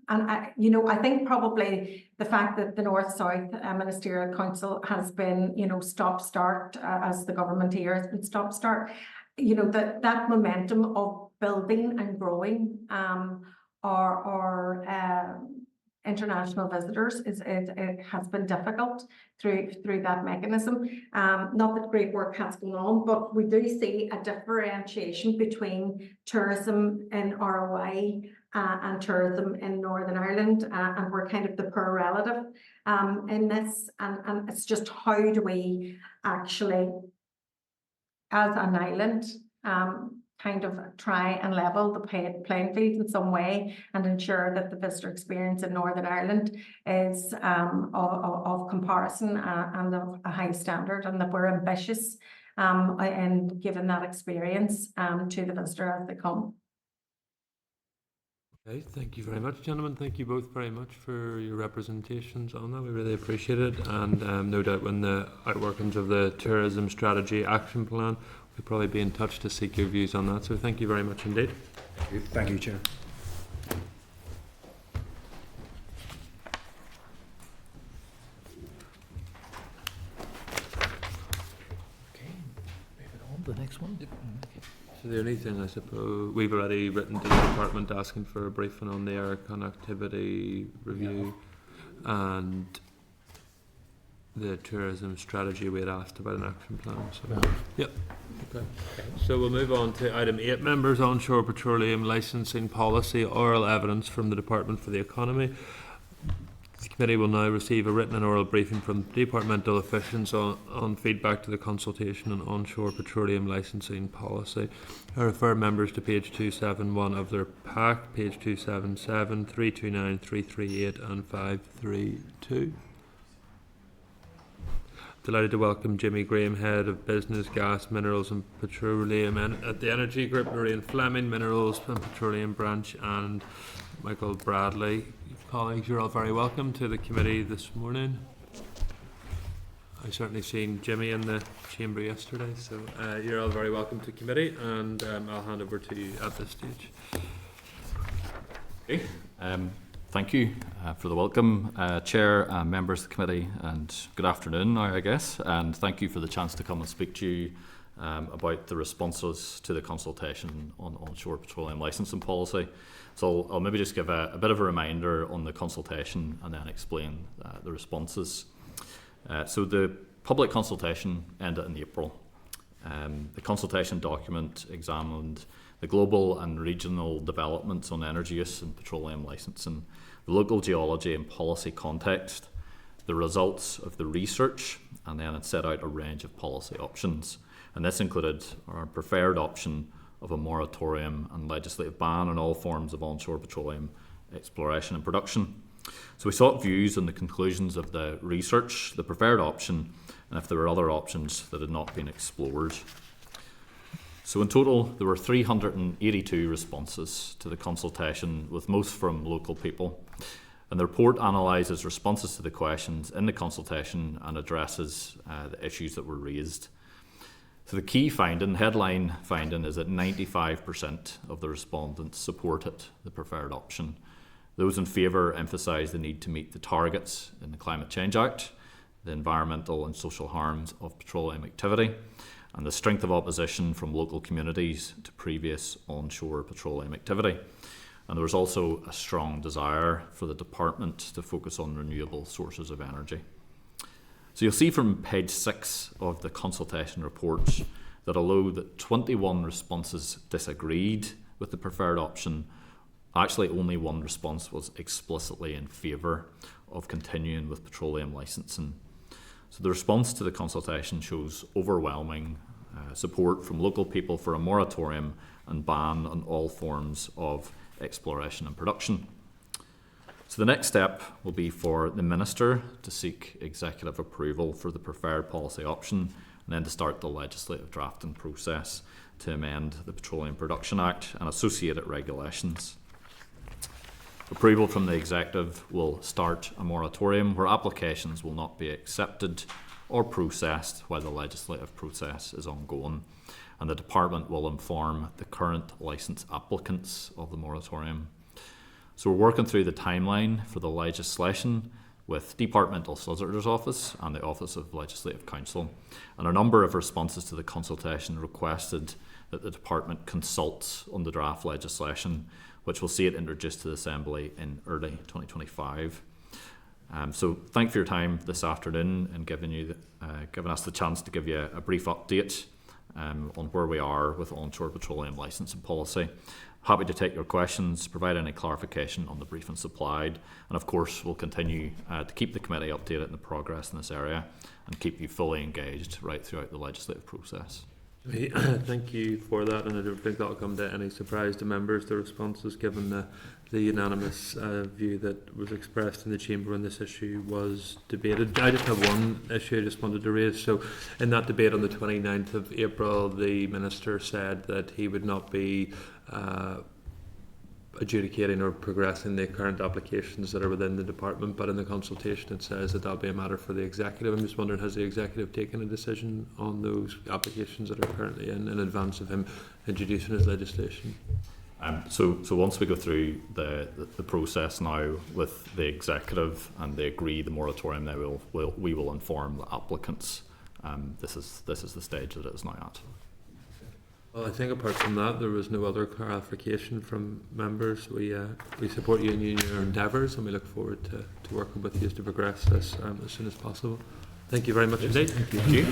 I think probably the fact that the North-South Ministerial Council has been, stop-start, as the government here has been stop-start, that momentum of building and growing our international visitors it has been difficult through that mechanism. Not that great work has gone on, but we do see a differentiation between tourism in ROI and tourism in Northern Ireland, and we're kind of the poor relative in this, and it's just how do we actually, as an island, kind of try and level the playing field in some way and ensure that the visitor experience in Northern Ireland is of comparison and of a high standard, and that we're ambitious in giving that experience to the visitor as they come. Okay, thank you very much, gentlemen. Thank you both very much for your representations on that. We really appreciate it, and no doubt when the outworkings of the Tourism Strategy Action Plan, we'll probably be in touch to seek your views on that. So thank you very much indeed. Thank you, Chair. Okay, moving on to the next one. So the only thing, I suppose, we've already written to the department asking for a briefing on the air connectivity review, and the tourism strategy we had asked about an action plan. So yep. Okay. So we'll move on to item 8, members, onshore petroleum licensing policy, oral evidence from the Department for the Economy. The committee will now receive a written and oral briefing from departmental officials on feedback to the consultation on onshore petroleum licensing policy. I refer members to page 271 of their pack, page 277, 329, 338 and 532. Delighted to welcome Jimmy Graham, Head of Business, Gas, Minerals and Petroleum at the Energy Group, Noreen Fleming, Minerals and Petroleum Branch, and Michael Bradley. Colleagues, you're all very welcome to the committee this morning. I certainly seen Jimmy in the chamber yesterday, so you're all very welcome to committee, and I'll hand over to you at this stage. Okay. Thank you for the welcome, Chair and members of the committee, and good afternoon now, I guess, and thank you for the chance to come and speak to you about the responses to the consultation on onshore petroleum licensing policy. So I'll maybe just give a bit of a reminder on the consultation and then explain the responses. So the public consultation ended in April. The consultation document examined the global and regional developments on energy use and petroleum licensing, the local geology and policy context, the results of the research, and then it set out a range of policy options. And this included our preferred option of a moratorium and legislative ban on all forms of onshore petroleum exploration and production. So we sought views on the conclusions of the research, the preferred option, and if there were other options that had not been explored. So in total, there were 382 responses to the consultation, with most from local people. And the report analyses responses to the questions in the consultation and addresses the issues that were raised. So the key finding, headline finding, is that 95% of the respondents supported the preferred option. Those in favour emphasise the need to meet the targets in the Climate Change Act, the environmental and social harms of petroleum activity, and the strength of opposition from local communities to previous onshore petroleum activity. And there was also a strong desire for the department to focus on renewable sources of energy. So you'll see from page 6 of the consultation report that although that 21 responses disagreed with the preferred option, actually only one response was explicitly in favour of continuing with petroleum licensing. So the response to the consultation shows overwhelming support from local people for a moratorium and ban on all forms of exploration and production. So the next step will be for the Minister to seek executive approval for the preferred policy option and then to start the legislative drafting process to amend the Petroleum Production Act and associated regulations. Approval from the Executive will start a moratorium where applications will not be accepted or processed while the legislative process is ongoing, and the Department will inform the current licence applicants of the moratorium. So we're working through the timeline for the legislation with Departmental Solicitor's Office and the Office of Legislative Counsel, and a number of responses to the consultation requested that the Department consults on the draft legislation, which will see it introduced to the Assembly in early 2025. So thank you for your time this afternoon and giving us the chance to give you a brief update on where we are with onshore petroleum licensing policy. Happy to take your questions, provide any clarification on the briefing supplied, and of course we'll continue to keep the committee updated on the progress in this area and keep you fully engaged right throughout the legislative process. Thank you for that, and I don't think that'll come to any surprise to members, the responses, given the unanimous view that was expressed in the chamber when this issue was debated. I just have one issue I just wanted to raise. So in that debate on the 29th of April, the Minister said that he would not be adjudicating or progressing the current applications that are within the department, but in the consultation it says that that'll be a matter for the Executive. I'm just wondering, has the Executive taken a decision on those applications that are currently in advance of him introducing his legislation? So once we go through the process now with the Executive and they agree the moratorium, then we will inform the applicants. This is the stage that it is now at. Well, I think apart from that, there was no other clarification from members. We support you in your endeavours, and we look forward to working with you to progress this as soon as possible. Thank you very much indeed. Thank you.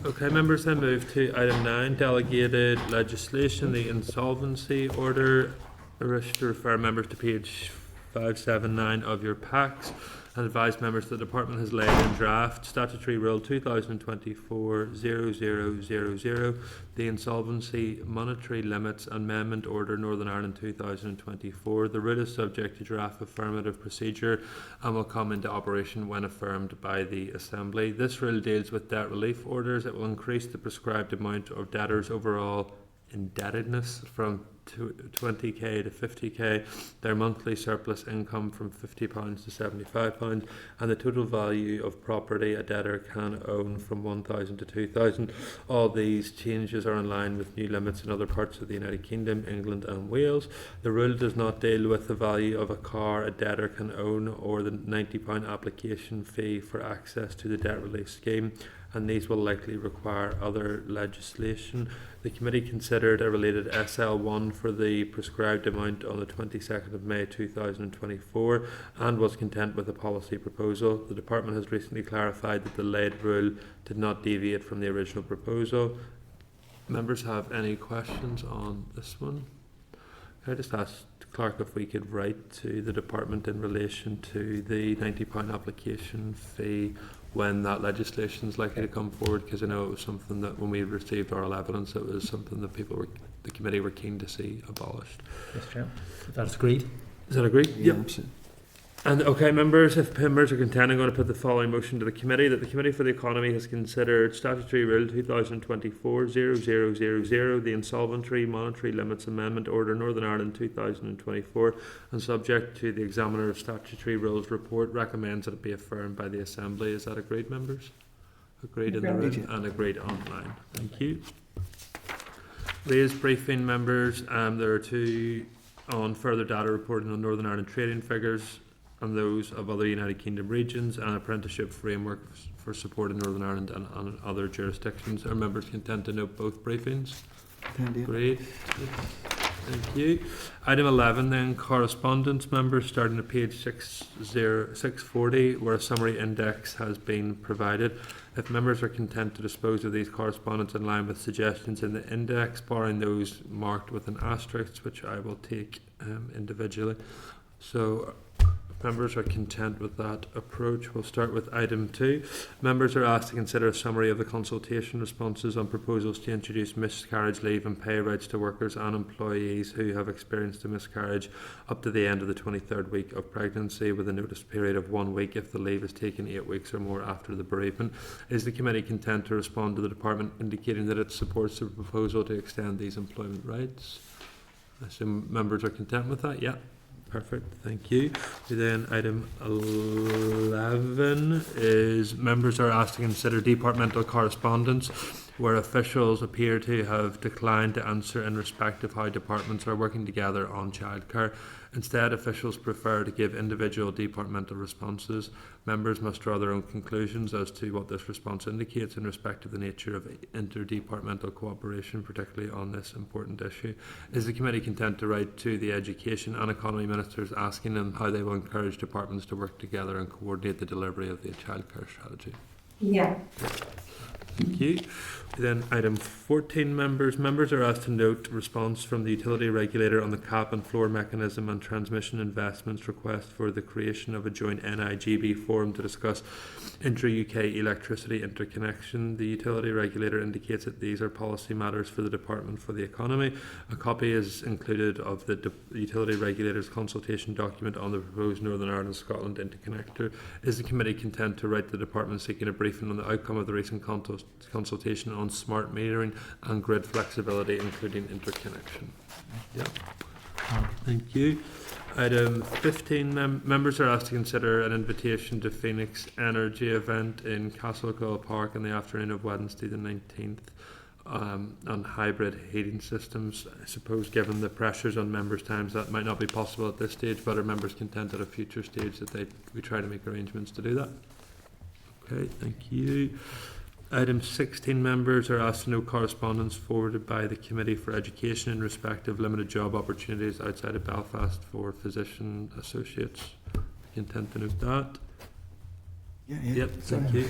Okay, members, then move to item 9, delegated legislation, the insolvency order. I wish to refer members to page 579 of your packs and advise members that the Department has laid in draft Statutory Rule 2024-0000, the Insolvency Monetary Limits Amendment Order Northern Ireland 2024. The rule is subject to draft affirmative procedure and will come into operation when affirmed by the Assembly. This rule deals with debt relief orders. It will increase the prescribed amount of debtors' overall indebtedness from 20k to 50k, their monthly surplus income from £50 to £75, and the total value of property a debtor can own from £1,000 to £2,000. All these changes are in line with new limits in other parts of the United Kingdom, England and Wales. The rule does not deal with the value of a car a debtor can own or the £90 application fee for access to the debt relief scheme, and these will likely require other legislation. The committee considered a related SL1 for the prescribed amount on the 22nd of May 2024 and was content with the policy proposal. The department has recently clarified that the lead rule did not deviate from the original proposal. Members have any questions on this one? Can I just ask the clerk if we could write to the department in relation to the £90 application fee when that legislation is likely to come forward? Because I know it was something that when we received oral evidence, it was something that the committee were keen to see abolished. Yes, Chair. That's agreed. Is that agreed? Yeah. Yep. And okay, members, if members are content, I'm going to put the following motion to the committee: that the Committee for the Economy has considered Statutory Rule 2024-0000, the Insolvency Monetary Limits Amendment Order Northern Ireland 2024, and subject to the Examiner of Statutory Rules report, recommends that it be affirmed by the Assembly. Is that agreed, members? Agreed in the room and agreed online. Thank you. Raised briefing, members. There are two on further data reporting on Northern Ireland trading figures and those of other United Kingdom regions, and apprenticeship frameworks for support in Northern Ireland and other jurisdictions. Are members content to note both briefings? Great. Thank you. Item 11 then, correspondence, members, starting at page 640, where a summary index has been provided. If members are content to dispose of these correspondence in line with suggestions in the index, barring those marked with an asterisk, which I will take individually. So members are content with that approach. We'll start with item 2. Members are asked to consider a summary of the consultation responses on proposals to introduce miscarriage leave and pay rights to workers and employees who have experienced a miscarriage up to the end of the 23rd week of pregnancy, with a notice period of 1 week if the leave is taken 8 weeks or more after the bereavement. Is the committee content to respond to the department indicating that it supports the proposal to extend these employment rights? I assume members are content with that? Yeah. Perfect, thank you. Then item 11 is members are asked to consider departmental correspondence where officials appear to have declined to answer in respect of how departments are working together on childcare. Instead, officials prefer to give individual departmental responses. Members must draw their own conclusions as to what this response indicates in respect of the nature of interdepartmental cooperation, particularly on this important issue. Is the committee content to write to the Education and Economy Ministers asking them how they will encourage departments to work together and coordinate the delivery of the childcare strategy? Yeah. Thank you. Then item 14, members are asked to note response from the utility regulator on the cap and floor mechanism and transmission investments request for the creation of a joint NIGB forum to discuss intra-UK electricity interconnection. The utility regulator indicates that these are policy matters for the Department for the Economy. A copy is included of the utility regulator's consultation document on the proposed Northern Ireland Scotland interconnector. Is the committee content to write the department seeking a briefing on the outcome of the recent consultation on smart metering and grid flexibility, including interconnection? Yeah. Thank you. Item 15, members are asked to consider an invitation to Phoenix Energy event in Castlegill Park on the afternoon of Wednesday the 19th on hybrid heating systems. I suppose given the pressures on members' times that might not be possible at this stage, but are members content at a future stage that we try to make arrangements to do that? Okay, thank you. Item 16, members are asked to note correspondence forwarded by the Committee for Education in respect of limited job opportunities outside of Belfast for physician associates. Content to note that? Yeah. Yep, thank you.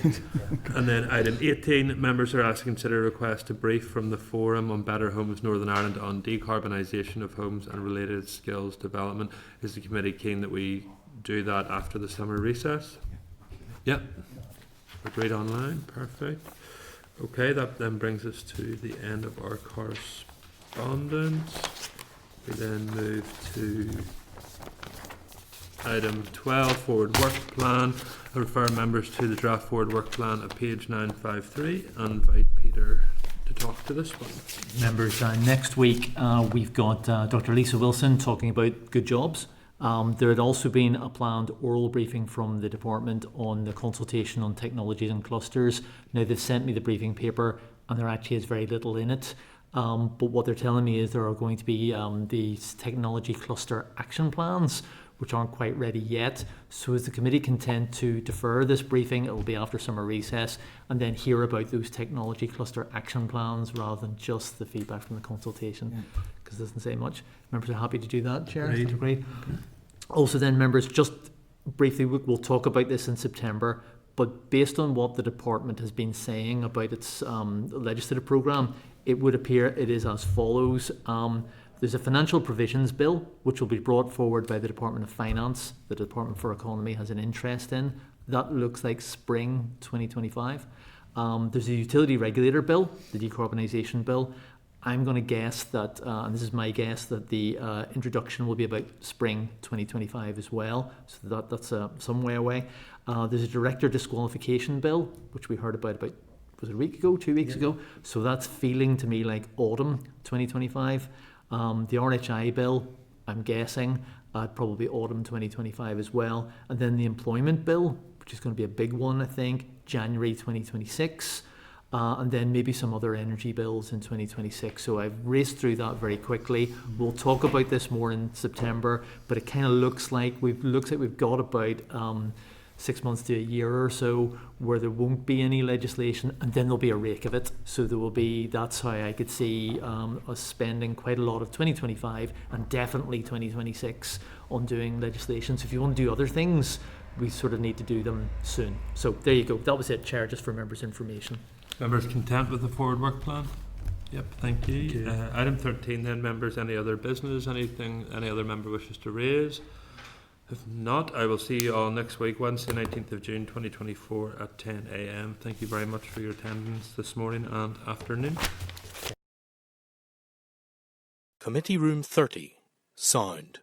And then item 18, members are asked to consider a request to brief from the Forum on Better Homes Northern Ireland on decarbonisation of homes and related skills development. Is the committee keen that we do that after the summer recess? Yep. Agreed online, perfect. Okay, that then brings us to the end of our correspondence. We then move to item 12, forward work plan. I refer members to the draft forward work plan at page 953 and invite Peter to talk to this one. Members, next week we've got Dr. Lisa Wilson talking about good jobs. There had also been a planned oral briefing from the department on the consultation on technologies and clusters. Now they've sent me the briefing paper and there actually is very little in it. But what they're telling me is there are going to be these technology cluster action plans, which aren't quite ready yet. So is the committee content to defer this briefing? It will be after summer recess, and then hear about those technology cluster action plans rather than just the feedback from the consultation, because it doesn't say much. Members are happy to do that, Chair? Agreed. Also then, members, just briefly, we'll talk about this in September, but based on what the department has been saying about its legislative programme, it would appear it is as follows. There's a financial provisions bill which will be brought forward by the Department of Finance. The Department for Economy has an interest in. That looks like spring 2025. There's a utility regulator bill, the decarbonisation bill. I'm going to guess that, and this is my guess, that the introduction will be about spring 2025 as well. So that's some way away. There's a director disqualification bill, which we heard about was it a week ago, 2 weeks ago? So that's feeling to me like autumn 2025. The RHI bill, I'm guessing, probably autumn 2025 as well. And then the employment bill, which is going to be a big one, I think, January 2026. And then maybe some other energy bills in 2026. So I've raced through that very quickly. We'll talk about this more in September, but it kind of looks like we've got about 6 months to a year or so where there won't be any legislation, and then there'll be a rake of it. So there will be, that's how I could see us spending quite a lot of 2025 and definitely 2026 on doing legislation. So if you want to do other things, we sort of need to do them soon. So there you go. That was it, Chair, just for members' information. Members content with the forward work plan? Yep, thank you. Item 13 then, members, any other business, anything any other member wishes to raise? If not, I will see you all next week, Wednesday 19th of June 2024 at 10 a.m. Thank you very much for your attendance this morning and afternoon. Committee Room 30, Sound.